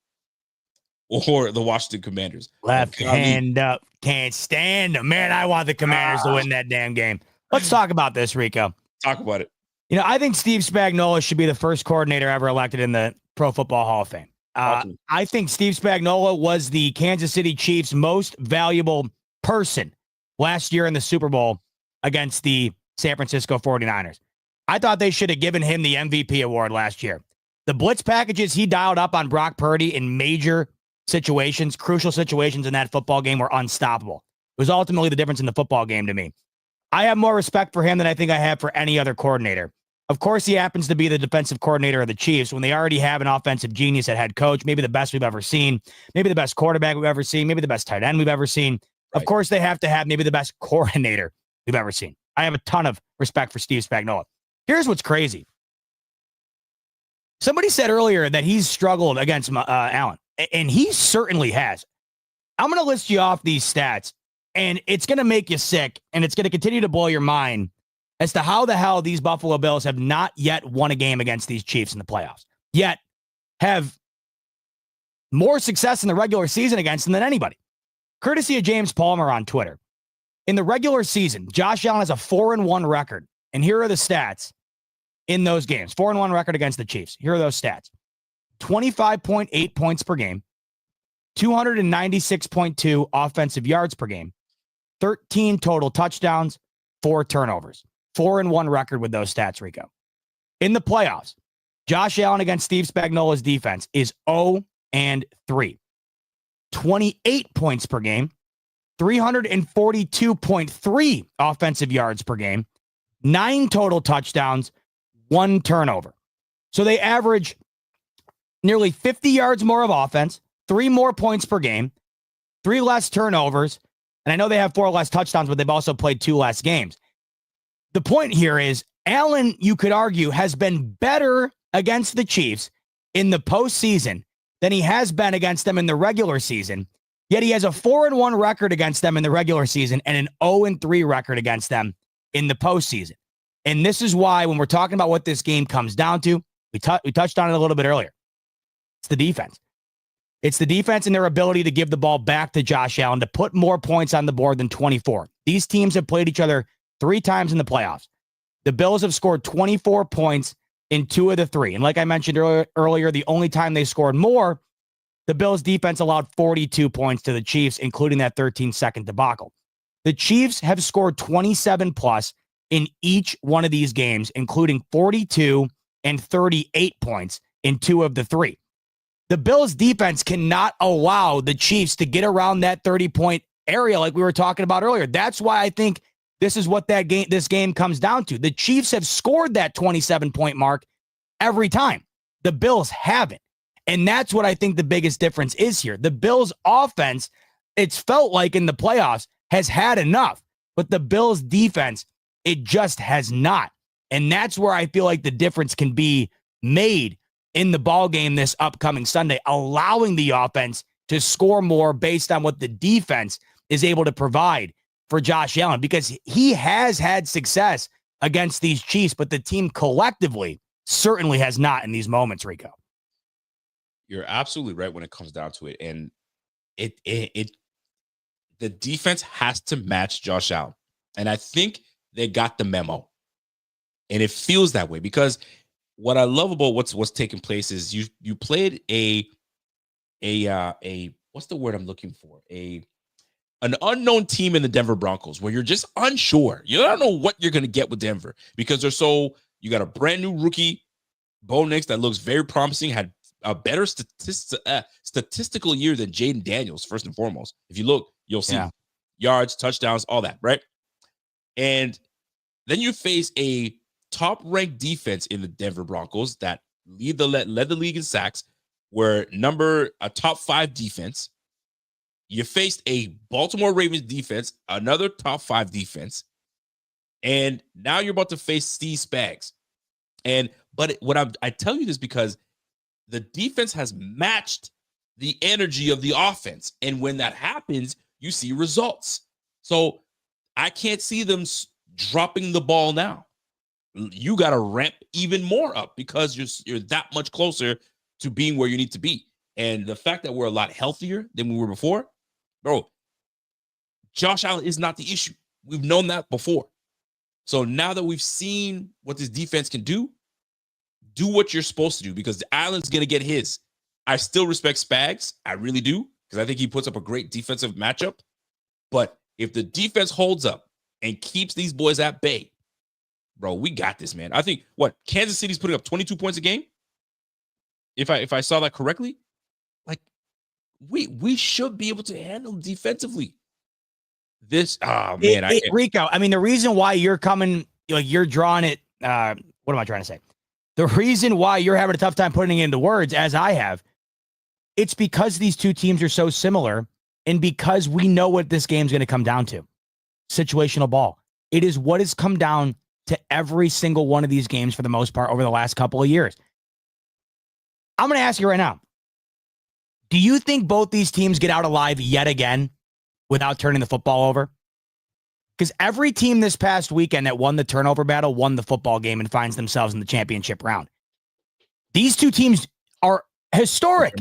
or the Washington Commanders.
Left hand up. Can't stand them. Man, I want the Commanders to win that damn game. Let's talk about this, Rico.
Talk about it.
I think Steve Spagnuolo should be the first coordinator ever elected in the Pro Football Hall of Fame. I think Steve Spagnuolo was the Kansas City Chiefs' most valuable person last year in the Super Bowl against the San Francisco 49ers. I thought they should have given him the MVP award last year. The blitz packages he dialed up on Brock Purdy in major situations, crucial situations in that football game, were unstoppable. It was ultimately the difference in the football game to me. I have more respect for him than I think I have for any other coordinator. Of course, he happens to be the defensive coordinator of the Chiefs when they already have an offensive genius at head coach, maybe the best we've ever seen, maybe the best quarterback we've ever seen, maybe the best tight end we've ever seen. Right. Of course, they have to have maybe the best coordinator we've ever seen. I have a ton of respect for Steve Spagnuolo. Here's what's crazy. Somebody said earlier that he's struggled against Allen, and he certainly has. I'm going to list you off these stats, and it's going to make you sick, and it's going to continue to blow your mind as to how the hell these Buffalo Bills have not yet won a game against these Chiefs in the playoffs, yet have more success in the regular season against them than anybody. Courtesy of James Palmer on Twitter. In the regular season, Josh Allen has a 4-1 record, and here are the stats in those games. 4-1 record against the Chiefs. Here are those stats. 25.8 points per game, 296.2 offensive yards per game, 13 total touchdowns, 4 turnovers. 4-1 record with those stats, Rico. In the playoffs, Josh Allen against Steve Spagnuolo's defense is 0-3. 28 points per game, 342.3 offensive yards per game, 9 total touchdowns, 1 turnover. So they average nearly 50 yards more of offense, 3 more points per game, 3 less turnovers, and I know they have 4 less touchdowns, but they've also played 2 less games. The point here is Allen, you could argue, has been better against the Chiefs in the postseason than he has been against them in the regular season. Yet he has a 4-1 record against them in the regular season and an 0-3 record against them in the postseason. And this is why when we're talking about what this game comes down to, we touched on it a little bit earlier. It's the defense. It's the defense and their ability to give the ball back to Josh Allen to put more points on the board than 24. These teams have played each other 3 times in the playoffs. The Bills have scored 24 points in 2 of the 3. And like I mentioned earlier, the only time they scored more, the Bills defense allowed 42 points to the Chiefs, including that 13-second debacle. The Chiefs have scored 27 plus in each one of these games, including 42 and 38 points in 2 of the 3. The Bills defense cannot allow the Chiefs to get around that 30-point area like we were talking about earlier. That's why I think this is what this game comes down to. The Chiefs have scored that 27-point mark every time. The Bills haven't. And that's what I think the biggest difference is here. The Bills' offense it's felt like in the playoffs has had enough. But the Bills defense, it just has not. And that's where I feel like the difference can be made in the ball game this upcoming Sunday, allowing the offense to score more based on what the defense is able to provide for Josh Allen, because he has had success against these Chiefs, but the team collectively certainly has not in these moments, Rico.
You're absolutely right when it comes down to it. And the defense has to match Josh Allen. And I think they got the memo. And it feels that way because what I love about what's taking place is you played a what's the word I'm looking for? An unknown team in the Denver Broncos where you're just unsure. You don't know what you're going to get with Denver because you got a brand new rookie, Bo Nix, that looks very promising, had a better statistical year than Jaden Daniels, first and foremost. If you look, you'll see yards, touchdowns, all that, right? And then you face a top-ranked defense in the Denver Broncos that led the league in sacks, were a top 5 defense. You faced a Baltimore Ravens defense, another top 5 defense, and now you're about to face Steve Spags. But I tell you this because the defense has matched the energy of the offense, and when that happens, you see results. So I can't see them dropping the ball now. You got to ramp even more up because you're that much closer to being where you need to be. And the fact that we're a lot healthier than we were before, bro, Josh Allen is not the issue. We've known that before. So now that we've seen what this defense can do what you're supposed to do because Allen's going to get his. I still respect Spags. I really do because I think he puts up a great defensive matchup. But if the defense holds up and keeps these boys at bay, bro, we got this, man. I think Kansas City's putting up 22 points a game. If I saw that correctly, like we should be able to handle them defensively.
Rico, I mean, the reason why you're drawing it, what am I trying to say? The reason why you're having a tough time putting it into words, as I have, it's because these two teams are so similar and because we know what this game's going to come down to. Situational ball. It is what has come down to every single one of these games for the most part over the last couple of years. I'm going to ask you right now, do you think both these teams get out alive yet again without turning the football over? Because every team this past weekend that won the turnover battle won the football game and finds themselves in the championship round. These two teams are historic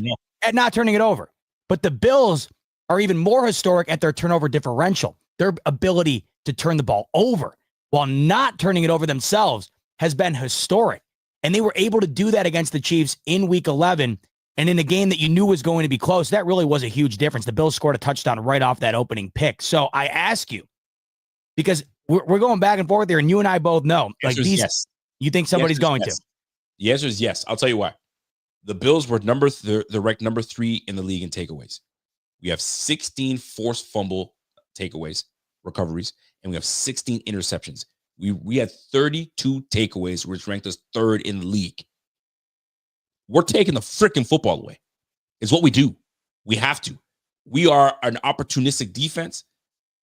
at not turning it over. But the Bills are even more historic at their turnover differential. Their ability to turn the ball over while not turning it over themselves has been historic. And they were able to do that against the Chiefs in Week 11. And in a game that you knew was going to be close, that really was a huge difference. The Bills scored a touchdown right off that opening pick. So I ask you, because we're going back and forth here, and you and I both know, like these,
yes.
You think somebody's going to?
The answer is yes. I'll tell you why. The Bills were they're ranked number 3 in the league in takeaways. We have 16 forced fumble takeaways, recoveries, and we have 16 interceptions. We had 32 takeaways, which ranked us 3rd in the league. We're taking the freaking football away. It's what we do. We have to. We are an opportunistic defense.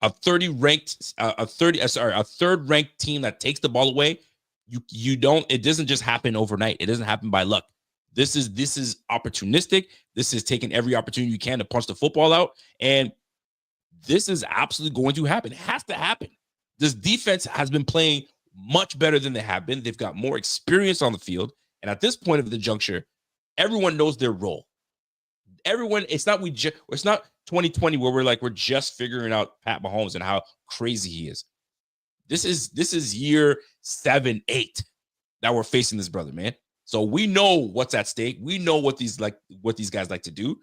A 3rd ranked team that takes the ball away. It doesn't just happen overnight. It doesn't happen by luck. This is opportunistic. This is taking every opportunity you can to punch the football out. And this is absolutely going to happen. It has to happen. This defense has been playing much better than they have been. They've got more experience on the field. And at this point of the juncture, everyone knows their role. It's not 2020 where we're just figuring out Pat Mahomes and how crazy he is. This is year 7, 8 that we're facing this brother, man. So we know what's at stake. We know what these guys like to do.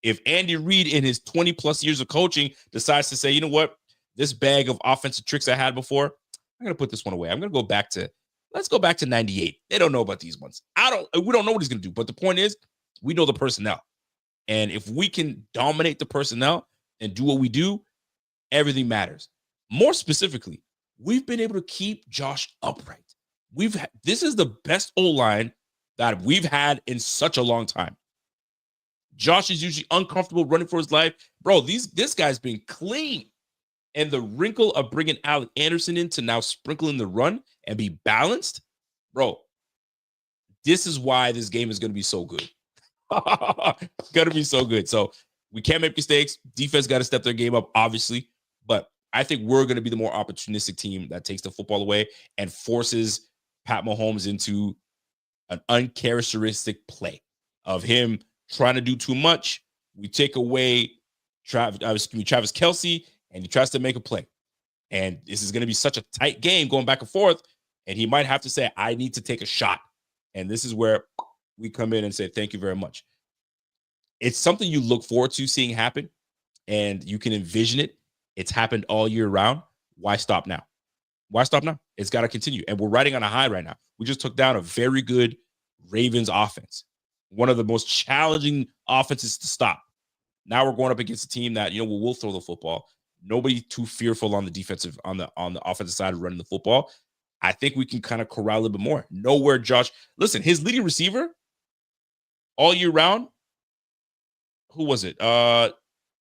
If Andy Reid in his 20 plus years of coaching decides to say, you know what, this bag of offensive tricks I had before, I'm going to put this one away. Let's go back to 98. They don't know about these ones. We don't know what he's going to do. But the point is, we know the personnel. And if we can dominate the personnel and do what we do, everything matters. More specifically, we've been able to keep Josh upright. This is the best O-line that we've had in such a long time. Josh is usually uncomfortable running for his life. Bro, this guy's been clean. And the wrinkle of bringing Alec Anderson in to now sprinkle in the run and be balanced, bro, this is why this game is going to be so good. Going to be so good. So we can't make mistakes. Defense got to step their game up, obviously. But I think we're going to be the more opportunistic team that takes the football away and forces Pat Mahomes into an uncharacteristic play of him trying to do too much. We take away Travis Kelce, and he tries to make a play. And this is going to be such a tight game going back and forth. And he might have to say, I need to take a shot. And this is where we come in and say, thank you very much. It's something you look forward to seeing happen, and you can envision it. It's happened all year round. Why stop now? Why stop now? It's got to continue. And we're riding on a high right now. We just took down a very good Ravens offense, one of the most challenging offenses to stop. Now we're going up against a team that, will throw the football. Nobody too fearful on the offensive side of running the football. I think we can kind of corral a little bit more. Know where Josh, listen, his leading receiver all year round, who was it? Noah,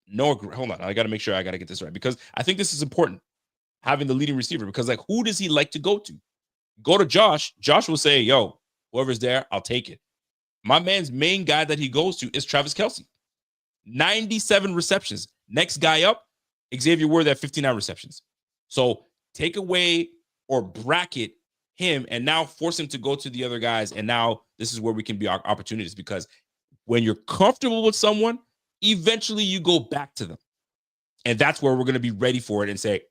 hold on. I got to make sure I got to get this right, because I think this is important, having the leading receiver, because who does he like to go to? Go to Josh. Josh will say, yo, whoever's there, I'll take it. My man's main guy that he goes to is Travis Kelce. 97 receptions. Next guy up, Xavier Worthy at 59 receptions. So take away or bracket him and now force him to go to the other guys. And now this is where we can be our opportunities, because when you're comfortable with someone, eventually you go back to them. And that's where we're going to be ready for it and say,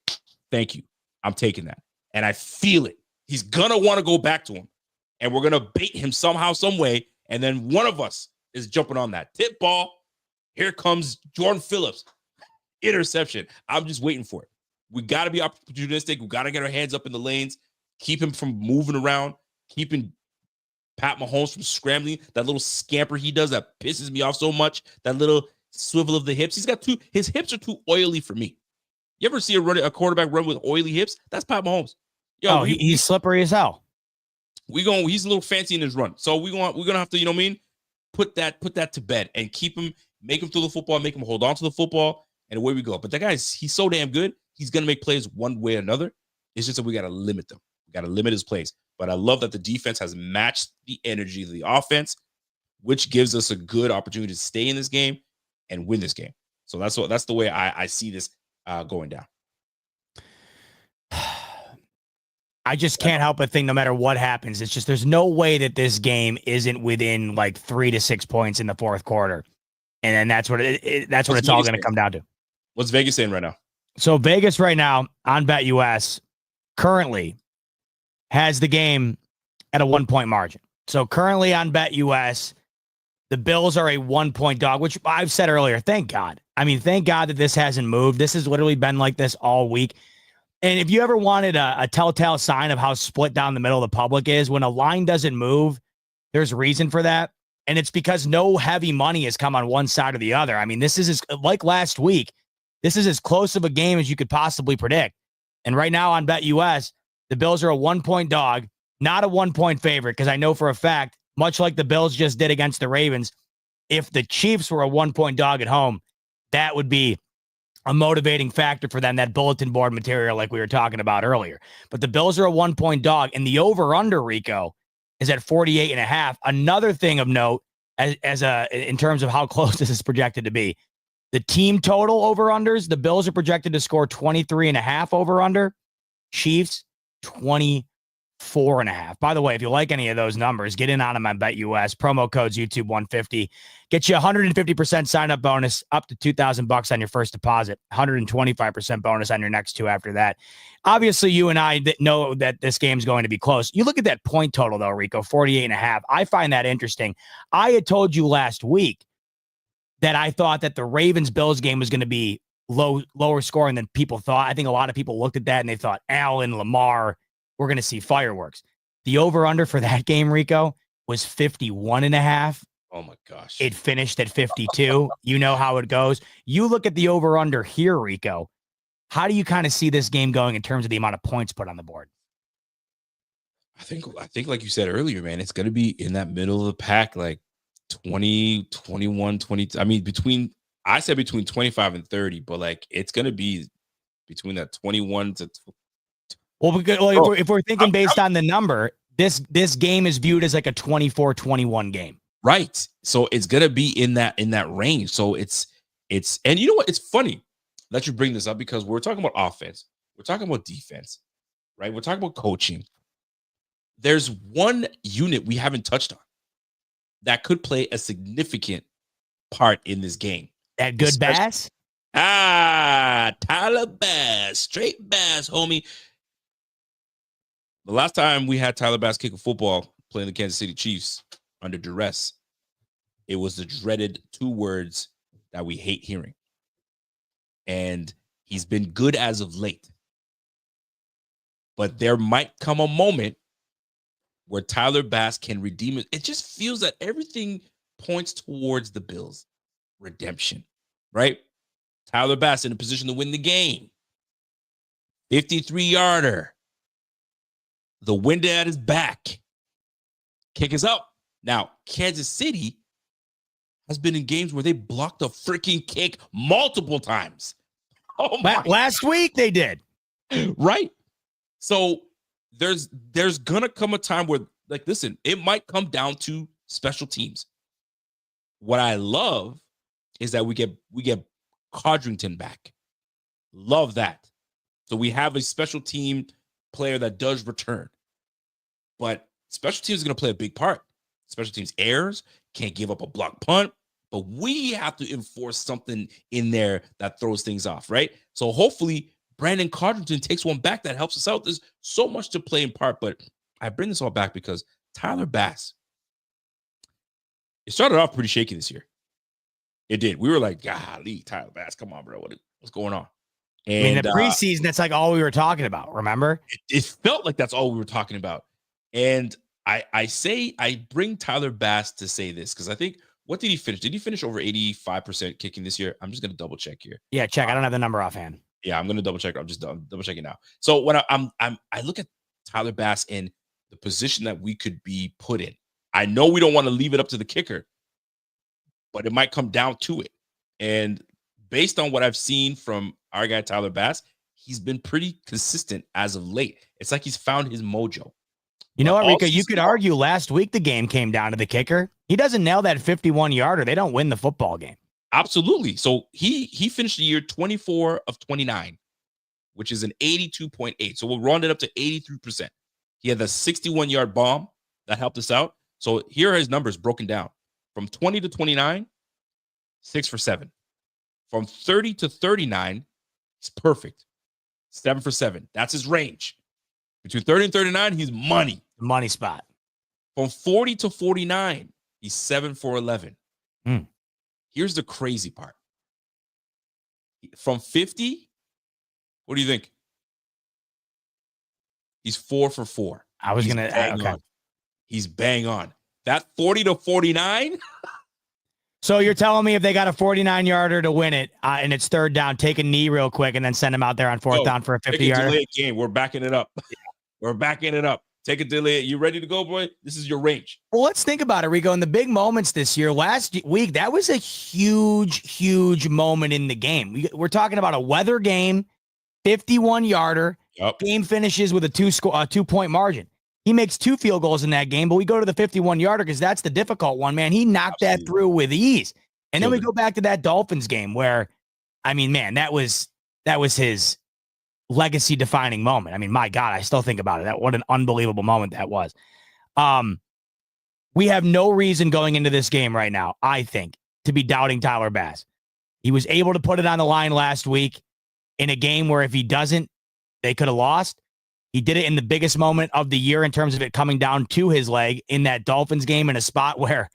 thank you. I'm taking that. And I feel it. He's going to want to go back to him. And we're going to bait him somehow, some way. And then one of us is jumping on that tip ball. Here comes Jordan Phillips. Interception. I'm just waiting for it. We got to be opportunistic. We got to get our hands up in the lanes, keep him from moving around, keeping Pat Mahomes from scrambling. That little scamper he does that pisses me off so much. That little swivel of the hips. His hips are too oily for me. You ever see a quarterback run with oily hips? That's Pat Mahomes.
Yo, he's slippery as hell.
He's a little fancy in his run. So we're gonna have to, put that to bed and keep him, make him throw the football, make him hold on to the football, and away we go. But that he's so damn good. He's gonna make plays one way or another. It's just that we gotta limit them. We gotta limit his plays. But I love that the defense has matched the energy of the offense, which gives us a good opportunity to stay in this game and win this game. So that's the way I see this going down.
I just can't help but think no matter what happens, it's just there's no way that this game isn't within 3 to 6 points in the fourth quarter. And then that's what it's all going to come down to.
What's Vegas saying right now?
So Vegas right now on BetUS currently has the game at a 1-point margin. So currently on BetUS, the Bills are a 1-point dog, which I've said earlier. Thank God. I mean, thank God that this hasn't moved. This has literally been like this all week. And if you ever wanted a telltale sign of how split down the middle of the public is, when a line doesn't move, there's reason for that. And it's because no heavy money has come on one side or the other. I mean, this is like last week. This is as close of a game as you could possibly predict. And right now on BetUS, the Bills are a 1-point dog, not a 1-point favorite, because I know for a fact, much like the Bills just did against the Ravens, if the Chiefs were a 1-point dog at home, that would be a motivating factor for them, that bulletin board material like we were talking about earlier. But the Bills are a 1-point dog, and the over-under, Rico, is at 48.5. Another thing of note, in terms of how close this is projected to be, the team total over-unders, the Bills are projected to score 23.5 over-under, Chiefs 24.5. By the way, if you like any of those numbers, get in on them on BetUS. Promo codes YouTube150. Get you 150% sign-up bonus up to $2,000 on your first deposit. 125% bonus on your next two after that. Obviously, you and I know that this game's going to be close. You look at that point total, though, Rico, 48.5. I find that interesting. I had told you last week that I thought that the Ravens-Bills game was going to be lower scoring than people thought. I think a lot of people looked at that and they thought, Allen, Lamar, we're going to see fireworks. The over-under for that game, Rico, was 51.5.
Oh, my gosh.
It finished at 52. You know how it goes. You look at the over-under here, Rico. How do you kind of see this game going in terms of the amount of points put on the board?
I think like you said earlier, man, it's going to be in that middle of the pack. 20, 21, 20. I mean, I said between 25 and 30, but like it's going to be between that 21 to.
Well, if we're thinking based on the number, this game is viewed as like a 24-21 game.
Right. So it's going to be in that range. So it's and you know what? It's funny that you bring this up because we're talking about offense. We're talking about defense, right? We're talking about coaching. There's one unit we haven't touched on that could play a significant part in this game.
That good Bass?
Tyler Bass. Straight Bass, homie. The last time we had Tyler Bass kick a football playing the Kansas City Chiefs under duress, it was the dreaded 2 words that we hate hearing. And he's been good as of late. But there might come a moment where Tyler Bass can redeem it. It just feels that everything points towards the Bills' redemption, right? Tyler Bass in a position to win the game. 53-yarder. The wind at his back. Kick is up. Now, Kansas City has been in games where they blocked a freaking kick multiple times. Oh my!
Last week they did.
Right? So there's gonna come a time where, like, listen, it might come down to special teams. What I love is that we get Codrington back. Love that. So we have a special team player that does return. But special teams is going to play a big part. Special teams errors, can't give up a block punt, but we have to enforce something in there that throws things off, right? So hopefully Brandon Codrington takes one back that helps us out. There's so much to play in part, but I bring this all back because Tyler Bass, it started off pretty shaky this year. It did. We were like, golly, Tyler Bass, come on, bro. What's going on? And,
I mean, the preseason, that's like all we were talking about, remember?
It felt like that's all we were talking about. And I bring Tyler Bass to say this because I think, what did he finish? Did he finish over 85% kicking this year? I'm just going to double check here.
Yeah, check. I don't have the number offhand.
Yeah, I'm going to double check. I'm just double checking now. So when I look at Tyler Bass in the position that we could be put in, I know we don't want to leave it up to the kicker, but it might come down to it. And based on what I've seen from our guy, Tyler Bass, he's been pretty consistent as of late. It's like he's found his mojo.
You know what, Rico? You could argue last week the game came down to the kicker. He doesn't nail that 51-yarder. They don't win the football game.
Absolutely. So he finished the year 24 of 29, which is an 82.8. So we'll round it up to 83%. He had the 61-yard bomb that helped us out. So here are his numbers broken down. From 20 to 29, 6 for 7. From 30 to 39, he's perfect. 7 for 7. That's his range. Between 30 and 39, he's money.
Money spot.
From 40 to 49, he's 7 for 11. Here's the crazy part. From 50, what do you think? He's 4 for 4.
I was going to, okay.
He's bang on. That 40 to 49.
So you're telling me if they got a 49-yarder to win it and it's third down, take a knee real quick and then send him out there on fourth down for a 50-yarder?
Game. We're backing it up. We're backing it up. Take a delay. You ready to go, boy? This is your range.
Well, let's think about it, Rico. In the big moments this year, last week, that was a huge moment in the game. We're talking about a weather game, 51-yarder.
Yep. Game
finishes with a 2-point margin. He makes 2 field goals in that game, but we go to the 51-yarder because that's the difficult one, man. He knocked that through with ease. And then we go back to that Dolphins game where, I mean, man, that was his legacy-defining moment. I mean, my God, I still think about it. What an unbelievable moment that was. We have no reason going into this game right now, I think, to be doubting Tyler Bass. He was able to put it on the line last week in a game where if he doesn't, they could have lost. He did it in the biggest moment of the year in terms of it coming down to his leg in that Dolphins game in a spot where,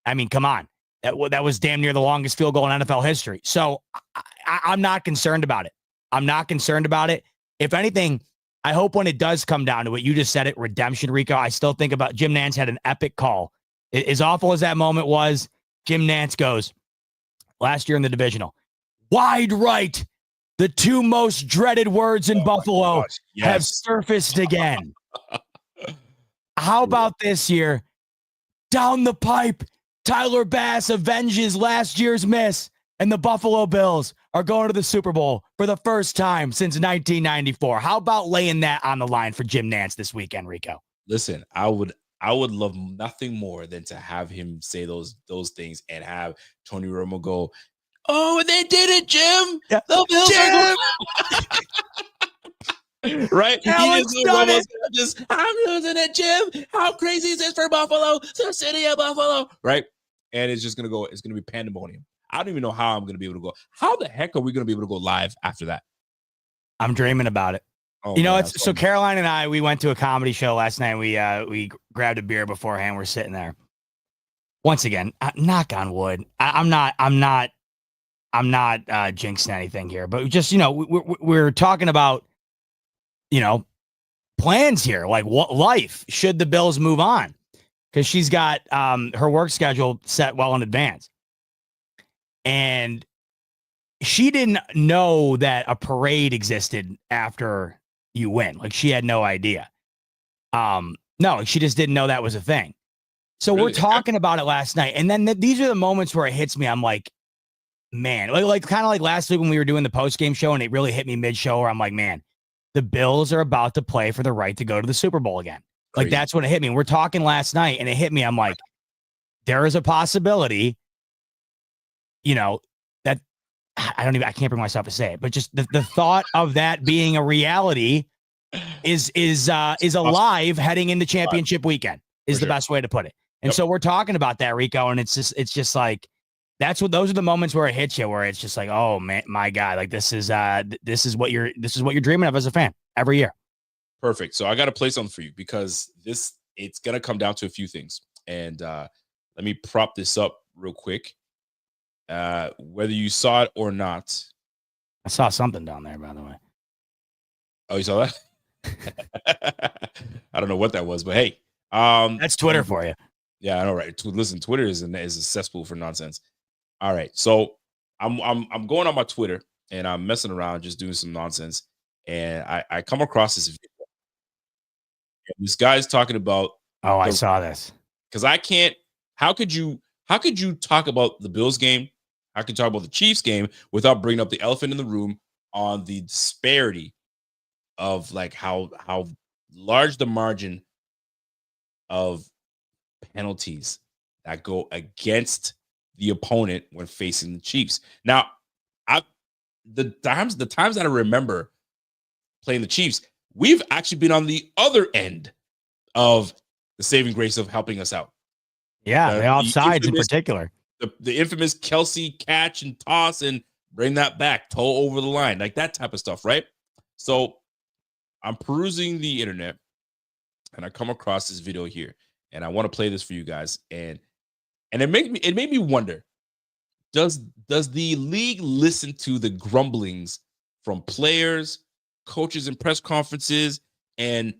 I mean, come on. That was damn near the longest field goal in NFL history. So I'm not concerned about it. I'm not concerned about it. If anything, I hope when it does come down to it, you just said it, redemption, Rico. I still think about Jim Nantz had an epic call. As awful as that moment was, Jim Nantz goes, last year in the divisional, wide right. The 2 most dreaded words in Buffalo have surfaced again. How about this year? Down the pipe, Tyler Bass avenges last year's miss, and the Buffalo Bills are going to the Super Bowl for the first time since 1994. How about laying that on the line for Jim Nantz this weekend, Rico?
Listen, I would love nothing more than to have him say those things and have Tony Romo go, "Oh, they did it, Jim.
Yeah.
The Bills
Jim!
are right?
Alex done it.
I'm losing it, Jim. How crazy is this for Buffalo? The city of Buffalo, right? And it's just gonna go. It's gonna be pandemonium. I don't even know how I'm gonna be able to go. How the heck are we gonna be able to go live after that?
I'm dreaming about it.
Oh,
you know,
man,
it's so Caroline and I, we went to a comedy show last night. We grabbed a beer beforehand. We're sitting there. Once again, knock on wood. I'm not jinxing anything here, but just, you know, we're talking about, you know, plans here, like what life should the Bills move on, because she's got her work schedule set well in advance, and she didn't know that a parade existed after you win. Like, she had no idea. No, she just didn't know that was a thing. So really? We're talking about it last night, and then these are the moments where it hits me. I'm like, man, like kind of like last week when we were doing the post-game show, and it really hit me mid-show where I'm like, man, the Bills are about to play for the right to go to the Super Bowl again. Crazy. Like, that's what it hit me. We're talking last night, and it hit me. I'm like, there is a possibility, you know, that I can't bring myself to say it, but just the thought of that being a reality is alive heading into championship weekend is the best way to put it. And so we're talking about that, Rico, and it's just like, those are the moments where it hits you, where it's just like, oh man, my God, like this is what you're dreaming of as a fan every year.
Perfect. So I got to play something for you, because it's going to come down to a few things. And let me prop this up real quick. Whether you saw it or not.
I saw something down there, by the way.
Oh, you saw that? I don't know what that was, but hey.
That's Twitter for you.
Yeah, I know, right? Listen, Twitter is a cesspool for nonsense. All right, so I'm going on my Twitter, and I'm messing around, just doing some nonsense, and I come across this video. And this guy's talking about.
Oh, I saw this.
Because I can't. How could you talk about the Bills game? How could you talk about the Chiefs game without bringing up the elephant in the room on the disparity of like how large the margin of penalties that go against the opponent when facing the Chiefs? Now, the times that I remember playing the Chiefs, we've actually been on the other end of the saving grace of helping us out.
Yeah, the offsides in particular.
The infamous Kelsey catch and toss and bring that back, toe over the line, like that type of stuff, right? So I'm perusing the internet, and I come across this video here, and I want to play this for you guys. And it made me wonder, does the league listen to the grumblings from players, coaches in press conferences, and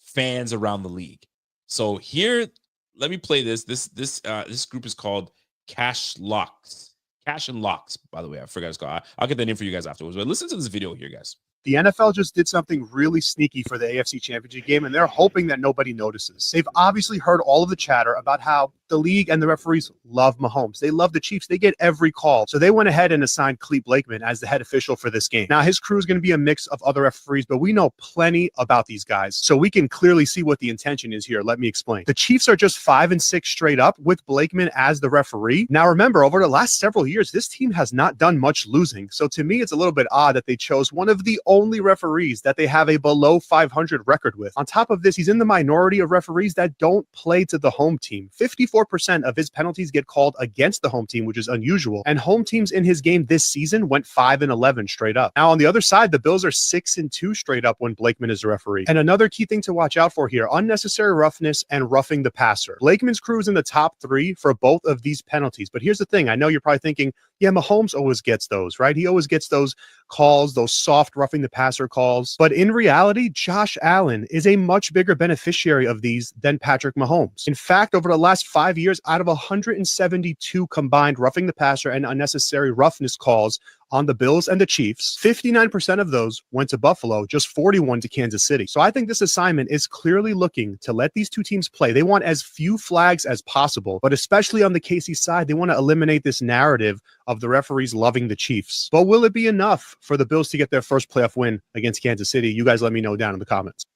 fans around the league? So here, let me play this. This group is called Cash Locks. Cash and Locks, by the way. I forgot it's called. I'll get that name for you guys afterwards. But listen to this video here, guys.
The NFL just did something really sneaky for the AFC Championship game, and they're hoping that nobody notices. They've obviously heard all of the chatter about how the league and the referees love Mahomes. They love the Chiefs. They get every call. So they went ahead and assigned Clete Blakeman as the head official for this game. Now, his crew is going to be a mix of other referees, but we know plenty about these guys, so we can clearly see what the intention is here. Let me explain. The Chiefs are just 5-6 straight up with Blakeman as the referee. Now, remember, over the last several years, this team has not done much losing. So to me, it's a little bit odd that they chose one of the only referees that they have a below 500 record with. On top of this, he's in the minority of referees that don't play to the home team. 54% of his penalties get called against the home team, which is unusual. And home teams in his game this season went 5-11 straight up. Now, on the other side, the Bills are 6-2 straight up when Blakeman is a referee. And another key thing to watch out for here, unnecessary roughness and roughing the passer. Blakeman's crew is in the top 3 for both of these penalties. But here's the thing. I know you're probably thinking, yeah, Mahomes always gets those, right? He always gets those calls, those soft roughing the passer calls. But in reality, Josh Allen is a much bigger beneficiary of these than Patrick Mahomes. In fact, over the last 5 years, out of 172 combined roughing the passer and unnecessary roughness calls, on the Bills and the Chiefs. 59% of those went to Buffalo, just 41 to Kansas City. So I think this assignment is clearly looking to let these two teams play. They want as few flags as possible, but especially on the KC side, they want to eliminate this narrative of the referees loving the Chiefs. But will it be enough for the Bills to get their first playoff win against Kansas City? You guys let me know down in the comments.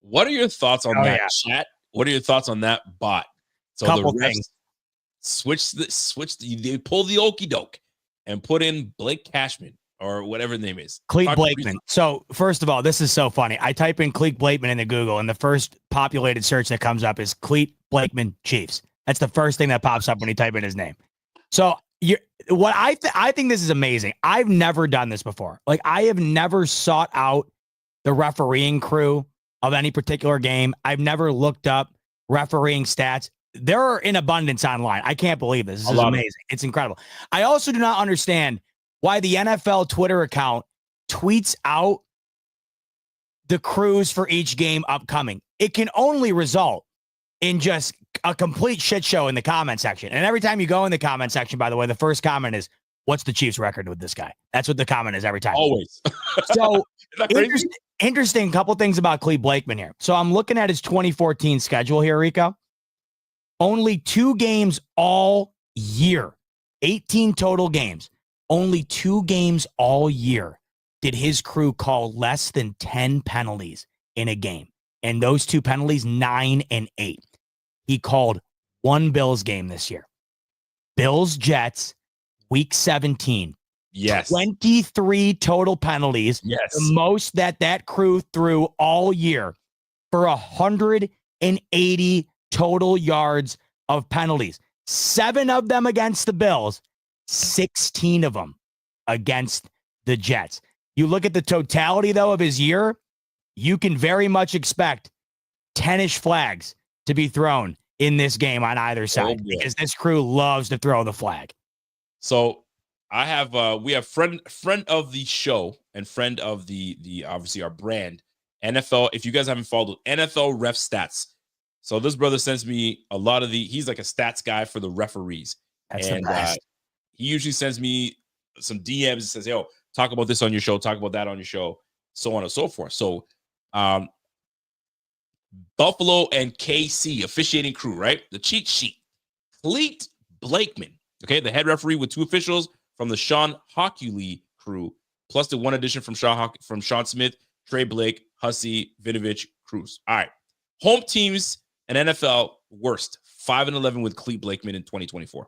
What are your thoughts on that, chat? What are your thoughts on that bot? So
Couple
the refs they pull the okey doke and put in Blake Cashman or whatever the name is.
Cleet Blakeman. So first of all, this is so funny. I type in Cleet Blakeman into Google, and the first populated search that comes up is Cleet Blakeman Chiefs. That's the first thing that pops up when you type in his name. So I think this is amazing. I've never done this before. Like, I have never sought out the refereeing crew of any particular game. I've never looked up refereeing stats. There are in abundance online. I can't believe this. This is amazing. It's incredible. I also do not understand why the NFL Twitter account tweets out the crews for each game upcoming. It can only result in just a complete shit show in the comment section. And every time you go in the comment section, by the way, the first comment is, what's the Chiefs record with this guy? That's what the comment is every time.
Always.
So interesting couple things about Cleet Blakeman here. So I'm looking at his 2014 schedule here, Rico. Only 2 games all year, 18 total games. Only 2 games all year did his crew call less than 10 penalties in a game. And those 2 penalties, 9 and 8. He called 1 Bills game this year. Bills Jets, week 17.
Yes.
23 total penalties.
Yes.
The most that crew threw all year for 180 total yards of penalties. 7 of them against the Bills, 16 of them against the Jets. You look at the totality, though, of his year, you can very much expect 10-ish flags to be thrown in this game on either side because this crew loves to throw the flag.
So I have we have friend of the show and friend of the obviously our brand, NFL. If you guys haven't followed NFL Ref Stats. So this brother sends me a lot of he's like a stats guy for the referees.
That's
and
the best.
He usually sends me some DMs and says, yo, talk about this on your show, talk about that on your show, so on and so forth. So Buffalo and KC officiating crew, right? The cheat sheet. Cleet Blakeman, okay, the head referee with 2 officials from the Sean Hockley crew, plus the 1 addition from Sean Smith, Trey Blake, Hussey, Vinovich, Cruz. All right. Home teams and NFL worst 5-11 with Cleet Blakeman in 2024.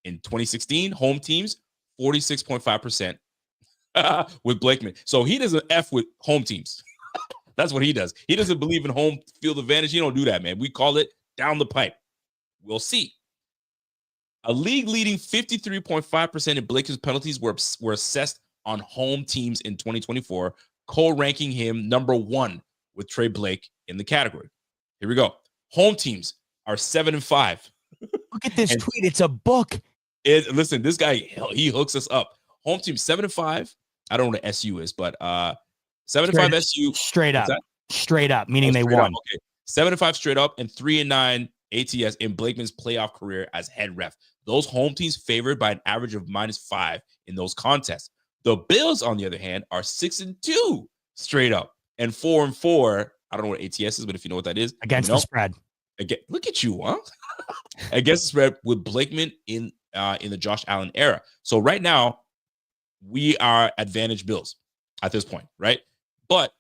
In 2016, home teams 46.5% with Blakeman. So he doesn't F with home teams. That's what he does. He doesn't believe in home field advantage. He don't do that, man. We call it down the pipe. We'll see. A league leading 53.5% in Blakeman's penalties were assessed on home teams in 2024, co-ranking him number 1 with Trey Blake in the category. Here we go. Home teams are 7-5.
Look at this tweet. It's a book.
Listen, this guy, he hooks us up. Home team 7-5. I don't know what SU is, but 7-5 SU.
Straight up, meaning they won.
Okay. 7-5 straight up and 3-9 ATS in Blakeman's playoff career as head ref. Those home teams favored by an average of -5 in those contests. The Bills, on the other hand, are 6-2 straight up and 4-4. I don't know what ATS is, but if you know what that is,
against the spread.
Again, look at you, huh? Against the spread with Blakeman in the Josh Allen era. So right now, we are advantage Bills at this point, right? But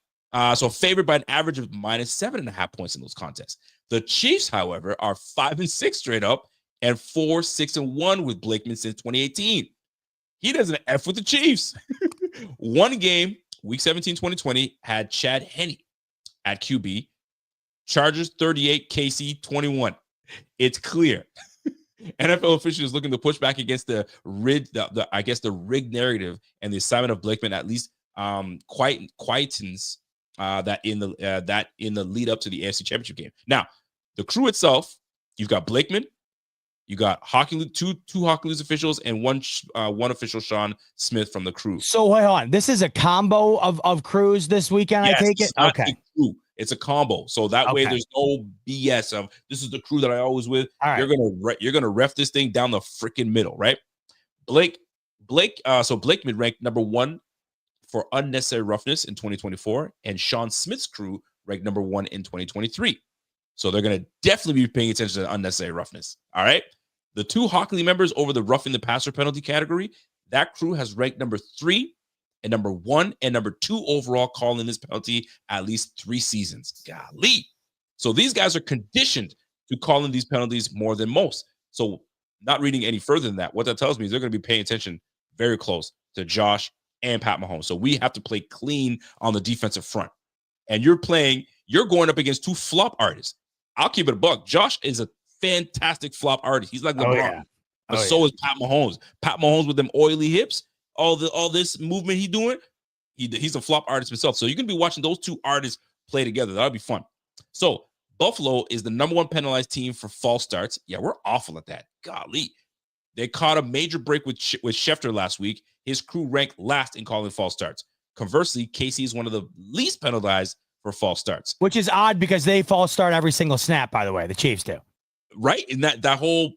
so favored by an average of -7.5 points in those contests. The Chiefs, however, are 5-6 straight up and 4-6-1 with Blakeman since 2018. He doesn't F with the Chiefs. One game, week 17, 2020, had Chad Henne at QB. Chargers 38, KC 21. It's clear. NFL officials looking to push back against the rigged narrative and the assignment of Blakeman at least quietens that in the lead up to the AFC Championship game. Now, the crew itself, you've got Blakeman, you got Hockley, two Hockley's officials, and one official, Sean Smith from the crew.
So hold on, this is a combo of crews this weekend.
Yes,
I take it. Okay,
it's a combo, so that way there's no BS of this is the crew that I always with. All right. You're gonna ref this thing down the freaking middle, right? Blake Blakeman ranked number 1 for unnecessary roughness in 2024, and Sean Smith's crew ranked number 1 in 2023. So they're going to definitely be paying attention to unnecessary roughness. All right. The 2 Hockey League members over the roughing the passer penalty category, that crew has ranked number 3 and number 1 and number 2 overall, calling this penalty at least 3 seasons. Golly. So these guys are conditioned to calling these penalties more than most. So not reading any further than that, what that tells me is they're going to be paying attention very close to Josh and Pat Mahomes. So we have to play clean on the defensive front. And you're going up against 2 flop artists. I'll keep it a buck. Josh is a fantastic flop artist. He's like LeBron. But so is Pat Mahomes. Pat Mahomes with them oily hips, all this movement he's doing, he's a flop artist himself. So you're going to be watching those 2 artists play together. That'll be fun. So Buffalo is the number 1 penalized team for false starts. Yeah, we're awful at that. Golly. They caught a major break with Schefter last week. His crew ranked last in calling false starts. Conversely, Casey is one of the least penalized for false starts.
Which is odd because they false start every single snap, by the way. The Chiefs do.
Right? And that whole...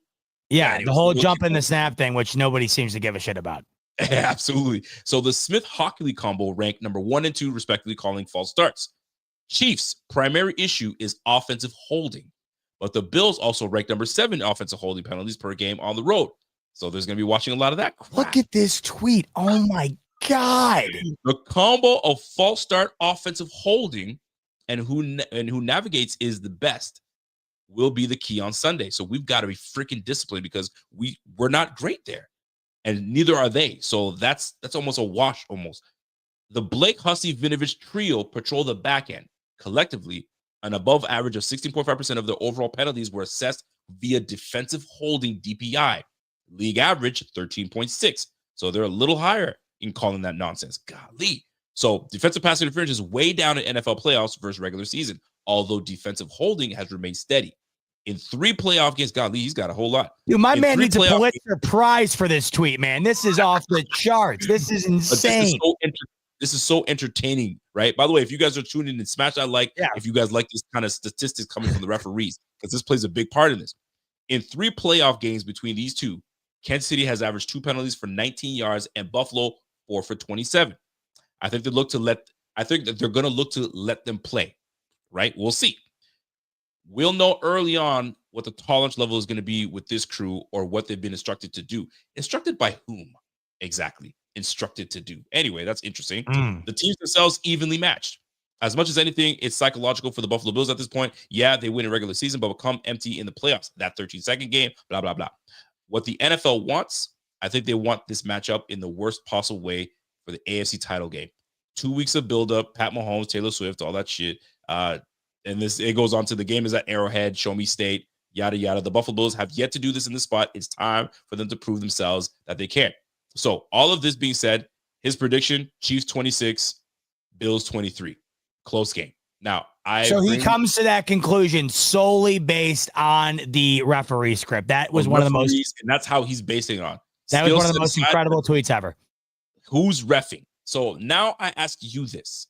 Yeah, the whole jump in the snap thing, which nobody seems to give a shit about.
Absolutely. So the Smith-Hockey League combo ranked number 1 and 2, respectively, calling false starts. Chiefs' primary issue is offensive holding, but the Bills also ranked number 7 offensive holding penalties per game on the road. So there's going to be watching a lot of that crap.
Look at this tweet. Oh, my God.
The combo of false start offensive holding and who navigates is the best will be the key on Sunday. So we've got to be freaking disciplined because we're not great there. And neither are they. So that's almost a wash almost. The Blake Hussey Vinovich trio patrol the back end. Collectively, an above average of 16.5% of their overall penalties were assessed via defensive holding DPI. League average 13.6. So they're a little higher in calling that nonsense. Golly. So defensive pass interference is way down in NFL playoffs versus regular season, although defensive holding has remained steady. In 3 playoff games, golly, he's got a whole lot.
Dude, my man needs a Pulitzer Prize for this tweet, man. This is off the charts. This is insane.
This is so entertaining, right? By the way, if you guys are tuning in, smash that like if you guys like this kind of statistics coming from the referees, because this plays a big part in this. In 3 playoff games between these two, Kansas City has averaged 2 penalties for 19 yards and Buffalo 4 for 27. I think that they're going to look to let them play, right? We'll see. We'll know early on what the tolerance level is going to be with this crew or what they've been instructed to do. Instructed by whom exactly? Instructed to do. Anyway, that's interesting. The teams themselves evenly matched. As much as anything, it's psychological for the Buffalo Bills at this point. Yeah, they win in regular season, but will come empty in the playoffs. That 13-second game, blah, blah, blah. What the NFL wants, I think they want this matchup in the worst possible way for the AFC title game. 2 weeks of buildup, Pat Mahomes, Taylor Swift, all that shit. And it goes on to the game is at Arrowhead, Show Me State, yada, yada. The Buffalo Bills have yet to do this in this spot. It's time for them to prove themselves that they can. So all of this being said, his prediction, Chiefs 26, Bills 23. Close game. Now,
he comes to that conclusion solely based on the referee script. That was one of the most,
and that's how he's basing it on.
That was one of the most incredible tweets ever.
Who's reffing? So now I ask you this,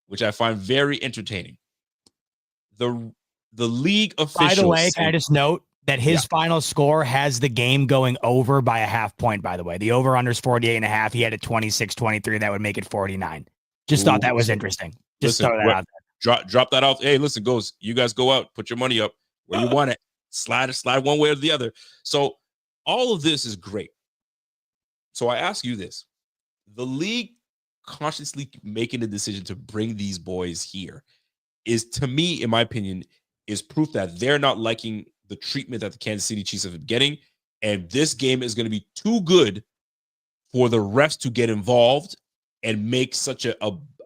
which I find very entertaining. The league officials.
By the way, can I just note that his final score has the game going over by a half point, by the way. The over-under is 48.5. He had a 26-23. That would make it 49. Just thought that was interesting. Just throw that out there.
Drop that out. Hey, listen, you guys go out, put your money up where you want it. Slide one way or the other. So all of this is great. So I ask you this. The league consciously making the decision to bring these boys here is, to me, in my opinion, is proof that they're not liking the treatment that the Kansas City Chiefs have been getting. And this game is going to be too good for the refs to get involved and make such a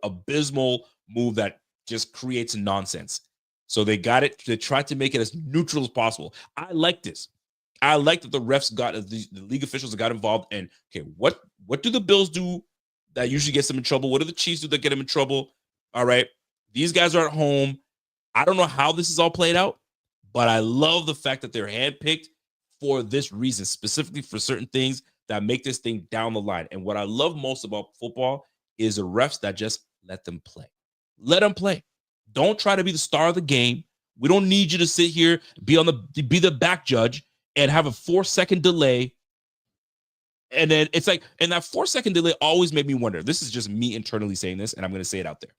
abysmal move that just creates nonsense. So they tried to make it as neutral as possible. I like this. I like that the refs the league officials got involved. And okay, what do the Bills do that usually gets them in trouble? What do the Chiefs do that get them in trouble? All right, these guys are at home. I don't know how this is all played out, but I love the fact that they're handpicked for this reason, specifically for certain things that make this thing down the line. And what I love most about football is the refs that just let them play. Let them play. Don't try to be the star of the game. We don't need you to sit here, be the back judge, and have a 4-second delay And then it's like, and that 4-second delay always made me wonder. This is just me internally saying this, and I'm going to say it out there.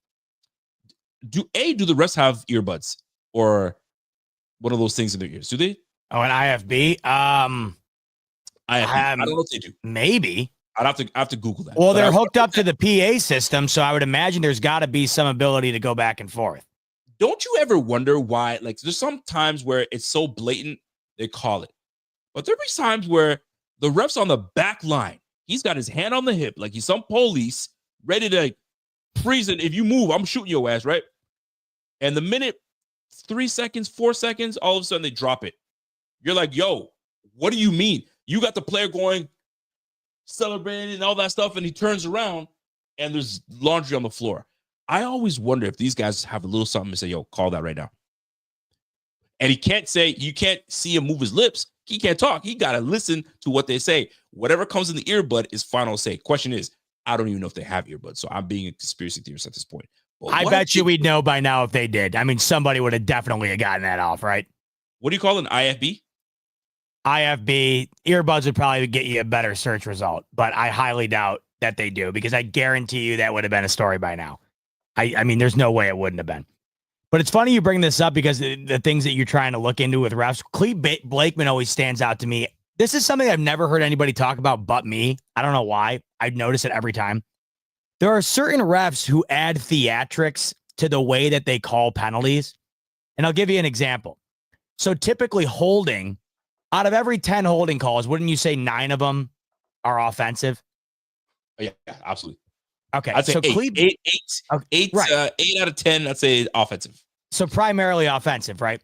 Do the refs have earbuds or one of those things in their ears? Do they?
Oh, an IFB?
IFB. I don't know if they do.
Maybe.
I'd have to Google that.
Well, they're hooked up to the PA system, so I would imagine there's got to be some ability to go back and forth.
Don't you ever wonder why? Like, there's some times where it's so blatant they call it, but there'll be times where the ref's on the back line. He's got his hand on the hip, like he's some police ready to freeze it. If you move, I'm shooting your ass, right? And the minute 3 seconds, 4 seconds, all of a sudden they drop it. You're like, yo, what do you mean? You got the player going, celebrating and all that stuff, and he turns around and there's laundry on the floor. I always wonder if these guys have a little something to say, yo, call that right now. And he can't say, you can't see him move his lips. He can't talk. He got to listen to what they say. Whatever comes in the earbud is final say. Question is, I don't even know if they have earbuds. So I'm being a conspiracy theorist at this point. But
I bet you we'd know by now if they did. I mean, somebody would have definitely gotten that off, right?
What do you call it, an IFB?
IFB, earbuds would probably get you a better search result, but I highly doubt that they do because I guarantee you that would have been a story by now. I mean, there's no way it wouldn't have been. But it's funny you bring this up because the things that you're trying to look into with refs, Clete Blakeman always stands out to me. This is something I've never heard anybody talk about but me. I don't know why. I notice it every time. There are certain refs who add theatrics to the way that they call penalties. And I'll give you an example. So typically holding, out of every 10 holding calls, wouldn't you say 9 of them are offensive?
Yeah, absolutely.
Okay.
I'd say
so
eight out of 10, I'd say offensive.
So primarily offensive, right?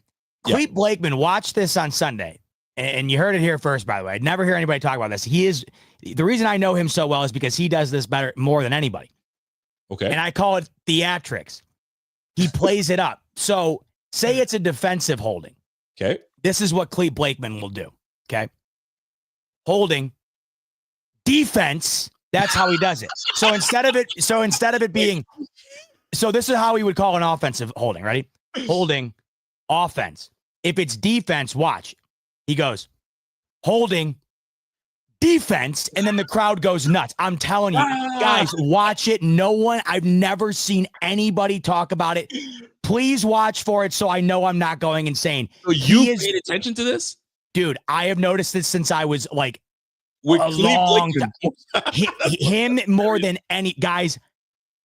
Yeah.
Clete Blakeman, watch this on Sunday. And you heard it here first, by the way. I'd never hear anybody talk about this. The reason I know him so well is because he does this more than anybody.
Okay.
And I call it theatrics. He plays it up. So say it's a defensive holding.
Okay.
This is what Clete Blakeman will do. Okay. Holding, defense. That's how he does it. So instead of it being, so this is how he would call an offensive holding. Ready? Holding, offense. If it's defense, watch. He goes, holding, defense, and then the crowd goes nuts. I'm telling you, guys, watch it. I've never seen anybody talk about it. Please watch for it so I know I'm not going insane.
So you paid attention to this?
Dude, I have noticed this since I was like
with
a long time. Him more than any guys.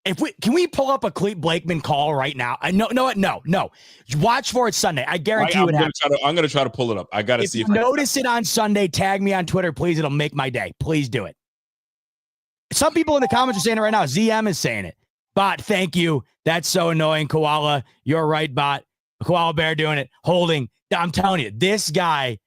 Can we pull up a Clete Blakeman call right now? No. Watch for it Sunday. I guarantee you it happens.
I'm going to try to pull it up. I got to see
if you notice it on Sunday, tag me on Twitter, please. It'll make my day. Please do it. Some people in the comments are saying it right now. ZM is saying it. Bot, thank you. That's so annoying. Koala, you're right, Bot. Koala Bear doing it. Holding. I'm telling you, this guy,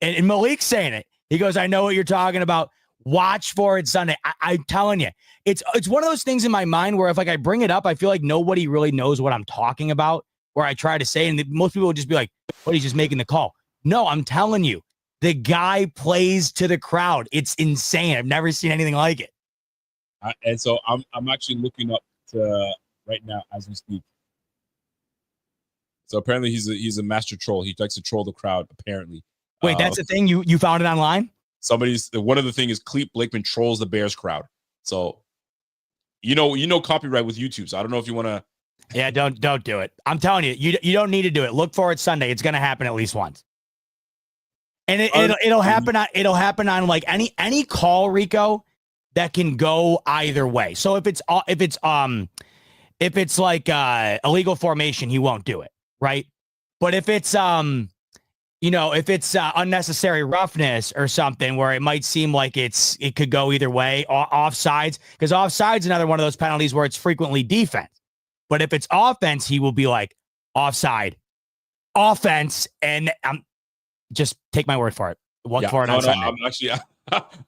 and Malik's saying it. He goes, I know what you're talking about. Watch for it Sunday. I'm telling you, it's one of those things in my mind where if I bring it up, I feel like nobody really knows what I'm talking about. Where I try to say, and most people would just be like, "What? He's just making the call." No, I'm telling you, the guy plays to the crowd. It's insane. I've never seen anything like it.
And so I'm actually looking up to right now as we speak. So apparently he's a master troll. He likes to troll the crowd. Apparently.
Wait, that's the thing you found it online?
One of the thing is Clete Blakeman trolls the Bears crowd. So, you know, copyright with YouTube. So I don't know if you want to.
Yeah, don't do it. I'm telling you, you don't need to do it. Look for it Sunday. It's going to happen at least once. And it'll happen on like any call, Rico, that can go either way. So if it's like illegal formation, he won't do it, right? But if it's if it's unnecessary roughness or something where it might seem like it could go either way, offsides, because offsides is another one of those penalties where it's frequently defense. But if it's offense, he will be like offside, offense, and just take my word for it. Look for it on Sunday.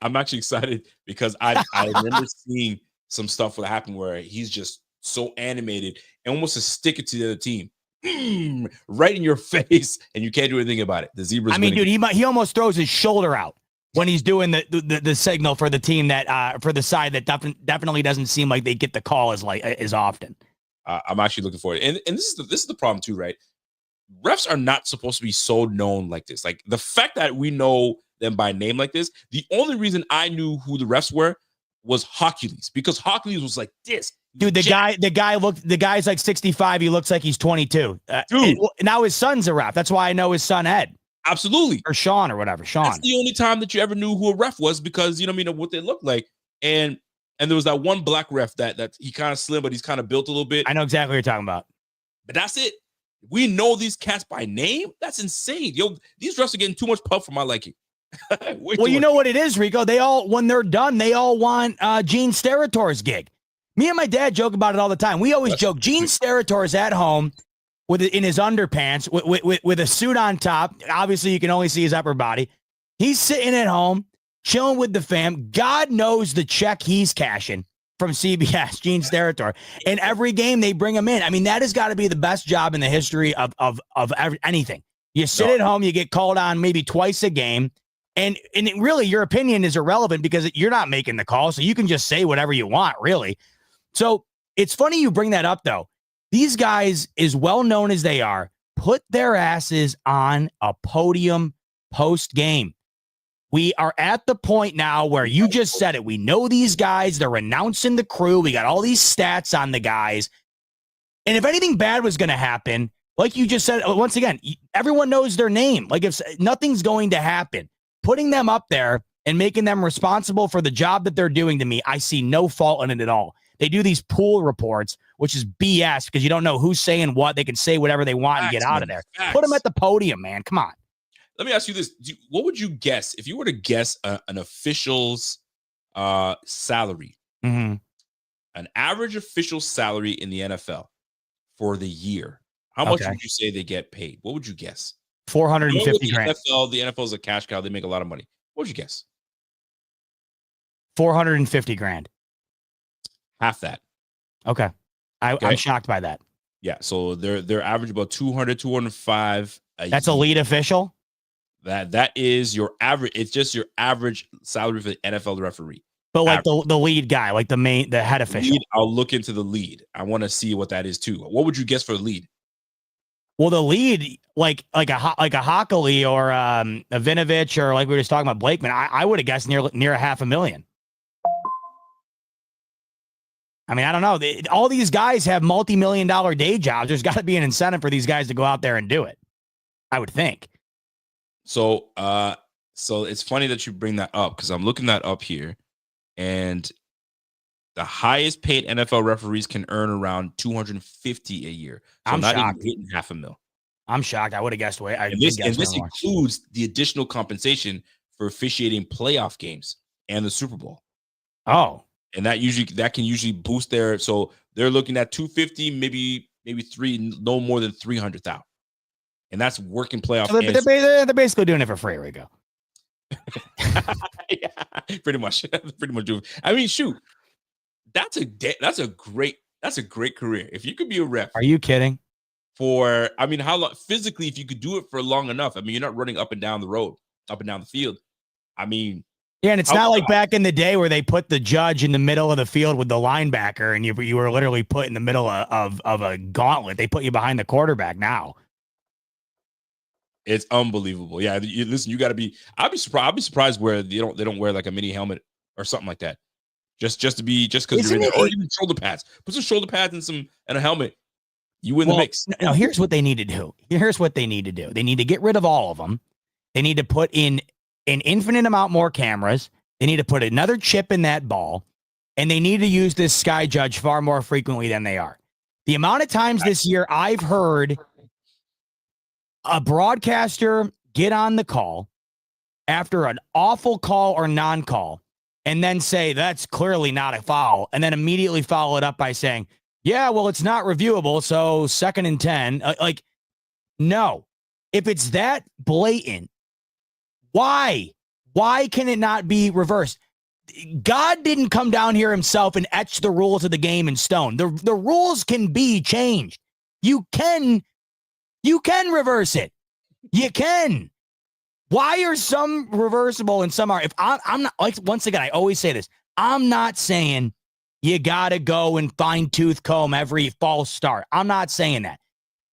I'm actually excited because I remember seeing some stuff that happened where he's just so animated and almost to stick it to the other team. Right in your face, and you can't do anything about it. The Zebras.
I mean, dude, he almost throws his shoulder out when he's doing the signal for the team that for the side that definitely doesn't seem like they get the call as often.
I'm actually looking forward, and this is the problem too, right? Refs are not supposed to be so known like this. Like the fact that we know them by name like this. The only reason I knew who the refs were was Hercules, because Hercules was like this.
Dude, the guy's like 65. He looks like he's 22.
Dude.
Now his son's a ref. That's why I know his son, Ed.
Absolutely.
Or Sean or whatever. Sean.
That's the only time that you ever knew who a ref was, because, you know what I mean, what they look like. And there was that one black ref that he kind of slim, but he's kind of built a little bit.
I know exactly what you're talking about.
But that's it. We know these cats by name. That's insane. Yo, these refs are getting too much pub for my liking.
Well, you know what it is, Rico? They all, when they're done, they all want Gene Sterator's gig. Me and my dad joke about it all the time. We always joke. Gene Sterator's at home in his underpants with a suit on top. Obviously, you can only see his upper body. He's sitting at home, chilling with the fam. God knows the check he's cashing from CBS, Gene Steratore. And every game they bring him in. I mean, that has got to be the best job in the history of anything. You sit at home, you get called on maybe twice a game. And really, your opinion is irrelevant because you're not making the call. So you can just say whatever you want, really. So it's funny you bring that up, though. These guys, as well known as they are, put their asses on a podium post-game. We are at the point now where you just said it. We know these guys. They're announcing the crew. We got all these stats on the guys. And if anything bad was going to happen, like you just said, once again, everyone knows their name. Like if nothing's going to happen, putting them up there and making them responsible for the job that they're doing to me, I see no fault in it at all. They do these pool reports, which is BS because you don't know who's saying what. They can say whatever they want and get out of there. Put them at the podium, man. Come on.
Let me ask you this. What would you guess if you were to guess an official's salary?
Mm-hmm.
An average official salary in the NFL for the year. How much would you say they get paid? What would you guess?
450 grand.
The NFL is a cash cow. They make a lot of money. What would you guess?
450 grand.
Half that.
Okay. I'm shocked by that.
Yeah. So they're average about 200, 205.
That's a lead official?
That is your average. It's just your average salary for the NFL referee.
But like the lead guy, like the head official.
Lead, I'll look into the lead. I want to see what that is too. What would you guess for the lead?
Well, the lead, like a Hockley or a Vinovich, or like we were just talking about Blakeman, I would have guessed near $500,000. I mean, I don't know. All these guys have multi-million-dollar day jobs. There's got to be an incentive for these guys to go out there and do it, I would think.
So it's funny that you bring that up because I'm looking that up here, and the highest paid NFL referees can earn around $250 a year. So
I'm shocked.
Even hitting $500,000.
I'm shocked. I would have guessed away.
This includes the additional compensation for officiating playoff games and the Super Bowl.
Oh,
and that can usually boost their. So they're looking at 250, maybe no more than 300,000, and that's working playoff.
So they're basically doing it for free, Rico.
Yeah, pretty much doing. I mean, shoot, that's a great career. If you could be a ref,
are you kidding?
How long physically, if you could do it for long enough, I mean, you're not running up and down the road, up and down the field. I mean,
yeah, and it's not like back in the day where they put the judge in the middle of the field with the linebacker, and you were literally put in the middle of a gauntlet. They put you behind the quarterback now.
It's unbelievable. Yeah, listen, you got to be. I'd be surprised where they don't wear like a mini helmet or something like that, just because you're in there, or even shoulder pads. Put some shoulder pads and a helmet. You win the mix.
No, here's what they need to do. They need to get rid of all of them. They need to put in an infinite amount more cameras. They need to put another chip in that ball, and they need to use this Sky Judge far more frequently than they are. The amount of times this year I've heard a broadcaster get on the call after an awful call or non-call and then say that's clearly not a foul, and then immediately follow it up by saying, yeah, well, it's not reviewable, so 2nd and 10. No. If it's that blatant, why can it not be reversed? God didn't come down here himself and etch the rules of the game in stone. The rules can be changed. You can reverse it. You can. Why are some reversible and some are? If I'm not, like, once again, I always say this. I'm not saying you got to go and fine tooth comb every false start. I'm not saying that.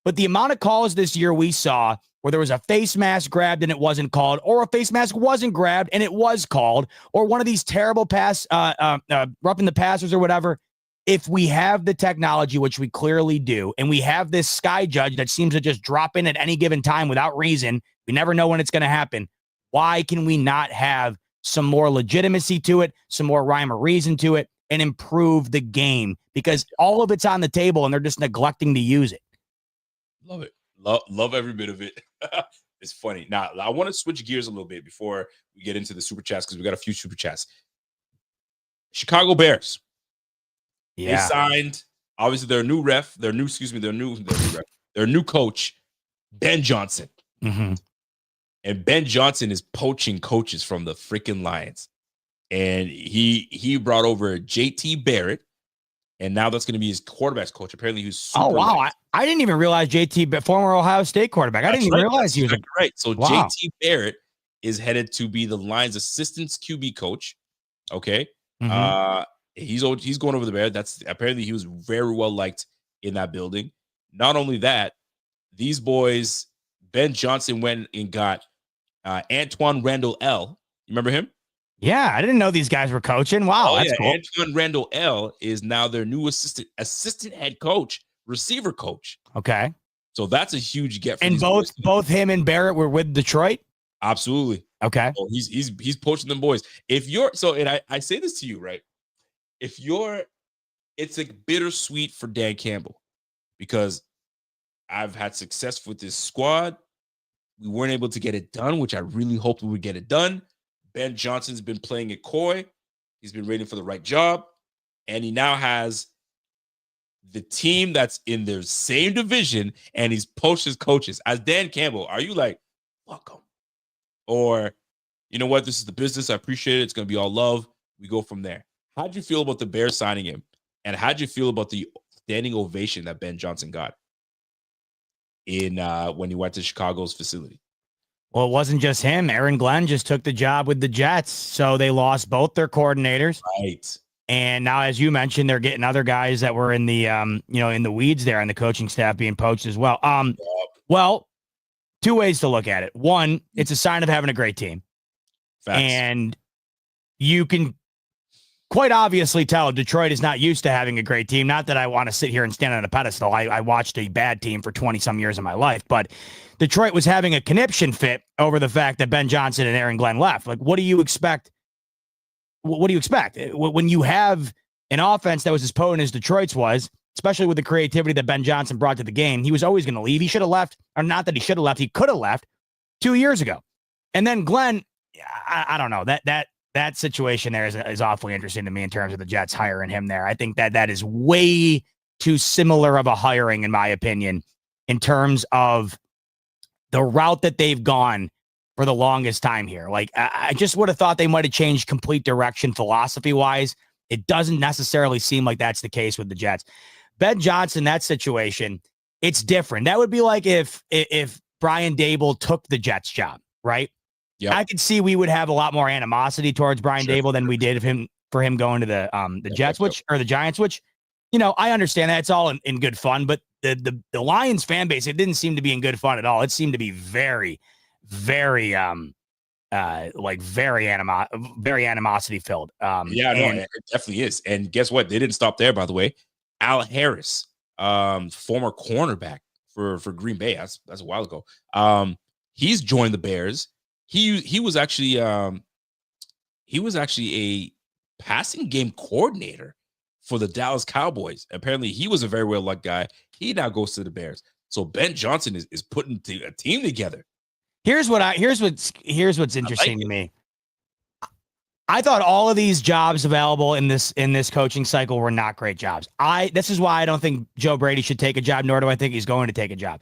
But the amount of calls this year we saw where there was a face mask grabbed and it wasn't called, or a face mask wasn't grabbed and it was called, or one of these terrible roughing the passers or whatever. If we have the technology, which we clearly do, and we have this sky judge that seems to just drop in at any given time without reason, we never know when it's going to happen. Why can we not have some more legitimacy to it, some more rhyme or reason to it, and improve the game? Because all of it's on the table and they're just neglecting to use it.
Love it. Love every bit of it. It's funny. Now, I want to switch gears a little bit before we get into the super chats, because we got a few super chats. Chicago Bears.
Yeah.
They signed, obviously, their new coach, Ben Johnson.
Mm-hmm.
And Ben Johnson is poaching coaches from the freaking Lions. And he brought over JT Barrett, and now that's going to be his quarterback's coach. Apparently, he was super
wow. I didn't even realize JT, but former Ohio State quarterback. I didn't even realize he was
right. So
wow.
JT Barrett is headed to be the Lions' assistant QB coach. Okay.
Mm-hmm.
He's going over the Bears. That's apparently he was very well liked in that building. Not only that, these boys, Ben Johnson went and got Antoine Randall L. You remember him?
Yeah, I didn't know these guys were coaching. Wow, that's cool.
Antoine Randall L. is now their new assistant head coach, receiver coach.
Okay.
So that's a huge get for
and both him and Barrett were with Detroit?
Absolutely.
Okay.
So he's poaching them boys. If you're and I say this to you, right? It's like bittersweet for Dan Campbell, because I've had success with this squad. We weren't able to get it done, which I really hoped we would get it done. Ben Johnson's been playing it coy. He's been waiting for the right job. And he now has the team that's in their same division, and he's poached his coaches. As Dan Campbell, are you like, welcome? Or, you know what? This is the business. I appreciate it. It's going to be all love. We go from there. How'd you feel about the Bears signing him? And how'd you feel about the standing ovation that Ben Johnson got in when he went to Chicago's facility?
Well, it wasn't just him. Aaron Glenn just took the job with the Jets. So they lost both their coordinators.
Right.
And now, as you mentioned, they're getting other guys that were in the in the weeds there, and the coaching staff being poached as well. Well, two ways to look at it. One, it's a sign of having a great team.
Facts.
And you can quite obviously tell Detroit is not used to having a great team. Not that I want to sit here and stand on a pedestal. I watched a bad team for 20-some years of my life, but Detroit was having a conniption fit over the fact that Ben Johnson and Aaron Glenn left. Like, what do you expect? What do you expect when you have an offense that was as potent as Detroit's was, especially with the creativity that Ben Johnson brought to the game? He was always going to leave. He should have left, or not that he should have left. He could have left 2 years ago. And then Glenn, I don't know, that situation there is awfully interesting to me in terms of the Jets hiring him there. I think that is way too similar of a hiring, in my opinion, in terms of the route that they've gone for the longest time here. Like, I just would have thought they might have changed complete direction philosophy-wise. It doesn't necessarily seem like that's the case with the Jets. Ben Johnson, that situation, it's different. That would be like if Brian Dable took the Jets job, right?
Yeah,
I could see we would have a lot more animosity towards Brian Dable than we did for him going to the Jets, or the Giants, which, I understand that it's all in good fun, but the Lions fan base, it didn't seem to be in good fun at all. It seemed to be very, very very animosity filled.
It definitely is. And guess what? They didn't stop there, by the way. Al Harris, former cornerback for Green Bay. That's a while ago. He's joined the Bears. He was actually a passing game coordinator for the Dallas Cowboys. Apparently, he was a very well-liked guy. He now goes to the Bears. So Ben Johnson is putting a team together.
Here's what's interesting to me. I thought all of these jobs available in this coaching cycle were not great jobs. This is why I don't think Joe Brady should take a job, nor do I think he's going to take a job.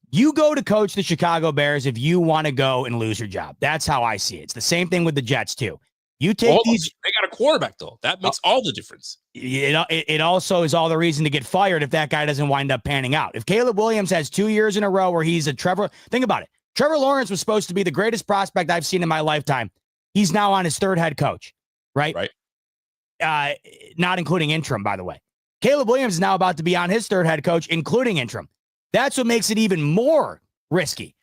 You go to coach the Chicago Bears if you want to go and lose your job. That's how I see it. It's the same thing with the Jets too. You take these.
They got a quarterback though. That makes all the difference.
It also is all the reason to get fired if that guy doesn't wind up panning out. If Caleb Williams has 2 years in a row where he's a Trevor, think about it. Trevor Lawrence was supposed to be the greatest prospect I've seen in my lifetime. He's now on his third head coach, right?
Right.
Not including interim, by the way. Caleb Williams is now about to be on his third head coach, including interim. That's what makes it even more risky.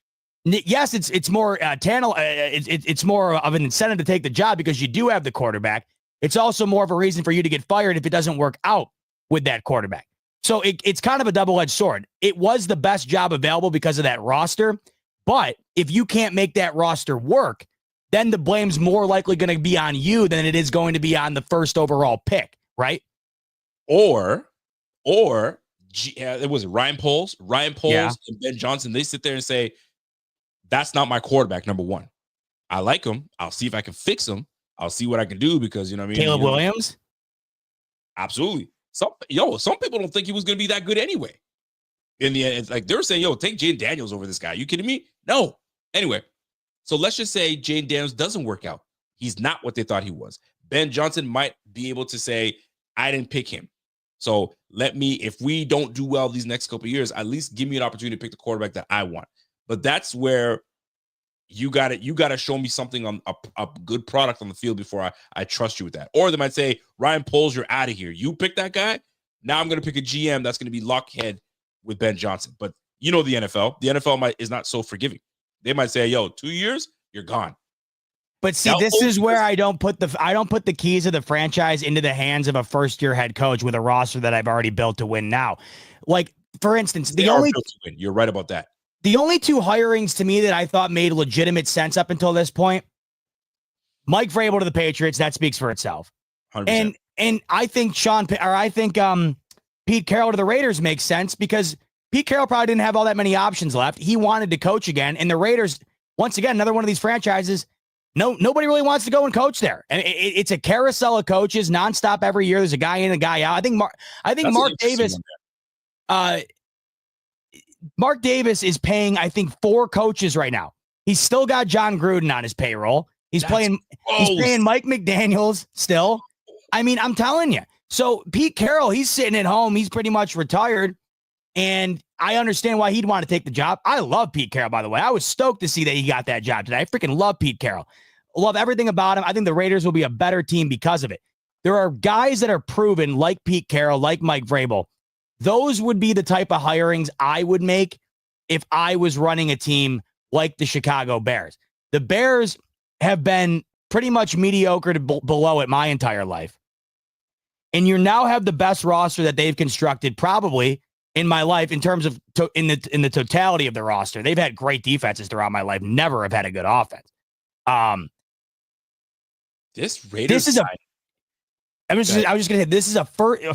Yes, it's more it's more of an incentive to take the job because you do have the quarterback. It's also more of a reason for you to get fired if it doesn't work out with that quarterback. So it's kind of a double-edged sword. It was the best job available because of that roster, but if you can't make that roster work, then the blame's more likely going to be on you than it is going to be on the first overall pick, right?
Or it was Ryan Poles, and Ben Johnson. They sit there and say, "That's not my quarterback, number one. I like him. I'll see if I can fix him. I'll see what I can do because you know what I mean."
Caleb Williams,
absolutely. Some people don't think he was going to be that good anyway. In the end, it's like they were saying, "Yo, take Jane Daniels over this guy." You kidding me? No. Anyway, so let's just say Jane Daniels doesn't work out. He's not what they thought he was. Ben Johnson might be able to say, "I didn't pick him." So if we don't do well these next couple of years, at least give me an opportunity to pick the quarterback that I want. But that's where you got to show me something on a good product on the field before I trust you with that. Or they might say, Ryan Poles, you're out of here. You pick that guy. Now I'm going to pick a GM that's going to be lockhead with Ben Johnson. But you know the NFL. The NFL is not so forgiving. They might say, yo, 2 years, you're gone.
But see, this is where I don't put the keys of the franchise into the hands of a first-year head coach with a roster that I've already built to win now. Like, for instance,
you're right about that.
The only two hirings to me that I thought made legitimate sense up until this point, Mike Vrabel to the Patriots, that speaks for itself.
100%.
And I think Pete Carroll to the Raiders makes sense because Pete Carroll probably didn't have all that many options left. He wanted to coach again, and the Raiders, once again, another one of these franchises. Nobody really wants to go and coach there, and it's a carousel of coaches nonstop every year. There's a guy in, a guy out. I think Mark Davis. Mark Davis is paying, I think, 4 coaches right now. He's still got John Gruden on his payroll. He's paying Mike McDaniels still. I mean, I'm telling you. So Pete Carroll, he's sitting at home. He's pretty much retired. And I understand why he'd want to take the job. I love Pete Carroll, by the way. I was stoked to see that he got that job today. I freaking love Pete Carroll. Love everything about him. I think the Raiders will be a better team because of it. There are guys that are proven, like Pete Carroll, like Mike Vrabel. Those would be the type of hirings I would make if I was running a team like the Chicago Bears. The Bears have been pretty much mediocre to below it my entire life. And you now have the best roster that they've constructed probably in my life in terms of in the totality of the roster. They've had great defenses throughout my life, never have had a good offense.
This is
I was just going to say, this is a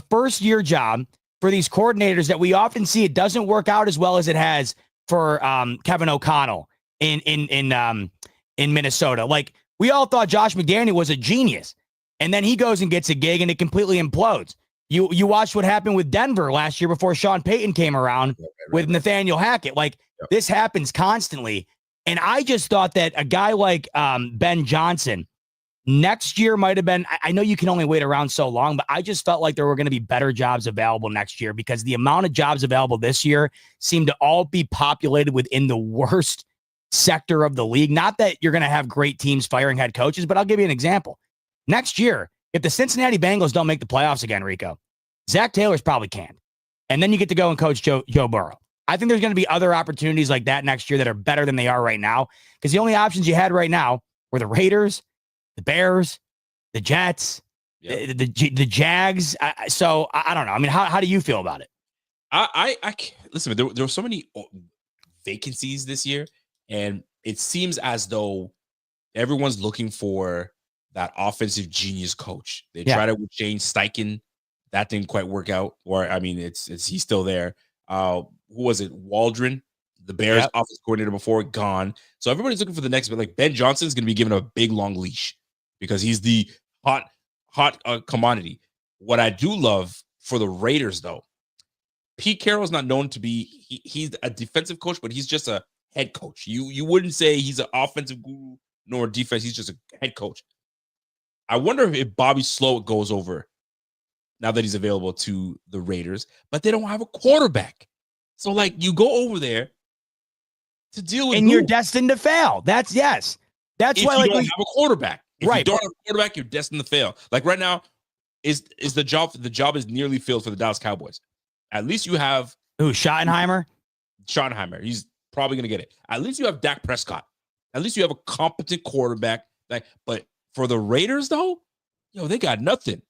first year job for these coordinators that we often see. It doesn't work out as well as it has for Kevin O'Connell in Minnesota. Like, we all thought Josh McDaniel was a genius, and then he goes and gets a gig and it completely implodes. You watched what happened with Denver last year before Sean Payton came around with Nathaniel Hackett. Like, this happens constantly. And I just thought that a guy like Ben Johnson next year might have been, I know you can only wait around so long, but I just felt like there were going to be better jobs available next year because the amount of jobs available this year seem to all be populated within the worst sector of the league. Not that you're going to have great teams firing head coaches, but I'll give you an example. Next year, if the Cincinnati Bengals don't make the playoffs again, Rico, Zach Taylor's probably canned. And then you get to go and coach Joe Burrow. I think there's going to be other opportunities like that next year that are better than they are right now because the only options you had right now were the Raiders, the Bears, the Jets, the Jags. So I don't know. I mean, how do you feel about it?
I listen, there were so many vacancies this year, and it seems as though everyone's looking for that offensive genius coach. They tried it with Shane Steichen. That didn't quite work out. Or, I mean, it's he's still there. Who was it? Waldron, the Bears offense coordinator before, gone. So everybody's looking for the next, but like Ben Johnson's going to be given a big, long leash because he's the hot commodity. What I do love for the Raiders, though, Pete Carroll is not known to be, he's a defensive coach, but he's just a head coach. You wouldn't say he's an offensive guru nor defense. He's just a head coach. I wonder if Bobby Slowick goes over now that he's available to the Raiders, but they don't have a quarterback. So, like, you go over there to deal with,
and you're destined to fail. That's why,
like, you don't have a quarterback. If
right,
you don't have a quarterback, you're destined to fail. Like right now, is the job is nearly filled for the Dallas Cowboys. At least you have
Schottenheimer.
Schottenheimer. He's probably going to get it. At least you have Dak Prescott. At least you have a competent quarterback. But for the Raiders, though, they got nothing.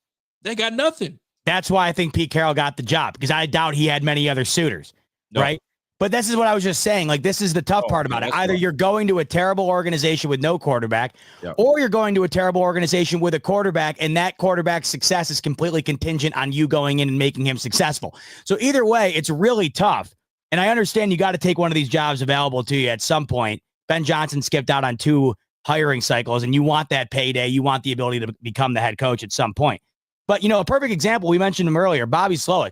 They got nothing.
That's why I think Pete Carroll got the job, because I doubt he had many other suitors, right? But this is what I was just saying. Like, this is the tough part about it. Either you're going to a terrible organization with no quarterback, or you're going to a terrible organization with a quarterback, and that quarterback's success is completely contingent on you going in and making him successful. So either way, it's really tough. And I understand you got to take one of these jobs available to you at some point. Ben Johnson skipped out on 2 hiring cycles, and you want that payday. You want the ability to become the head coach at some point. But, a perfect example, we mentioned him earlier, Bobby Slowick.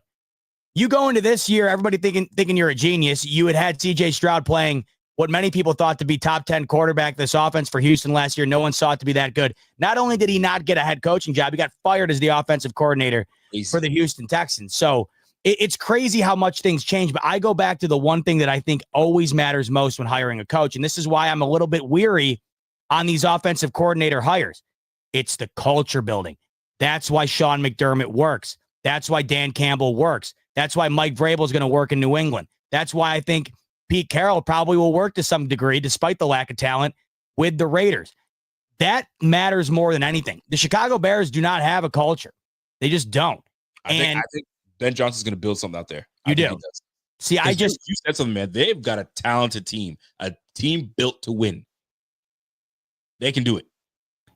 You go into this year, everybody thinking you're a genius. You had C.J. Stroud playing what many people thought to be top 10 quarterback this offense for Houston last year. No one saw it to be that good. Not only did he not get a head coaching job, he got fired as the offensive coordinator for the Houston Texans. So it's crazy how much things change. But I go back to the one thing that I think always matters most when hiring a coach, and this is why I'm a little bit weary on these offensive coordinator hires. It's the culture building. That's why Sean McDermott works. That's why Dan Campbell works. That's why Mike Vrabel is going to work in New England. That's why I think Pete Carroll probably will work to some degree, despite the lack of talent, with the Raiders. That matters more than anything. The Chicago Bears do not have a culture. They just don't.
I think Ben Johnson's going to build something out there.
You do. See, you
said something, man. They've got a talented team, a team built to win. They can do it.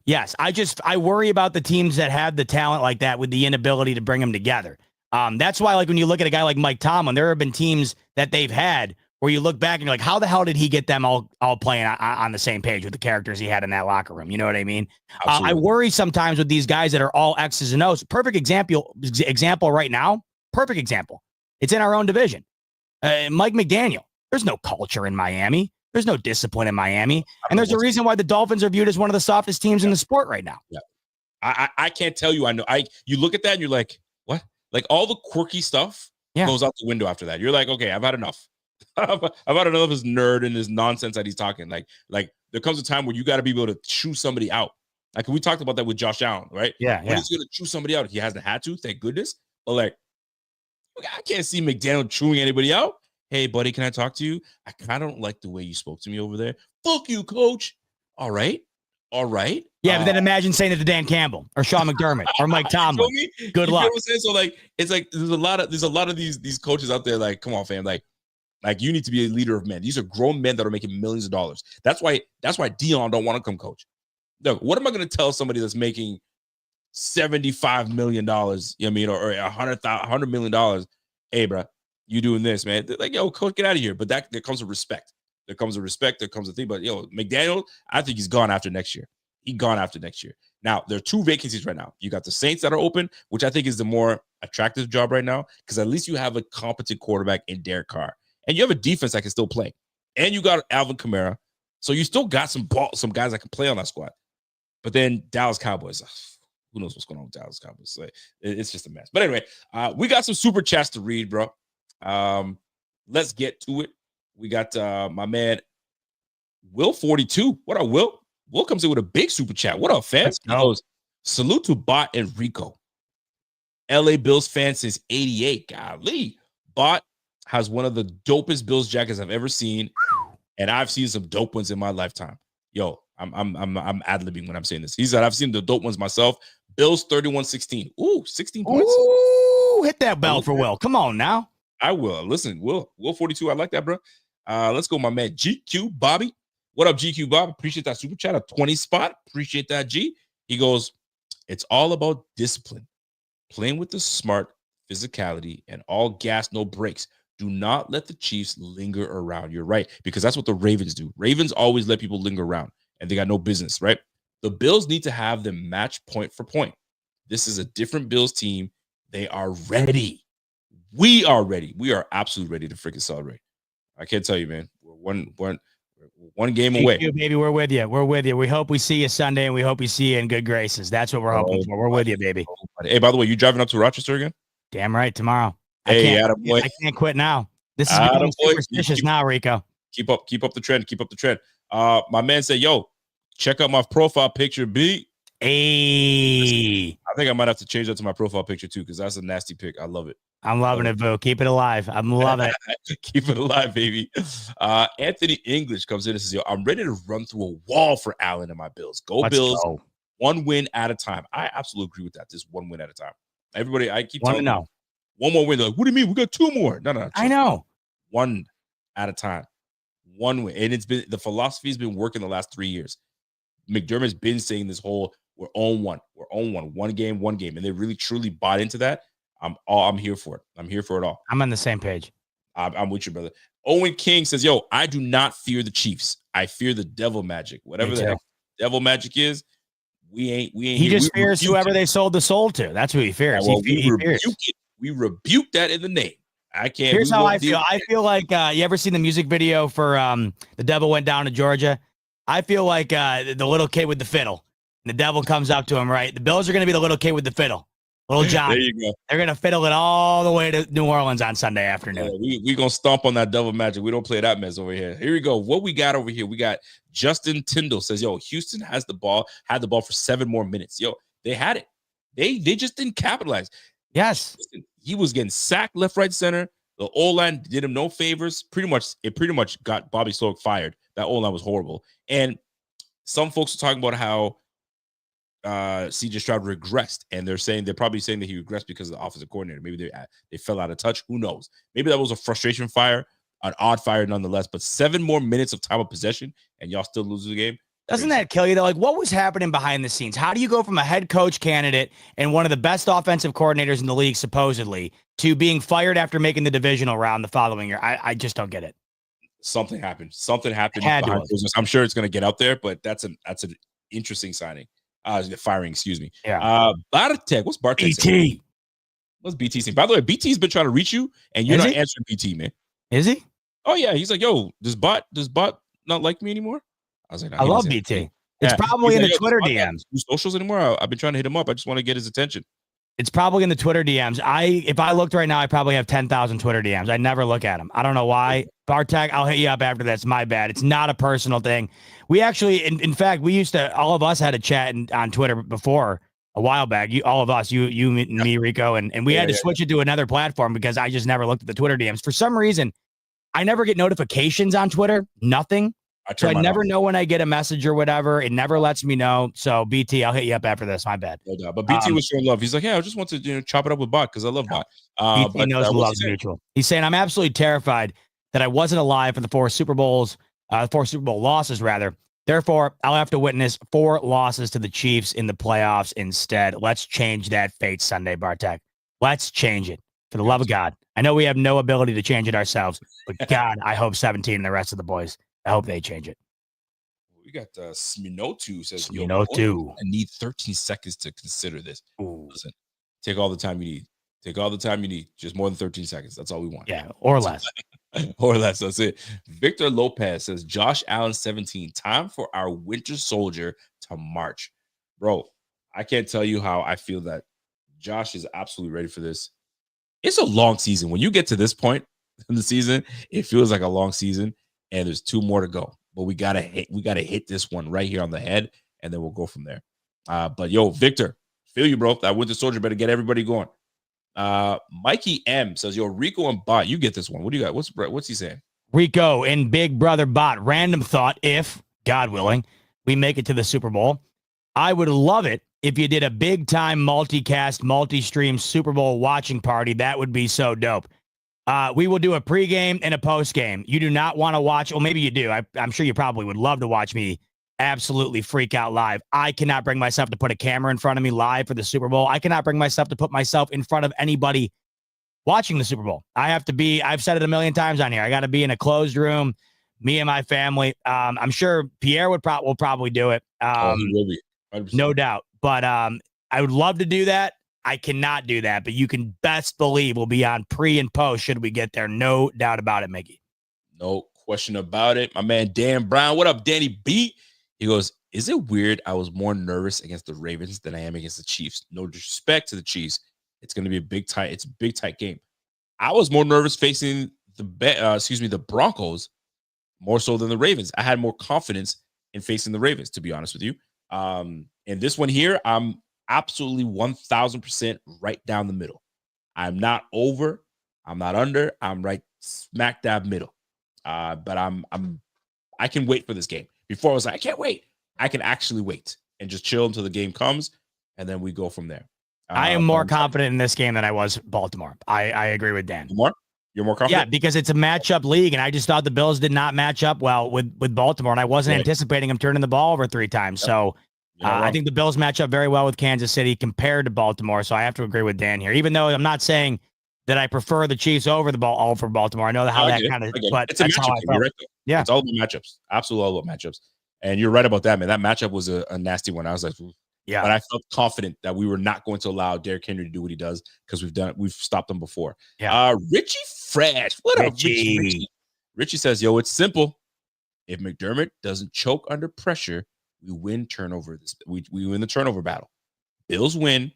Yes, I worry about the teams that have the talent like that with the inability to bring them together. That's why, like, when you look at a guy like Mike Tomlin, there have been teams that they've had where you look back and you're like, how the hell did he get them all playing on the same page with the characters he had in that locker room? You know what I mean? I worry sometimes with these guys that are all X's and O's. Perfect example right now. Perfect example. It's in our own division. Mike McDaniel. There's no culture in Miami. There's no discipline in Miami. And there's a reason why the Dolphins are viewed as one of the softest teams in the sport right now.
Yeah. I can't tell you. I know. You look at that and you're like, what? Like, all the quirky stuff goes out the window after that. You're like, okay, I've had enough. I've had enough of his nerd and his nonsense that he's talking. Like there comes a time where you got to be able to chew somebody out. Like, we talked about that with Josh Allen, right?
Yeah.
When he's going to chew somebody out, he hasn't had to, thank goodness. But, like, I can't see McDaniel chewing anybody out. Hey, buddy, can I talk to you? I kind of don't like the way you spoke to me over there. Fuck you, coach. All right.
Yeah, but then imagine saying it to Dan Campbell or Sean McDermott or Mike Tomlin. Good luck.
So, like, it's like there's a lot of these coaches out there. Like, come on, fam. Like you need to be a leader of men. These are grown men that are making millions of dollars. That's why Dion don't want to come coach. Look, what am I going to tell somebody that's making $75 million? You know what I mean, or $100 million? Hey, bro, you doing this, man? They're like, yo, coach, get out of here. But there comes with respect. There comes a thing. But, McDaniel, I think he's gone after next year. Now, there are 2 vacancies right now. You got the Saints that are open, which I think is the more attractive job right now, because at least you have a competent quarterback in Derek Carr. And you have a defense that can still play. And you got Alvin Kamara. So you still got some guys that can play on that squad. But then Dallas Cowboys, who knows what's going on with Dallas Cowboys? So it's just a mess. But anyway, we got some super chats to read, bro. Let's get to it. We got my man Will 42. What up, Will? Will comes in with a big super chat. What up, fam? He goes, salute to Bot and Rico. LA Bills fan since 88. Golly. Bot has one of the dopest Bills jackets I've ever seen. And I've seen some dope ones in my lifetime. Yo, I'm ad-libbing when I'm saying this. He said, I've seen the dope ones myself. Bills 31-16. Ooh, 16 points.
Ooh, hit that bell for Will. Come on now.
I will. Listen, Will 42. I like that, bro. Let's go, my man GQ Bobby. What up, GQ Bob? Appreciate that super chat. A 20 spot. Appreciate that, G. He goes, it's all about discipline. Playing with the smart physicality and all gas, no breaks. Do not let the Chiefs linger around. You're right, because that's what the Ravens do. Ravens always let people linger around, and they got no business, right? The Bills need to have them match point for point. This is a different Bills team. They are ready. We are ready. We are absolutely ready to freaking celebrate. I can't tell you, man. We're one game away.
You, baby, we're with you. We hope we see you Sunday, and we hope we see you in good graces. That's what we're hoping for. We're with you, baby.
Hey, by the way, you driving up to Rochester again?
Damn right, tomorrow.
Hey,
I can't quit now. This is becoming superstitious now, Rico.
Keep up the trend. My man said, yo, check out my profile picture, B.
Hey,
I think I might have to change that to my profile picture too, because that's a nasty pic. I love it.
I'm loving it, Boo. Keep it alive. I'm loving it.
Keep it alive, baby. Anthony English comes in and says, yo, I'm ready to run through a wall for Allen and my Bills. Go
Let's
Bills.
go.
One win at a time. I absolutely agree with that. Just one win at a time. Everybody, I keep
Want to
telling
know?
people, one more win. They're like, what do you mean? We got two more. No.
I know.
One at a time. One win. And it's been the philosophy has been working the last 3 years. McDermott's been saying this whole we're on one. We're on one. One game. And they really truly bought into that. I'm here for it. I'm here for it all.
I'm on the same page.
I'm with you, brother. Owen King says, yo, I do not fear the Chiefs. I fear the devil magic. Whatever the heck devil magic is, we ain't
He
here.
just fears whoever they sold the soul to. That's who he fears.
Yeah, well,
he fears.
We rebuke that in the name. I can't.
Here's how I feel. I feel like you ever seen the music video for The Devil Went Down to Georgia? I feel like the little kid with the fiddle. And the devil comes up to him, right? The Bills are going to be the little kid with the fiddle. Little John.
There you go.
They're going to fiddle it all the way to New Orleans on Sunday afternoon.
Yeah, we going to stomp on that devil magic. We don't play that mess over here. Here we go. What we got over here? We got Justin Tyndall says, yo, Houston had the ball for 7 more minutes. Yo, they had it. They just didn't capitalize.
Yes.
He was getting sacked left, right, center. The O-line did him no favors. It pretty much got Bobby Sloak fired. That O-line was horrible. And some folks are talking about how CJ Stroud regressed, and they're probably saying that he regressed because of the offensive coordinator. Maybe they fell out of touch. Who knows? Maybe that was a frustration fire, an odd fire nonetheless. But 7 more minutes of time of possession, and y'all still lose the game.
Doesn't that kill you though? Like, what was happening behind the scenes? How do you go from a head coach candidate and one of the best offensive coordinators in the league, supposedly, to being fired after making the divisional round the following year? I just don't get it.
Something happened. I'm sure it's going to get out there, but that's an interesting signing. Firing, excuse me.
Yeah.
Bartek, what's Bartek?
BT.
What's BT saying? By the way, BT's been trying to reach you, and you're not answering BT, man.
Is he?
Oh yeah, he's like, yo, does Bot not like me anymore? I was like,
I love BT. It's probably in the Twitter DMs.
Socials anymore? I've been trying to hit him up. I just want to get his attention.
It's probably in the Twitter DMs. If I looked right now, I probably have 10,000 Twitter DMs. I never look at them. I don't know why. Bartek, I'll hit you up after this. My bad. It's not a personal thing. We actually, in fact, we used to, all of us had a chat on Twitter before a while back. All of us, you, me, Rico, and we had to switch it to another platform because I just never looked at the Twitter DMs. For some reason, I never get notifications on Twitter. Nothing. So I never know when I get a message or whatever. It never lets me know. So BT, I'll hit you up after this. My bad.
No doubt. But BT was showing love. He's like, yeah, I just want to chop it up with Bot because I love Bot.
BT knows the love's mutual. He's saying, I'm absolutely terrified that I wasn't alive for the 4 Super Bowl losses, rather. Therefore, I'll have to witness 4 losses to the Chiefs in the playoffs instead. Let's change that fate Sunday, Bartek. Let's change it. For the love of God. I know we have no ability to change it ourselves, but God, I hope 17 and the rest of the boys, I hope they change it.
We got Sminotu says,
Sminotu.
I need 13 seconds to consider this.
Ooh.
Listen, take all the time you need. Take all the time you need. Just more than 13 seconds. That's all we want.
Yeah, or less.
Or less. That's it. Victor Lopez says, Josh Allen 17. Time for our winter soldier to march. Bro, I can't tell you how I feel that Josh is absolutely ready for this. It's a long season. When you get to this point in the season, it feels like a long season, and there's 2 more to go. But we gotta hit this one right here on the head, and then we'll go from there. But yo, Victor, feel you, bro. That winter soldier better get everybody going. Mikey M says, yo, Rico and Bot, you get this one. What do you got? What's he saying?
Rico and Big Brother Bot. Random thought: if God willing, we make it to the Super Bowl, I would love it if you did a big time multicast, multi-stream Super Bowl watching party. That would be so dope. We will do a pregame and a postgame. You do not want to watch, well, maybe you do. I'm sure you probably would love to watch me absolutely freak out live. I cannot bring myself to put a camera in front of me live for the Super Bowl. I cannot bring myself to put myself in front of anybody watching the Super Bowl. I've said it a million times on here. I got to be in a closed room, me and my family. I'm sure Pierre will probably do it.
He will be. 100%.
No doubt. But I would love to do that. I cannot do that, but you can best believe we'll be on pre and post should we get there. No doubt about it, Mickey.
No question about it. My man, Dan Brown. What up, Danny B? He goes, is it weird I was more nervous against the Ravens than I am against the Chiefs? No disrespect to the Chiefs. It's going to be a big tight game. I was more nervous facing the Broncos more so than the Ravens. I had more confidence in facing the Ravens, to be honest with you. And this one here, I'm absolutely 1,000% right down the middle. I'm not over. I'm not under. I'm right smack dab middle. But I can wait for this game. Before I was like, I can't wait. I can actually wait and just chill until the game comes, and then we go from there.
I am more confident in this game than I was Baltimore. I agree with Dan.
You're more confident?
Yeah, because it's a matchup league, and I just thought the Bills did not match up well with Baltimore, and I wasn't anticipating them turning the ball over 3 times. Yep. So I think the Bills match up very well with Kansas City compared to Baltimore, so I have to agree with Dan here, even though I'm not saying that I prefer the Chiefs over Baltimore. I know how that kind of, but
it's a matchup. You're right,
yeah,
it's all about matchups. Absolutely all about matchups. And you're right about that, man. That matchup was a nasty one. I was like, yeah, but I felt confident that we were not going to allow Derrick Henry to do what he does because we've stopped him before.
Yeah.
Richie Fresh, what up, Richie? Richie says, yo, it's simple. If McDermott doesn't choke under pressure, we win turnover. We win the turnover battle. Bills win.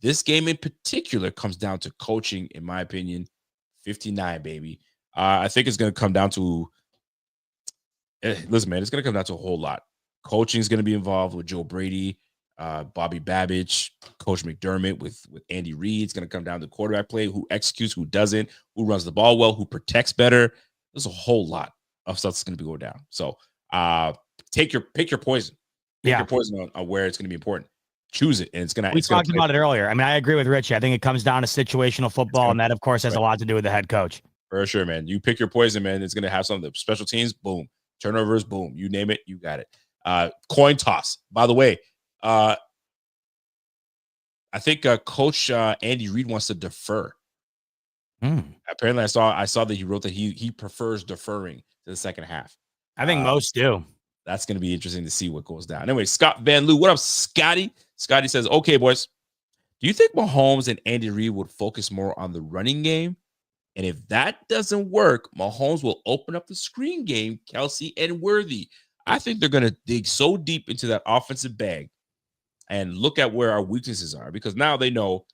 This game in particular comes down to coaching, in my opinion. 59, baby. I think it's going to come down to. Listen, man, it's going to come down to a whole lot. Coaching is going to be involved with Joe Brady, Bobby Babbage, Coach McDermott with Andy Reid. It's going to come down to quarterback play, who executes, who doesn't, who runs the ball well, who protects better. There's a whole lot of stuff that's going to be going down. So pick your poison. Pick your poison on where it's going to be important. Choose it, and it's going to.
We talked about it earlier. I mean, I agree with Richie. I think it comes down to situational football, and that, of course, has a lot to do with the head coach.
For sure, man. You pick your poison, man. It's going to have some of the special teams. Boom. Turnovers. Boom. You name it. You got it. Coin toss. By the way, I think Coach Andy Reid wants to defer. Apparently, I saw that he wrote that he prefers deferring to the second half.
I think most do.
That's going to be interesting to see what goes down. Anyway, Scott Van Loo, what up, Scotty? Scotty says, okay, boys, do you think Mahomes and Andy Reid would focus more on the running game? And if that doesn't work, Mahomes will open up the screen game, Kelsey and Worthy. I think they're going to dig so deep into that offensive bag and look at where our weaknesses are, because now they know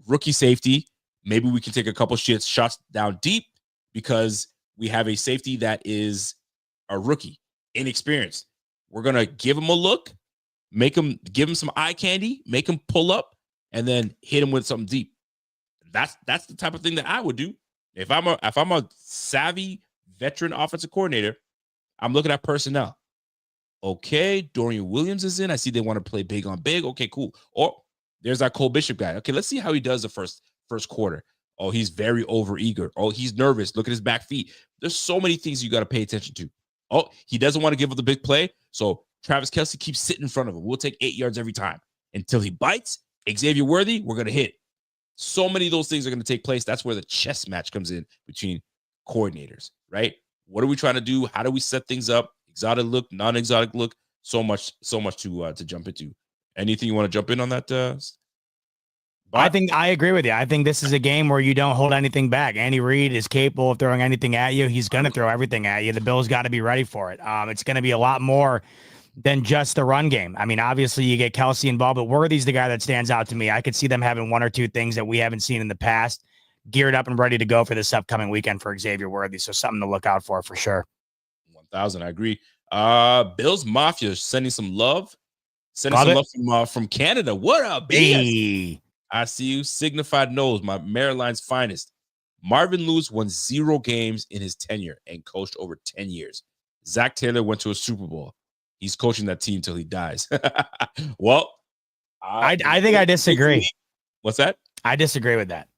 rookie safety. Maybe we can take a couple shots down deep because we have a safety that is a rookie, inexperienced. We're going to give him a look, give him some eye candy, make him pull up, and then hit him with something deep. That's the type of thing that I would do. If I'm a savvy veteran offensive coordinator, I'm looking at personnel. Okay, Dorian Williams is in. I see they want to play big on big. Okay, cool. Or there's that Cole Bishop guy. Okay, let's see how he does the first quarter. Oh, he's very overeager. Oh, he's nervous. Look at his back feet. There's so many things you got to pay attention to. Oh, he doesn't want to give up the big play. So Travis Kelce keeps sitting in front of him. We'll take 8 yards every time until he bites. Xavier Worthy, we're going to hit. So many of those things are going to take place. That's where the chess match comes in between coordinators, right? What are we trying to do? How do we set things up? Exotic look, non-exotic look. So much to jump into. Anything you want to jump in on that?
I think I agree with you. I think this is a game where you don't hold anything back. Andy Reid is capable of throwing anything at you. He's going to throw everything at you. The Bills got to be ready for it. It's going to be a lot more than just the run game. I mean, obviously you get Kelsey involved, but Worthy's the guy that stands out to me. I could see them having one or two things that we haven't seen in the past, geared up and ready to go for this upcoming weekend for Xavier Worthy. So something to look out for sure.
1,000. I agree. Bills Mafia sending some love. From Canada. What up,
BS?
I see you. Signified knows my Mariline's finest. Marvin Lewis won 0 games in his tenure and coached over 10 years. Zach Taylor went to a Super Bowl. He's coaching that team till he dies. Well,
I think I disagree.
What's that?
I disagree with that.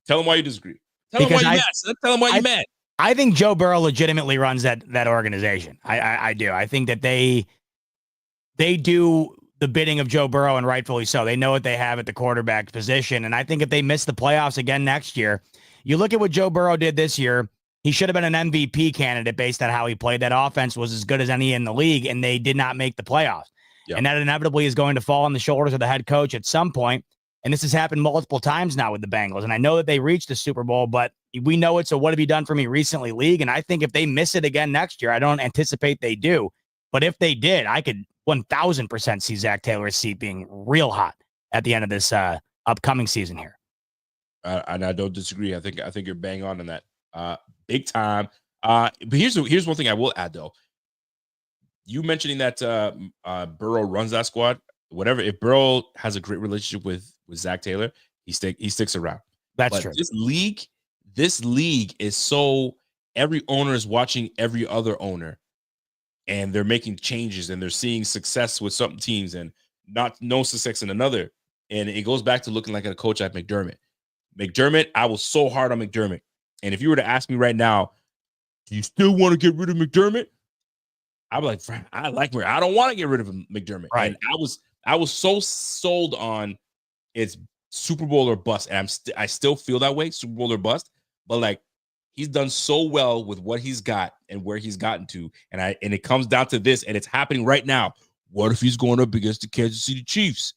Tell him why you disagree. Tell him why you're mad. Tell him why you're mad.
I think Joe Burrow legitimately runs that organization. I do. I think that they do the bidding of Joe Burrow, and rightfully so. They know what they have at the quarterback position. And I think if they miss the playoffs again next year, you look at what Joe Burrow did this year, he should have been an MVP candidate based on how he played. That offense was as good as any in the league, and they did not make the playoffs. Yep. And that inevitably is going to fall on the shoulders of the head coach at some point. And this has happened multiple times now with the Bengals. And I know that they reached the Super Bowl, but we know it's a what have you done for me recently league. And I think if they miss it again next year, I don't anticipate they do. But if they did, I could 1,000% see Zach Taylor's seat being real hot at the end of this upcoming season here.
And I don't disagree. I think you're bang on that. Big time. But here's one thing I will add though. You mentioning that Burrow runs that squad. whatever. If Burrow has a great relationship with Zach Taylor, he sticks around.
That's
but
true.
This league is so every owner is watching every other owner, and they're making changes and they're seeing success with some teams and no success in another. And it goes back to looking like a coach at McDermott. I was so hard on McDermott. And if you were to ask me right now, do you still want to get rid of McDermott? I'd be like, I like him. I don't want to get rid of McDermott.
Right.
And I was so sold on it's Super Bowl or bust. And I still feel that way, Super Bowl or bust. But like, he's done so well with what he's got and where he's gotten to. And it comes down to this, and it's happening right now. What if he's going up against the Kansas City Chiefs?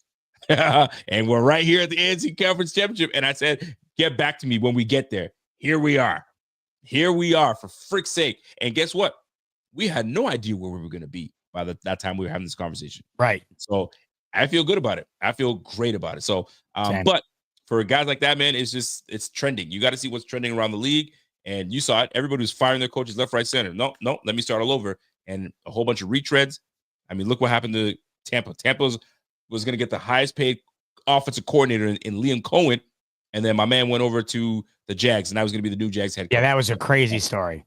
And we're right here at the AFC Conference Championship. And I said, get back to me when we get there. Here we are, for frick's sake. And guess what? We had no idea where we were going to be by that time we were having this conversation.
Right.
So I feel good about it. I feel great about it. So, but for guys like that, man, it's trending. You got to see what's trending around the league. And you saw it. Everybody was firing their coaches left, right, center. No, let me start all over. And a whole bunch of retreads. I mean, look what happened to Tampa. Tampa was going to get the highest paid offensive coordinator in Liam Cohen. And then my man went over to the Jags, and I was going to be the new Jags head coach.
Yeah, that was a crazy story.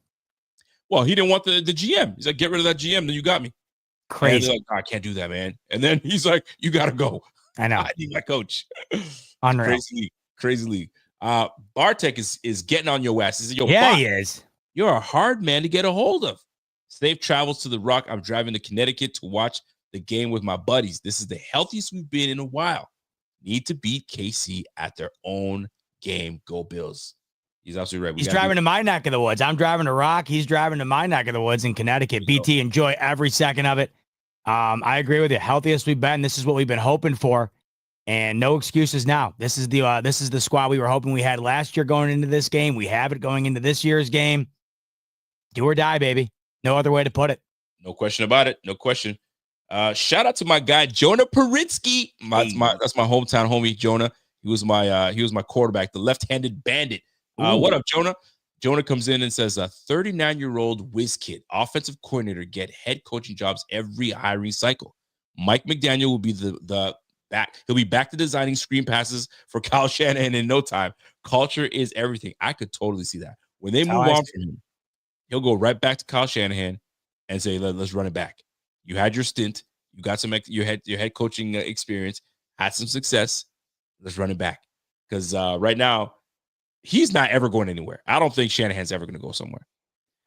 Well, he didn't want the GM. He's like, get rid of that GM, then you got me.
Crazy.
Like, I can't do that, man. And then he's like, you got to go.
I know.
I need my coach.
Unreal.
Crazy league. Bartek is getting on your ass. He said,
he is.
You're a hard man to get a hold of. Safe travels to the Rock. I'm driving to Connecticut to watch the game with my buddies. This is the healthiest we've been in a while. Need to beat KC at their own game. Go Bills. He's absolutely right.
He's driving to my neck of the woods. I'm driving to Rock. He's driving to my neck of the woods in Connecticut. BT, enjoy every second of it. I agree with you. Healthiest we've been. This is what we've been hoping for. And no excuses now. This is the squad we were hoping we had last year going into this game. We have it going into this year's game. Do or die, baby. No other way to put it.
No question about it. No question. Shout out to my guy Jonah Paritsky. That's my hometown homie, Jonah. He was my quarterback, the left-handed bandit. What up, Jonah? Jonah comes in and says, a 39-year-old whiz kid, offensive coordinator, get head coaching jobs every hiring cycle. Mike McDaniel will be the back. He'll be back to designing screen passes for Kyle Shanahan in no time. Culture is everything. I could totally see that. When they move on from him, he'll go right back to Kyle Shanahan and say, let's run it back. You had your stint. You got your head coaching experience, had some success. Let's run it back. Because right now, he's not ever going anywhere. I don't think Shanahan's ever going to go somewhere.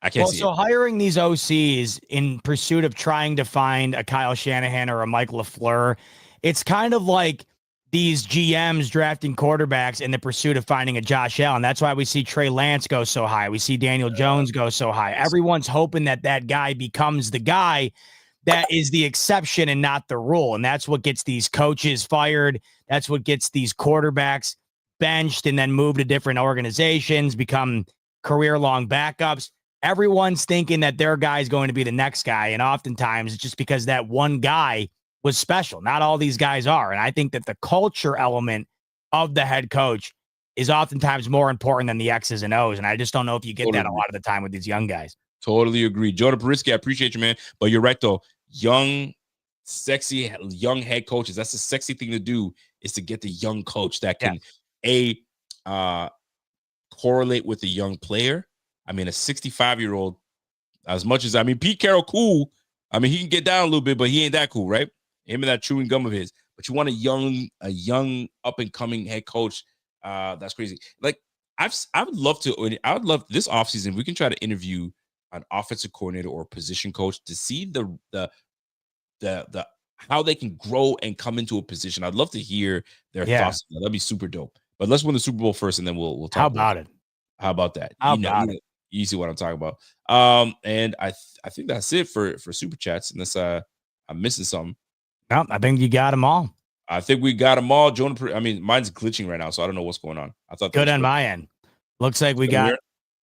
I can't see it.
So hiring these OCs in pursuit of trying to find a Kyle Shanahan or a Mike LaFleur, it's kind of like these GMs drafting quarterbacks in the pursuit of finding a Josh Allen. That's why we see Trey Lance go so high. We see Daniel Jones go so high. Everyone's hoping that guy becomes the guy that is the exception and not the rule. And that's what gets these coaches fired. That's what gets these quarterbacks benched and then moved to different organizations, become career-long backups. Everyone's thinking that their guy is going to be the next guy. And oftentimes it's just because that one guy was special. Not all these guys are. And I think that the culture element of the head coach is oftentimes more important than the X's and O's. And I just don't know if you get that a lot of the time with these young guys.
Totally agree. Jonah Paritsky, I appreciate you, man. But you're right, though. Young, sexy, young head coaches. That's the sexy thing to do, is to get the young coach that can, correlate with the young player. I mean, a 65-year-old, as much as, Pete Carroll, cool. He can get down a little bit, but he ain't that cool, right? Him and that chewing gum of his. But you want a young up-and-coming head coach. That's crazy. Like, I would love this offseason, we can try to interview an offensive coordinator or position coach to see the how they can grow and come into a position. I'd love to hear their thoughts. That'd be super dope. But let's win the Super Bowl first, and then we'll talk.
How about it?
How about that? You see what I'm talking about. And I think that's it for super chats, unless I'm missing something.
No, I think you got them all.
I think we got them all. Jonah, mine's glitching right now, so I don't know what's going on. I thought
good on my end. Looks like we got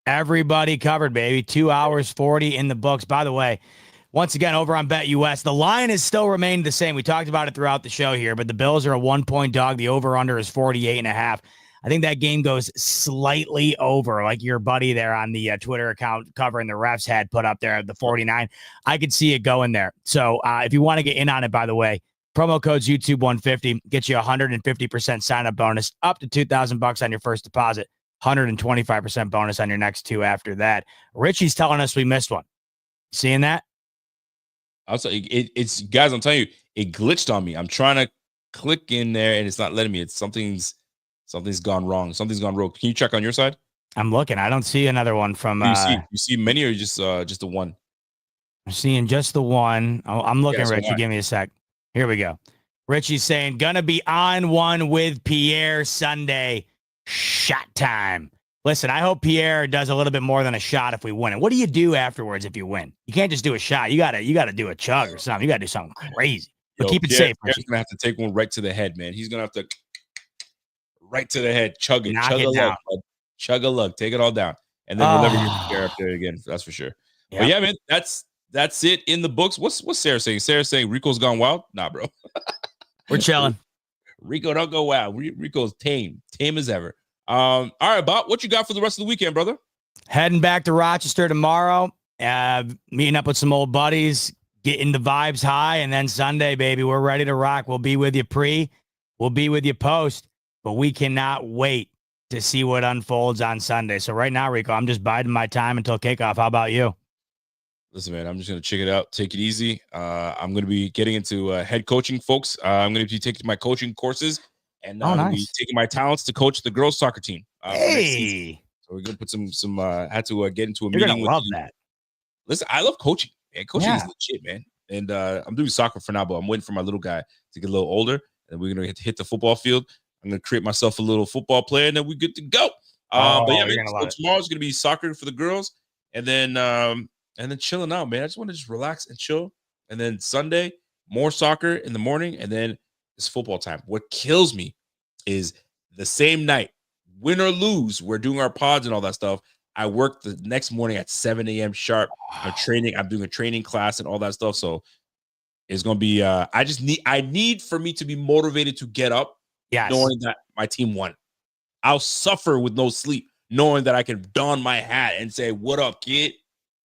everybody covered, baby. 2 hours 40 in the books. By the way, once again, over on BetUS, the line has still remained the same. We talked about it throughout the show here, but the Bills are a 1-point dog. The over-under is 48.5. I think that game goes slightly over, like your buddy there on the Twitter account covering the refs had put up there, the 49. I could see it going there. So if you want to get in on it, by the way, Promo code's YouTube150 gets you 150% sign up bonus up to $2,000 on your first deposit. 125% bonus on your next two after that. Richie's telling us we missed one. Seeing that?
I'll say it's guys. I'm telling you, it glitched on me. I'm trying to click in there and it's not letting me. It's something's gone wrong. Something's gone rogue. Can you check on your side?
I'm looking. I don't see another one from.
You see many or just the one?
I'm seeing just the one. Oh, I'm looking,
Yeah, so
Richie. Give me a sec. Here we go. Richie's saying, gonna be on one with Pierre Sunday. Shot time. Listen, I hope Pierre does a little bit more than a shot if we win it. What do you do afterwards if you win? You can't just do a shot. You gotta do a chug or something. You gotta do something crazy. But keep it safe.
Pierre's gonna have to take one right to the head, man. He's gonna have to right to the head, chug it,
Knock
chug
it
a
down.
lug, bud. Chug a lug, take it all down, and then we'll never get Pierre up there again. That's for sure.
Yep.
But yeah, man, that's it in the books. What's Sarah saying? Sarah's saying Rico's gone wild. Nah, bro.
We're chilling.
Rico don't go wild. Rico's tame as ever. All right, Bob, what you got for the rest of the weekend, brother?
Heading back to Rochester tomorrow. Meeting up with some old buddies, getting the vibes high, and then Sunday, baby, we're ready to rock. We'll be with you pre, we'll be with you post, but we cannot wait to see what unfolds on Sunday. So right now, Rico, I'm just biding my time until kickoff. How about you?
Listen, man, I'm just going to check it out. Take it easy. I'm going to be getting into head coaching, folks. I'm going to be taking my coaching courses and I'm going to be taking my talents to coach the girls soccer team.
Hey.
So we're going to put some had to get into a
You're
meeting.
You're going to love that.
Listen, I love coaching. Man. Coaching is legit, man. And I'm doing soccer for now, but I'm waiting for my little guy to get a little older. And we're going to hit the football field. I'm going to create myself a little football player, and then we're good to go. But yeah, man, so tomorrow's going to be soccer for the girls. And then chilling out, man. I just want to just relax and chill. And then Sunday, more soccer in the morning, and then it's football time. What kills me is the same night, win or lose, we're doing our pods and all that stuff. I work the next morning at 7 a.m. sharp. I'm doing a training class and all that stuff. So it's gonna be I need for me to be motivated to get up, knowing that my team won. I'll suffer with no sleep, knowing that I can don my hat and say, "What up, kid?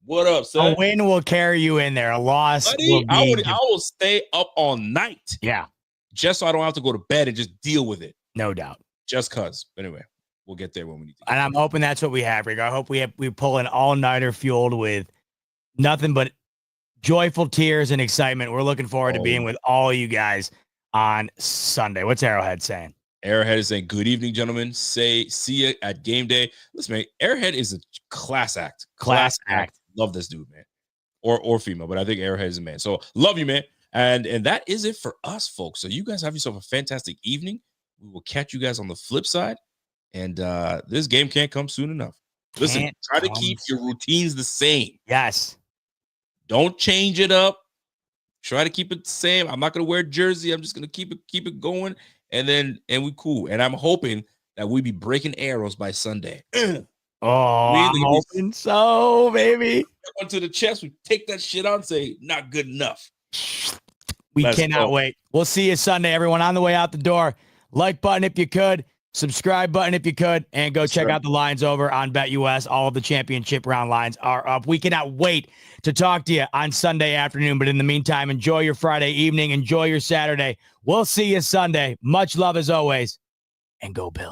What up, son?"
A win will carry you in there. A loss will be...
I will stay up all night.
Yeah.
Just so I don't have to go to bed and just deal with it.
No doubt.
Just cause. But anyway, we'll get there when we need to.
And I'm hoping that's what we have, Rick. I hope we pull an all-nighter fueled with nothing but joyful tears and excitement. We're looking forward to being with all you guys on Sunday. What's Arrowhead saying?
Arrowhead is saying, "Good evening, gentlemen. See you at game day." Listen, man, Arrowhead is a class act. Class act. Love this dude, man. Or female, but I think Arrowhead is a man. So love you, man. And that is it for us, folks. So you guys have yourself a fantastic evening. We will catch you guys on the flip side. And this game can't come soon enough. Listen, try to keep your routines the same.
Yes.
Don't change it up. Try to keep it the same. I'm not gonna wear a jersey. I'm just gonna keep it going. And we cool. And I'm hoping that we be breaking arrows by Sunday.
I'm hoping so, baby.
Onto the chest, we take that shit out and say, not good enough.
Let's cannot wait. We'll see you Sunday, everyone. On the way out the door, like button if you could, subscribe button if you could, and go check out the lines over on BetUS. All of the championship round lines are up. We cannot wait to talk to you on Sunday afternoon. But in the meantime, enjoy your Friday evening. Enjoy your Saturday. We'll see you Sunday. Much love as always, and go Bills.